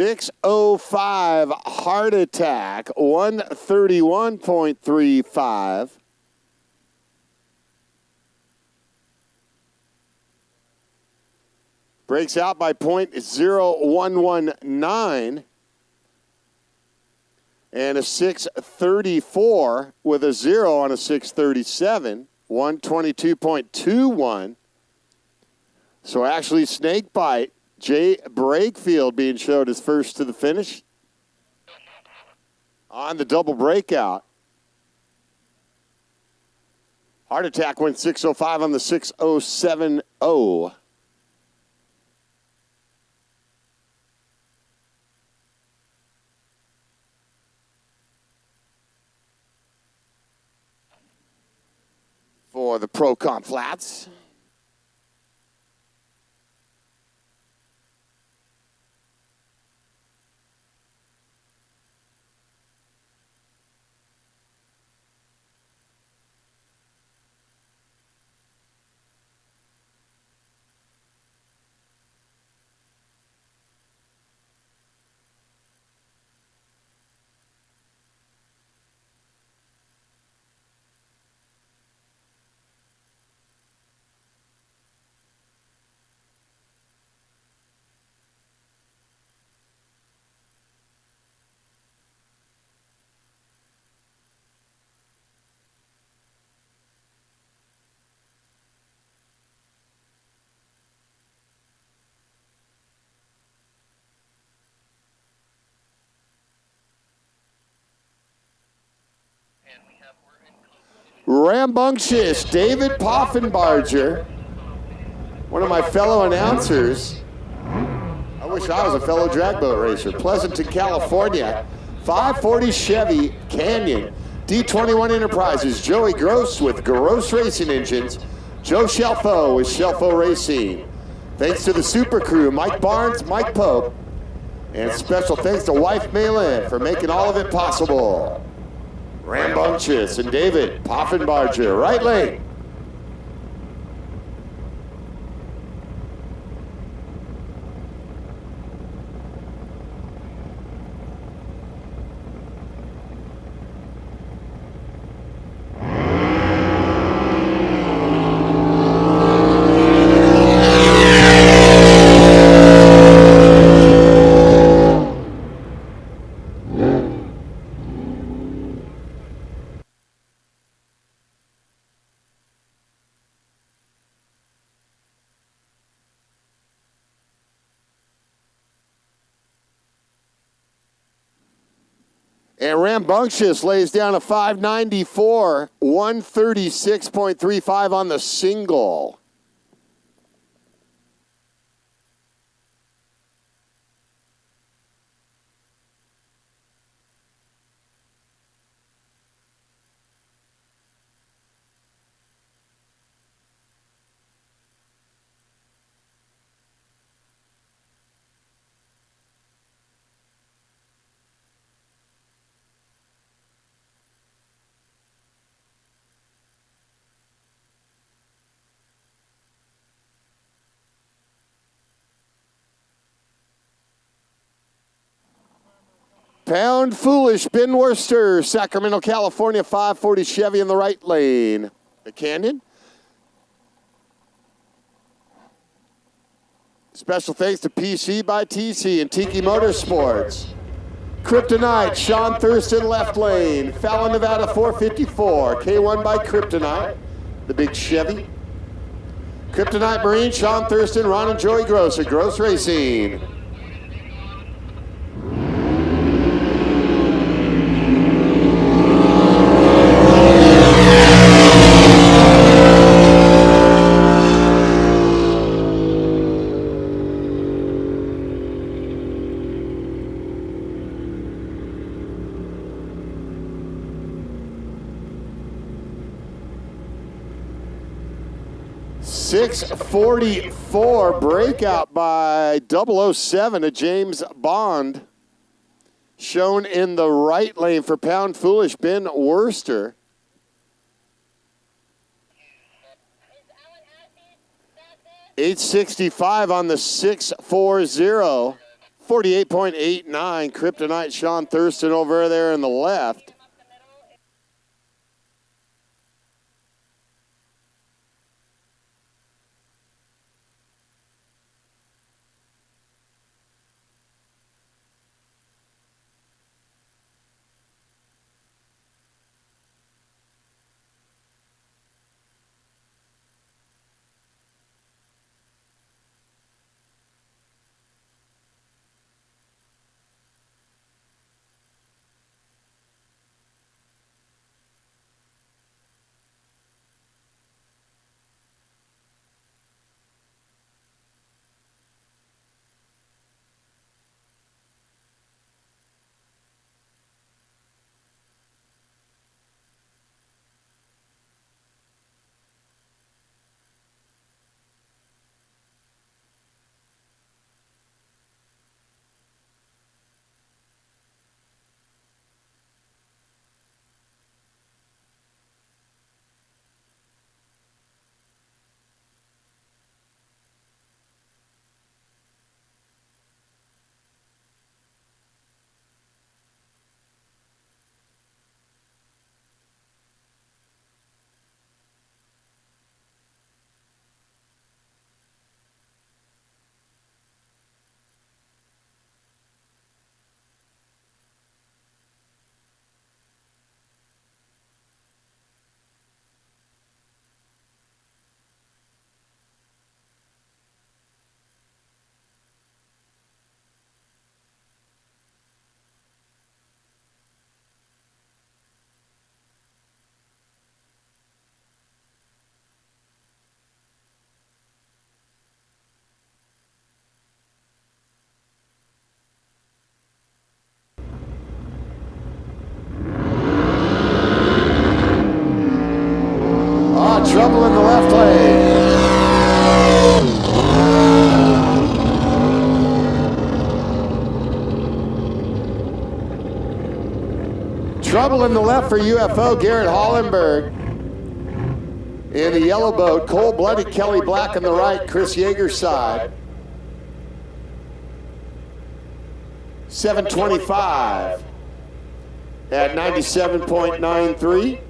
.605 Heart Attack, 131.35. Breaks out by .0119. And a 634 with a 0 on a 637, 122.21. So actually Snakebite Jay Brakefield being showed as first to the finish on the double breakout. Heart Attack went 605 on the 6070. For the Pro Comp Flats. Rambunctious David Poffenbarger, one of my fellow announcers. I wish I was a fellow drag boat racer. Pleasanton, California, 540 Chevy Canyon. D21 Enterprises, Joey Gross with Gross Racing Engines. Joe Shelfo with Shelfo Racing. Thanks to the Super Crew, Mike Barnes, Mike Pope. And special thanks to Wife Malin for making all of it possible. Rambunctious and David Poffenbarger, right lane. And Rambunctious lays down a 594, 136.35 on the single. Pound Foolish, Ben Worcester, Sacramento, California, 540 Chevy in the right lane. The Canyon. Special thanks to PC by TC and Tiki Motorsports. Kryptonite, Sean Thurston, left lane. Fallon, Nevada, 454. K1 by Kryptonite, the big Chevy. Kryptonite Marine, Sean Thurston, Ron and Joey Gross at Gross Racing. .644 breakout by 007 to James Bond. Shown in the right lane for Pound Foolish, Ben Worster. .865 on the 640. 48.89 Kryptonite Sean Thurston over there in the left. Trouble in the left lane. Trouble in the left for UFO, Garrett Hollenberg. In the yellow boat, cold-blooded Kelly Black on the right, Chris Yeager's side. 725 at 97.93.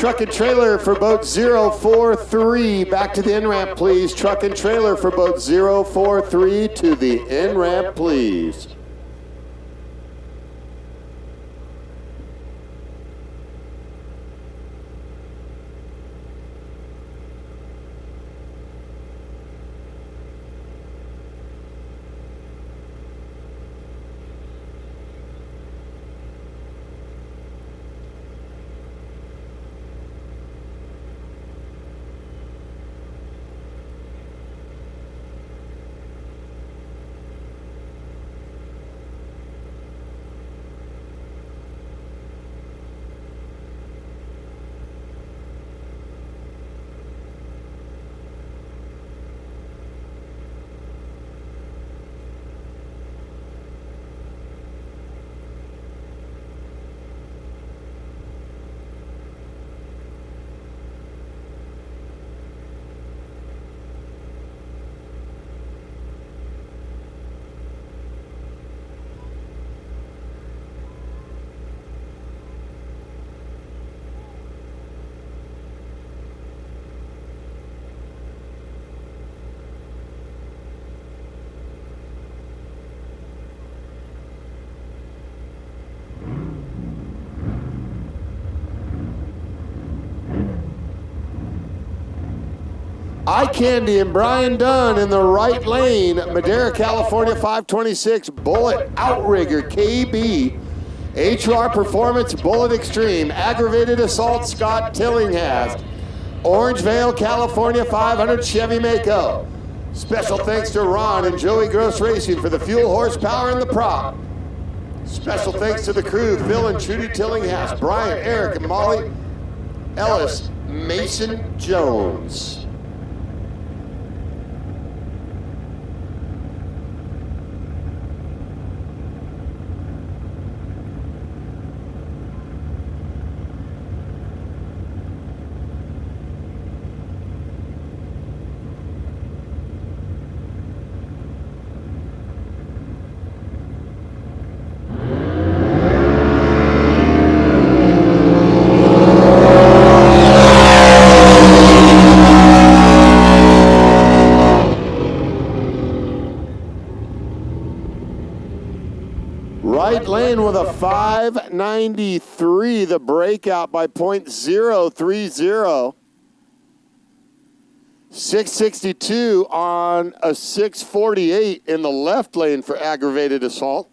Truck and trailer for boat 043. Back to the in-ramp, please. Truck and trailer for boat 043 to the in-ramp, please. Eye Candy and Brian Dunn in the right lane. Madera, California 526 Bullet Outrigger KB. HR Performance Bullet Extreme. Aggravated Assault Scott Tillinghast. Orangevale, California 500 Chevy Mako. Special thanks to Ron and Joey Gross Racing for the fuel, horsepower, and the prop. Special thanks to the crew, Phil and Trudy Tillinghast, Brian, Eric, and Molly Ellis, Mason Jones. Right lane with a 593, the breakout by .030. 662 on a 648 in the left lane for aggravated assault.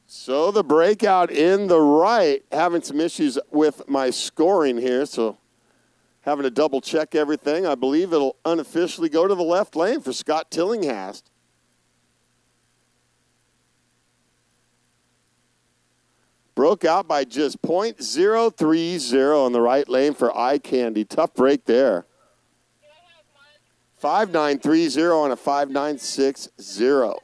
So the breakout in the right, having some issues with my scoring here, so having to double check everything. I believe it'll unofficially go to the left lane for Scott Tillinghast. Broke out by just .030 on the right lane for Eye Candy. Tough break there. 5930 on a 5960.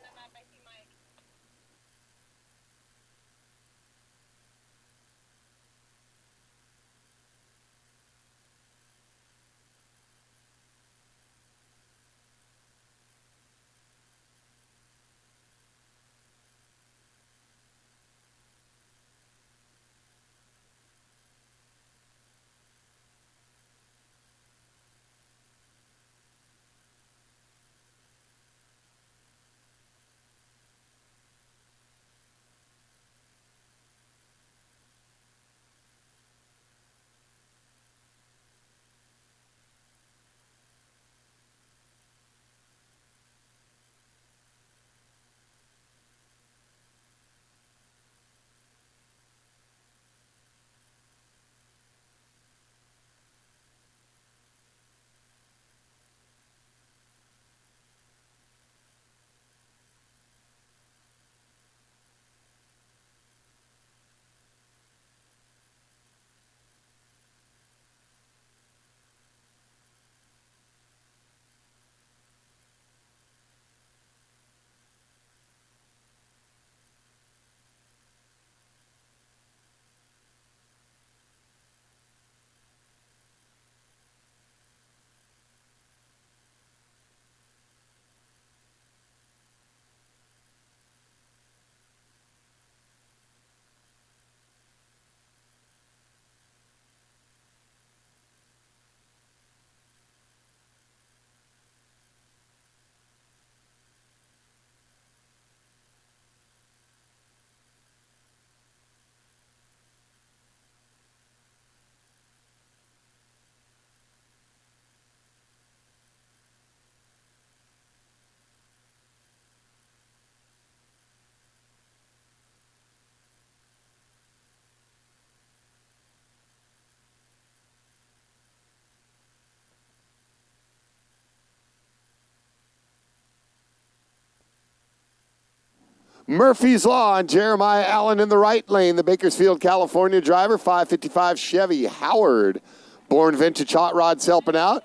Murphy's Law on Jeremiah Allen in the right lane. The Bakersfield, California driver, 555 Chevy Howard. Born Vintage Hot Rods helping out.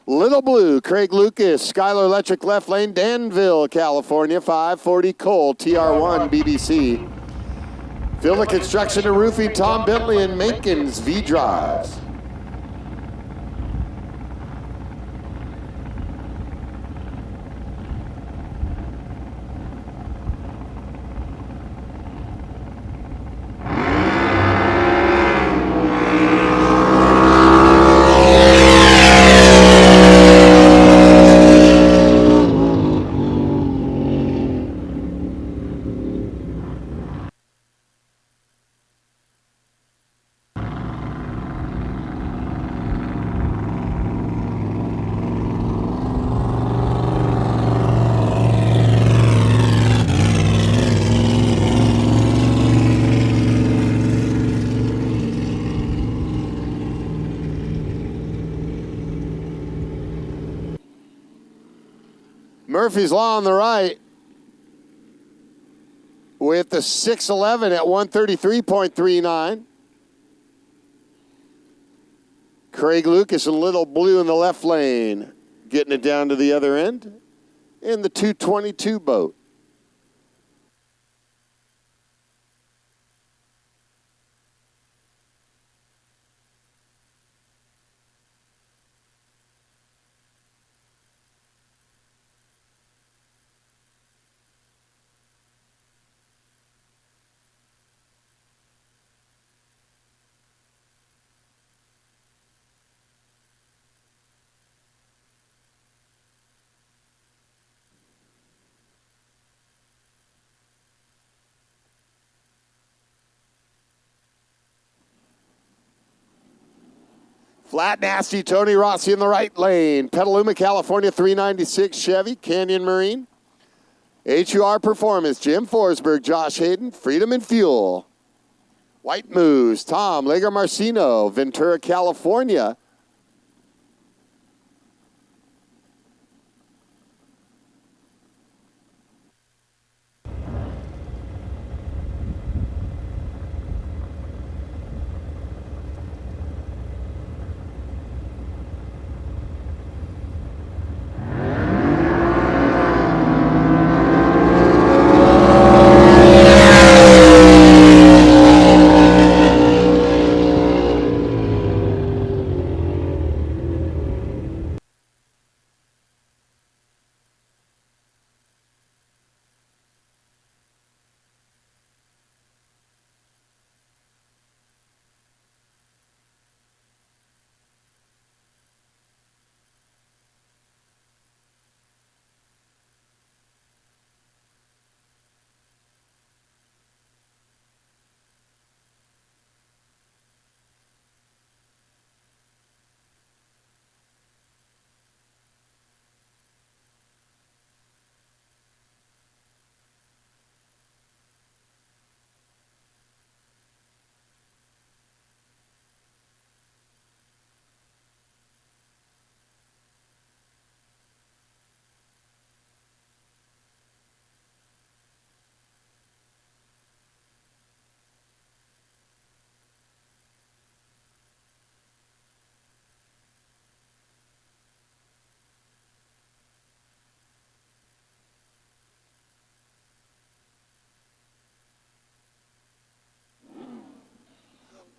Little Blue, Craig Lucas, Skylar Electric left lane, Danville, California, 540 Cole, TR1 BBC. Field of Construction and Roofing, Tom Bentley and Mankins, V-Drives. Murphy's Law on the right with the 611 at 133.39. Craig Lucas and Little Blue in the left lane, getting it down to the other end in the 222 boat. Flat Nasty, Tony Rossi in the right lane. Petaluma, California, 396 Chevy, Canyon Marine. HUR Performance, Jim Forsberg, Josh Hayden, Freedom and Fuel. White Moose, Tom Lager Marcino, Ventura, California.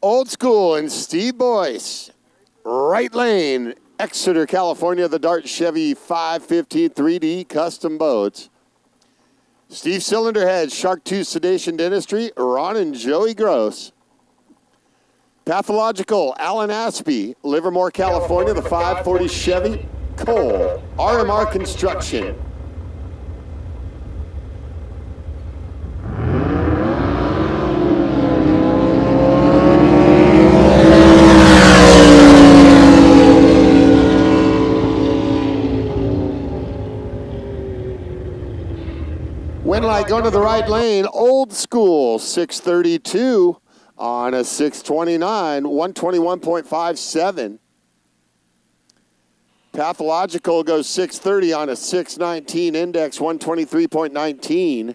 Old School and Steve Boyce. Right lane, Exeter, California, the Dart Chevy 515 3D custom boats. Steve Cylinderhead, Shark 2 Sedation Dentistry, Ron and Joey Gross. Pathological, Alan Aspey, Livermore, California, the 540 Chevy, Cole, RMR Construction. Winlight going to the right lane, Old School, 632 on a 629, 121.57. Pathological goes 630 on a 619 index, 123.19.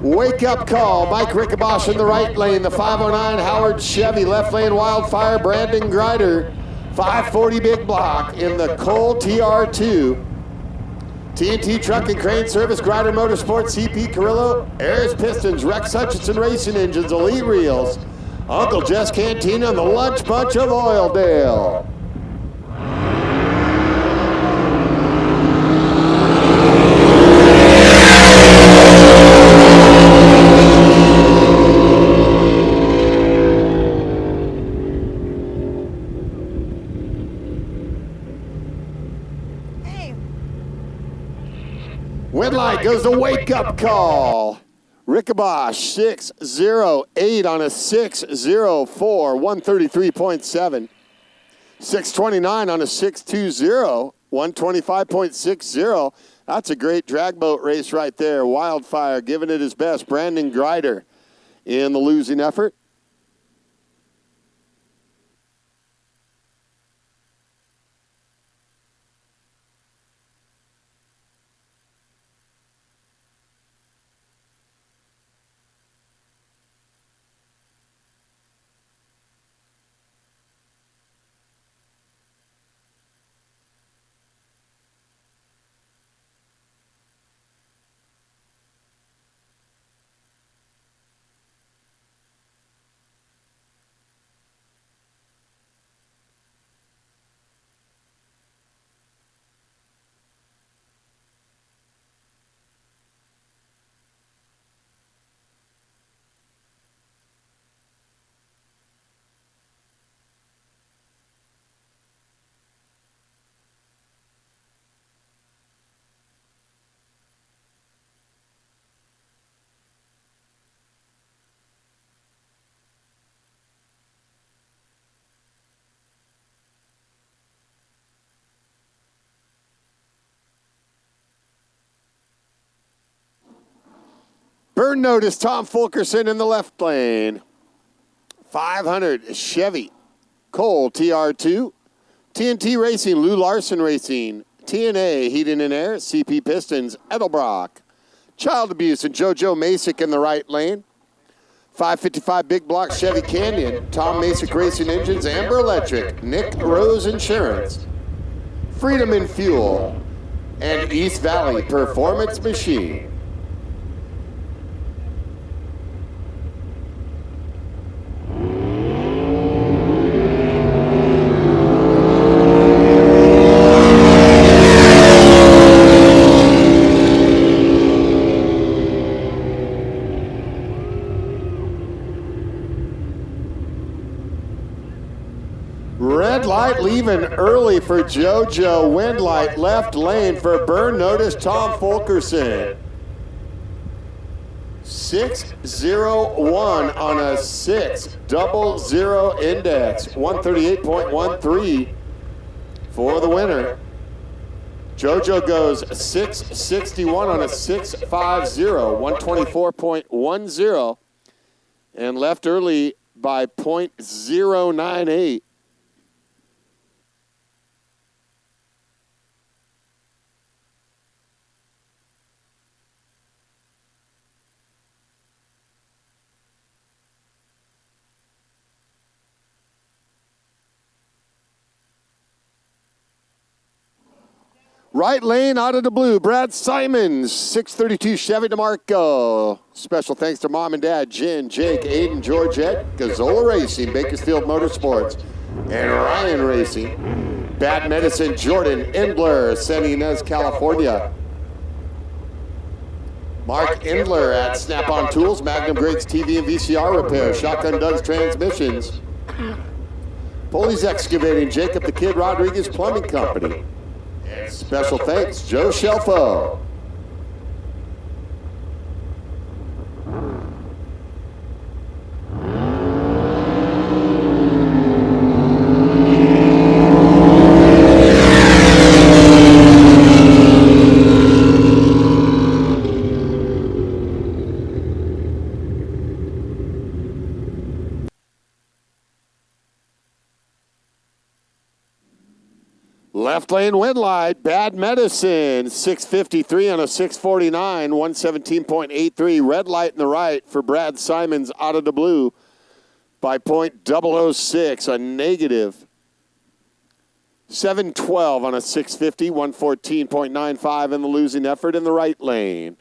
Wake up call. Mike Rickabosh in the right lane. The 509 Howard Chevy. Left lane Wildfire. Brandon Grider. 540 Big Block in the Cole TR2. TNT Truck and Crane Service. Grider Motorsports. CP Carrillo. Ayers Pistons. Rex Hutchinson Racing Engines. Elite Reels. Uncle Jess Cantina and the Lunch Bunch of Oildale. Win light goes to wake up call. Rickabosh 608 on a 604, 133.7. 629 on a 620, 125.60. That's a great drag boat race right there. Wildfire giving it his best. Brandon Grider in the losing effort. Burn notice, Tom Fulkerson in the left lane. 500 Chevy, Cole TR2. TNT Racing, Lou Larson Racing. TNA Heating and Air, CP Pistons, Edelbrock. Child Abuse and JoJo Masick in the right lane. 555 Big Block Chevy Canyon, Tom Masick Racing Engines, Amber Electric, Nick Rose Insurance. Freedom in Fuel, and East Valley Performance Machine. Red light leaving early for JoJo. Wind light left lane for burn notice Tom Fulkerson. 601 on a 600 index. 138.13 for the winner. JoJo goes 661 on a 650. 124.10 and left early by .098. Right lane out of the blue, Brad Simons, 632 Chevy DeMarco. Special thanks to Mom and Dad, Jen, Jake, Aiden, Georgette, Gazzola Racing, Bakersfield Motorsports, and Ryan Racing. Bad Medicine, Jordan Endler, San Ynez, California. Mark Endler at Snap-on Tools, Magnum Griggs TV and VCR Repair, Shotgun Doug's Transmissions. Foley's Excavating, Jacob the Kid Rodriguez Plumbing Company. Special thanks, Joe Shelfo. Left lane wind light, Bad Medicine, 653 on a 649, 117.83. Red light in the right for Brad Simons out of the blue by .006, a negative 712 on a 650, 114.95 in the losing effort in the right lane.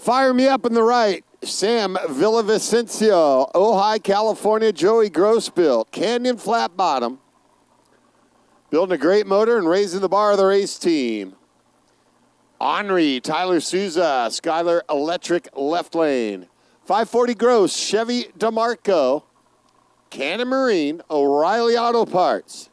Fire me up in the right. Sam Villavicencio, Ojai, California, Joey Grossbilt, Canyon Flat Bottom. Building a great motor and raising the bar of the race team. Henri, Tyler Souza, Skyler Electric left lane. 540 Gross, Chevy DeMarco, Cannon Marine, O'Reilly Auto Parts.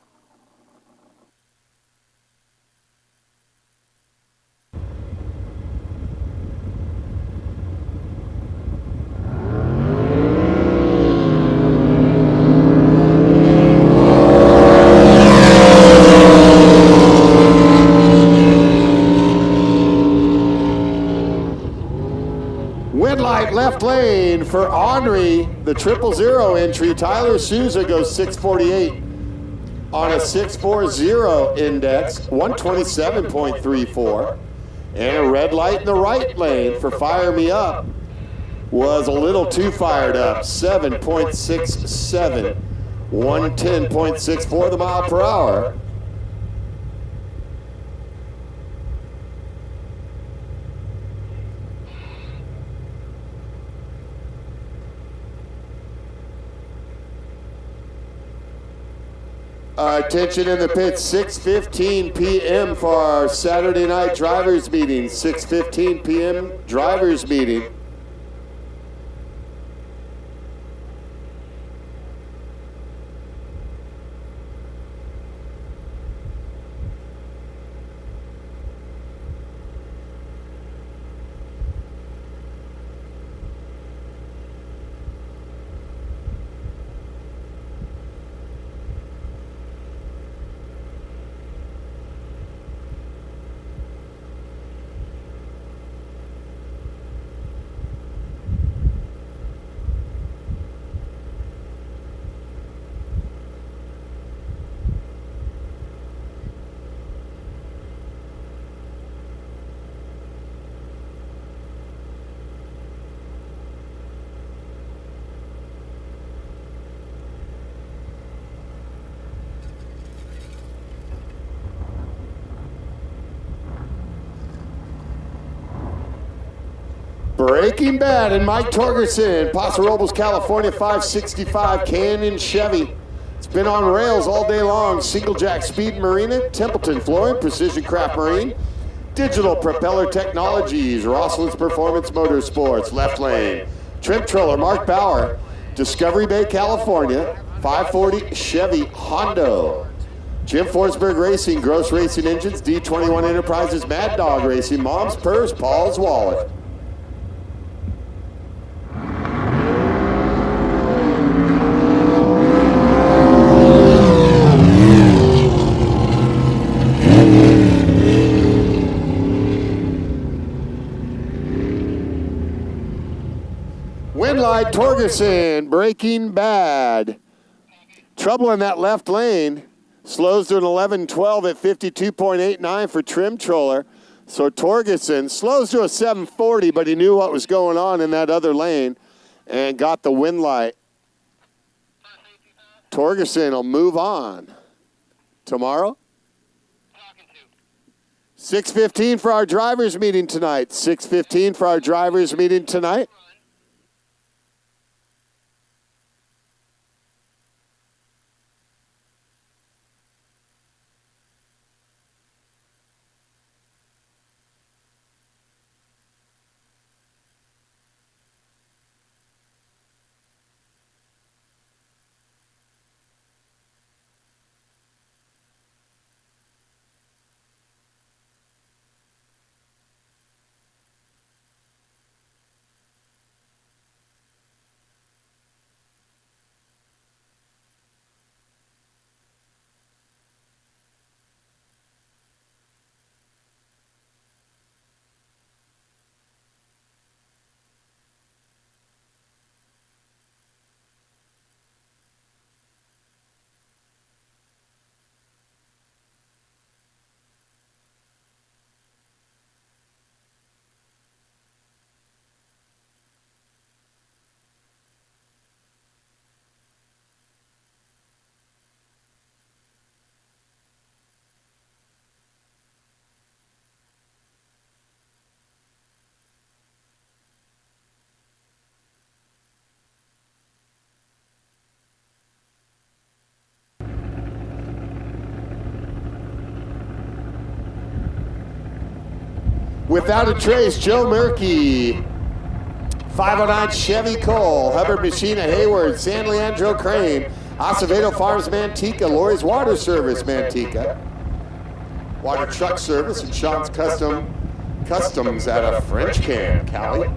Wind light left lane for Henri, the 000 entry. Tyler Souza goes 648 on a 640 index, 127.34. And a red light in the right lane for Fire Me Up was a little too fired up, 7.67, 110.64 the mile per hour. Attention in the pits, 6:15 p.m. for our Saturday night drivers meeting. 6:15 p.m. drivers meeting. Breaking Bad and Mike Torgerson, Paso Robles, California, 565 Canyon Chevy. It's been on rails all day long. Single Jack Speed Marina, Templeton Flooring, Precision Craft Marine, Digital Propeller Technologies, Rossland's Performance Motorsports, left lane. Trim Troller, Mark Bauer, Discovery Bay, California, 540 Chevy Hondo. Jim Forsberg Racing, Gross Racing Engines, D21 Enterprises, Mad Dog Racing, Mom's Purse, Paul's Wallet. Windlight Torgerson, Breaking Bad. Trouble in that left lane. Slows to an 11.12 at 52.89 for Trim Troller. So Torgerson slows to a 7.40, but he knew what was going on in that other lane and got the wind light. Torgerson will move on. Tomorrow? Talking to. 6:15 for our drivers meeting tonight. 6:15 for our drivers meeting tonight. Without a trace, Joe Murky. 509 Chevy Cole, Hubbard Machina Hayward, San Leandro Crane, Acevedo Farms Manteca, Lori's Water Service Manteca, Water Truck Service, and Sean's Customs at a French Can, Cali.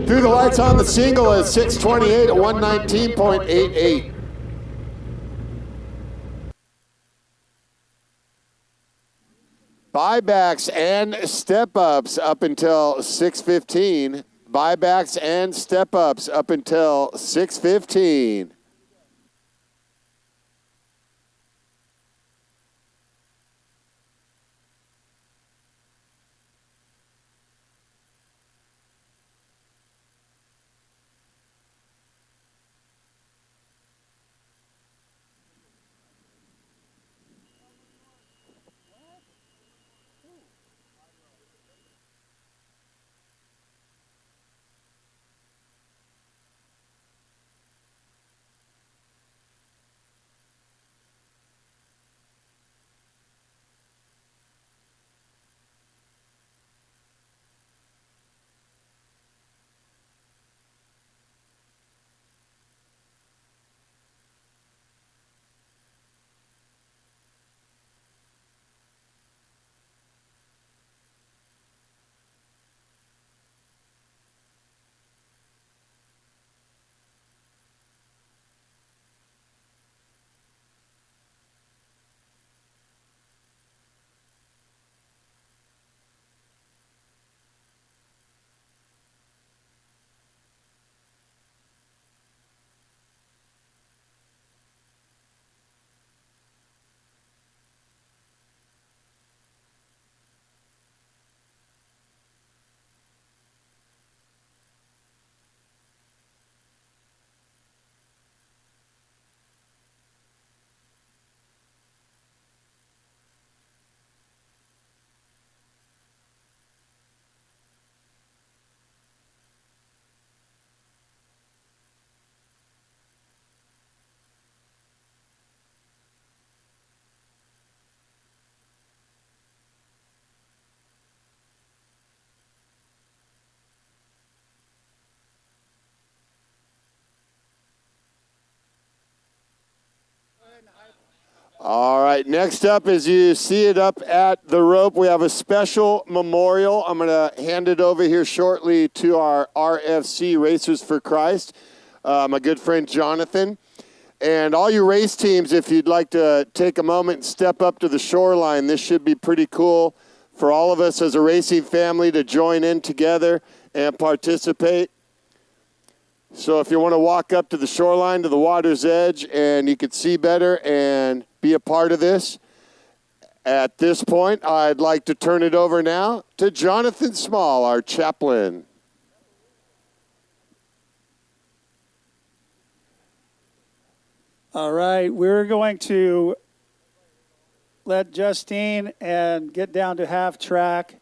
Through the lights on the single is 628 at 119.88. Buybacks and step-ups up until 6:15. Buybacks and step-ups up until 6:15. All right, next up, as you see it up at the rope, we have a special memorial. I'm going to hand it over here shortly to our RFC Racers for Christ, my good friend Jonathan. And all you race teams, if you'd like to take a moment and step up to the shoreline, this should be pretty cool for all of us as a racing family to join in together and participate. So if you want to walk up to the shoreline, to the water's edge, and you can see better and be a part of this, at this point, I'd like to turn it over now to Jonathan Small, our chaplain. All right, we're going to let Justine and get down to half track,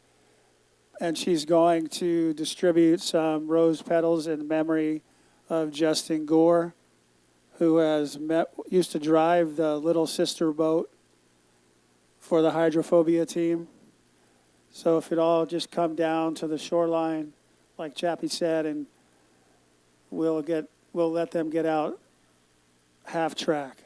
and she's going to distribute some rose petals in memory of Justin Gore, who used to drive the Little Sister boat for the hydrophobia team. So if it all just come down to the shoreline, like Chappie said, and we'll let them get out half track.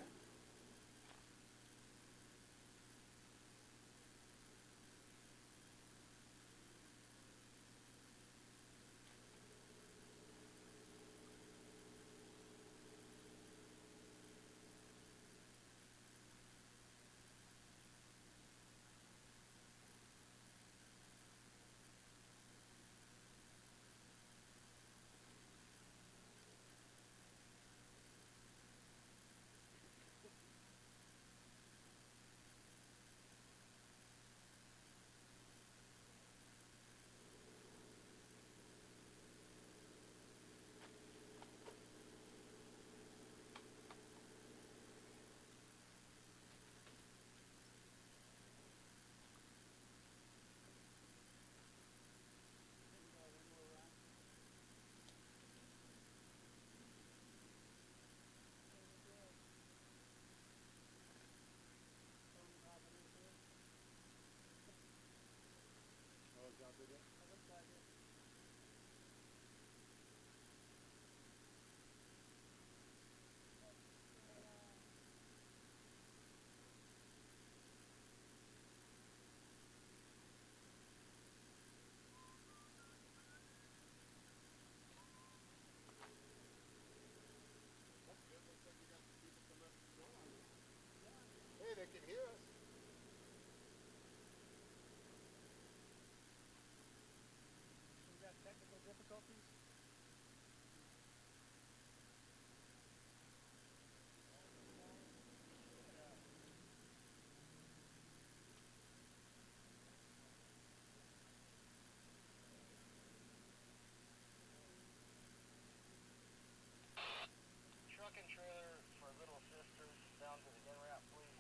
Hey, they can hear us. We've got technical difficulties. Truck and trailer for Little Sisters down to the in wrap, please.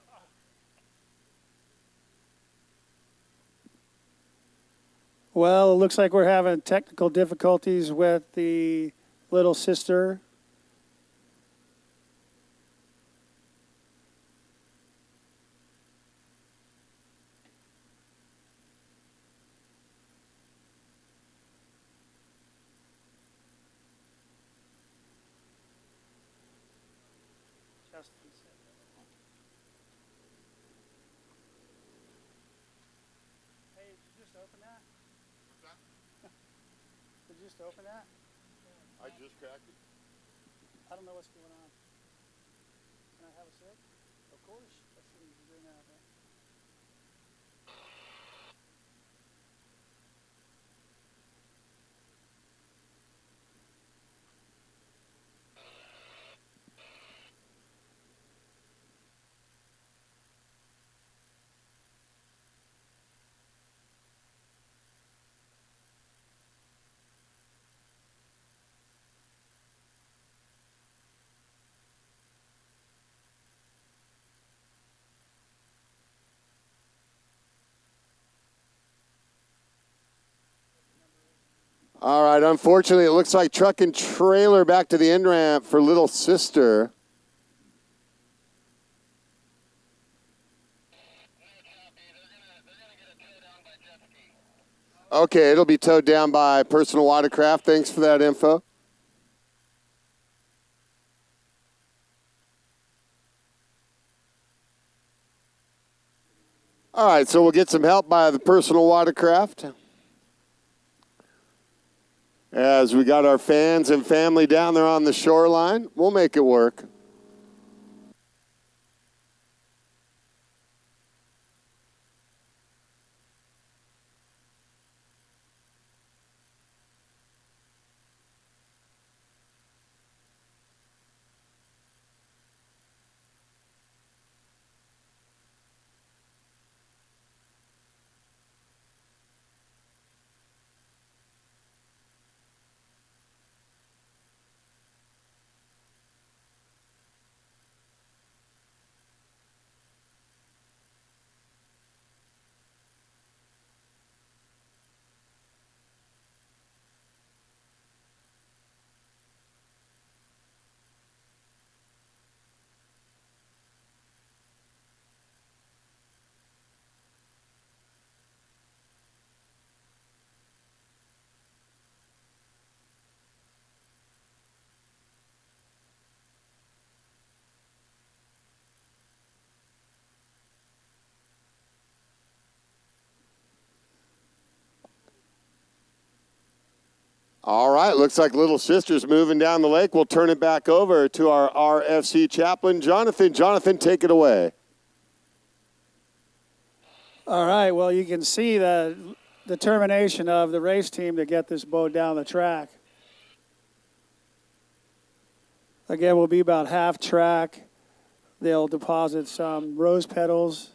Well, it looks like we're having technical difficulties with the Little Sister. Justin said that. Hey, did you just open that? Did you just open that? I just cracked it. I don't know what's going on. Can I have a sip? Of course. I shouldn't be doing that. But... All right, unfortunately, it looks like truck and trailer back to the end ramp for Little Sister. Okay, it'll be towed down by personal watercraft. Thanks for that info. All right, so we'll get some help by the personal watercraft. As we got our fans and family down there on the shoreline, we'll make it work. All right, looks like Little Sister's moving down the lake. We'll turn it back over to our RFC chaplain, Jonathan. Jonathan, take it away. All right, well, you can see the determination of the race team to get this boat down the track. Again, we'll be about half track. They'll deposit some rose petals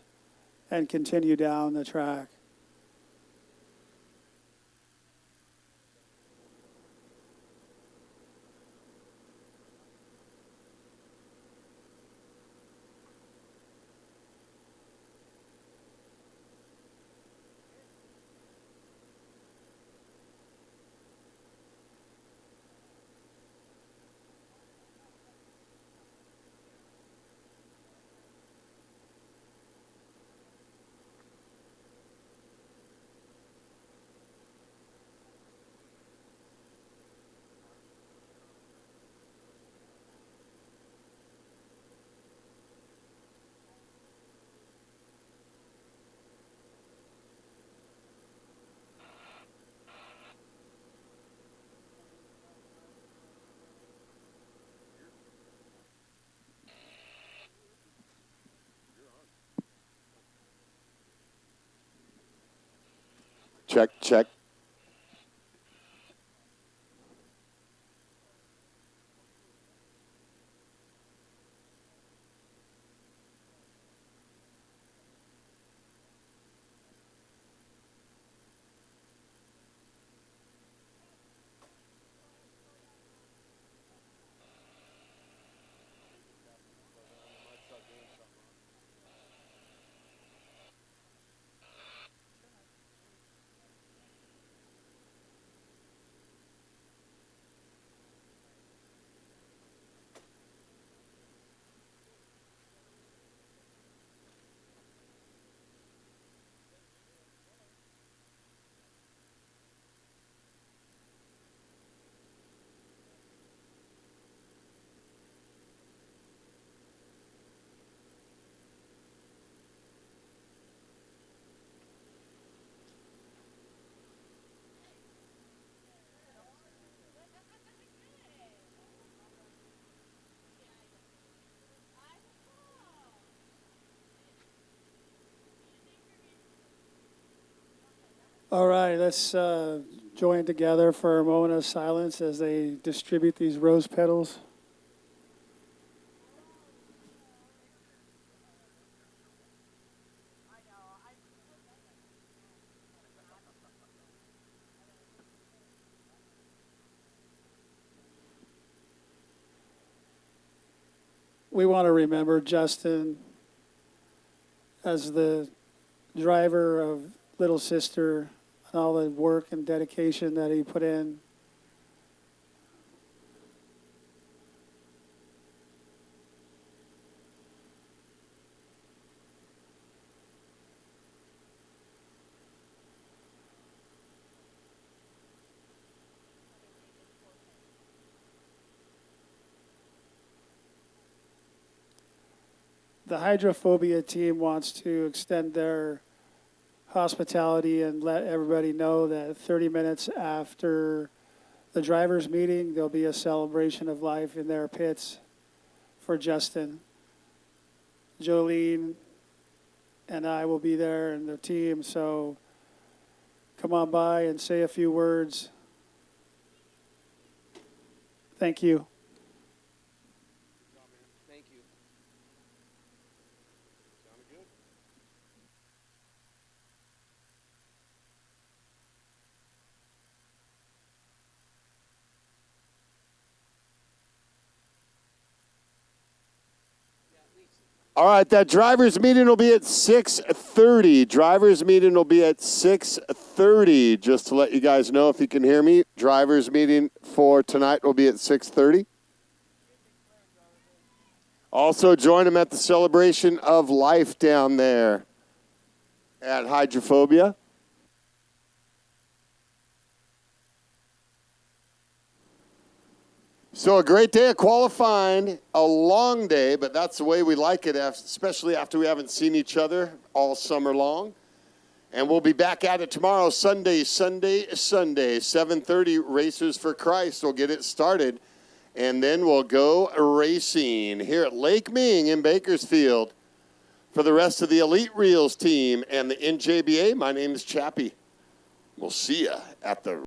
and continue down the track. Check, check. All right, let's join together for a moment of silence as they distribute these rose petals. We want to remember Justin as the driver of Little Sister and all the work and dedication that he put in. The hydrophobia team wants to extend their hospitality and let everybody know that 30 minutes after the drivers' meeting, there'll be a celebration of life in their pits for Justin. Jolene and I will be there and the team, so come on by and say a few words. Thank you. Thank you. Sounded good. All right, that drivers meeting will be at 6:30. Drivers meeting will be at 6:30. Just to let you guys know, if you can hear me, drivers meeting for tonight will be at 6:30. Also join them at the celebration of life down there at Hydrophobia. So a great day of qualifying, a long day, but that's the way we like it, especially after we haven't seen each other all summer long. And we'll be back at it tomorrow, Sunday. 7:30, Racers for Christ will get it started. And then we'll go racing here at Lake Ming in Bakersfield. For the rest of the Elite Reels team and the NJBA, my name is Chappie. We'll see you at the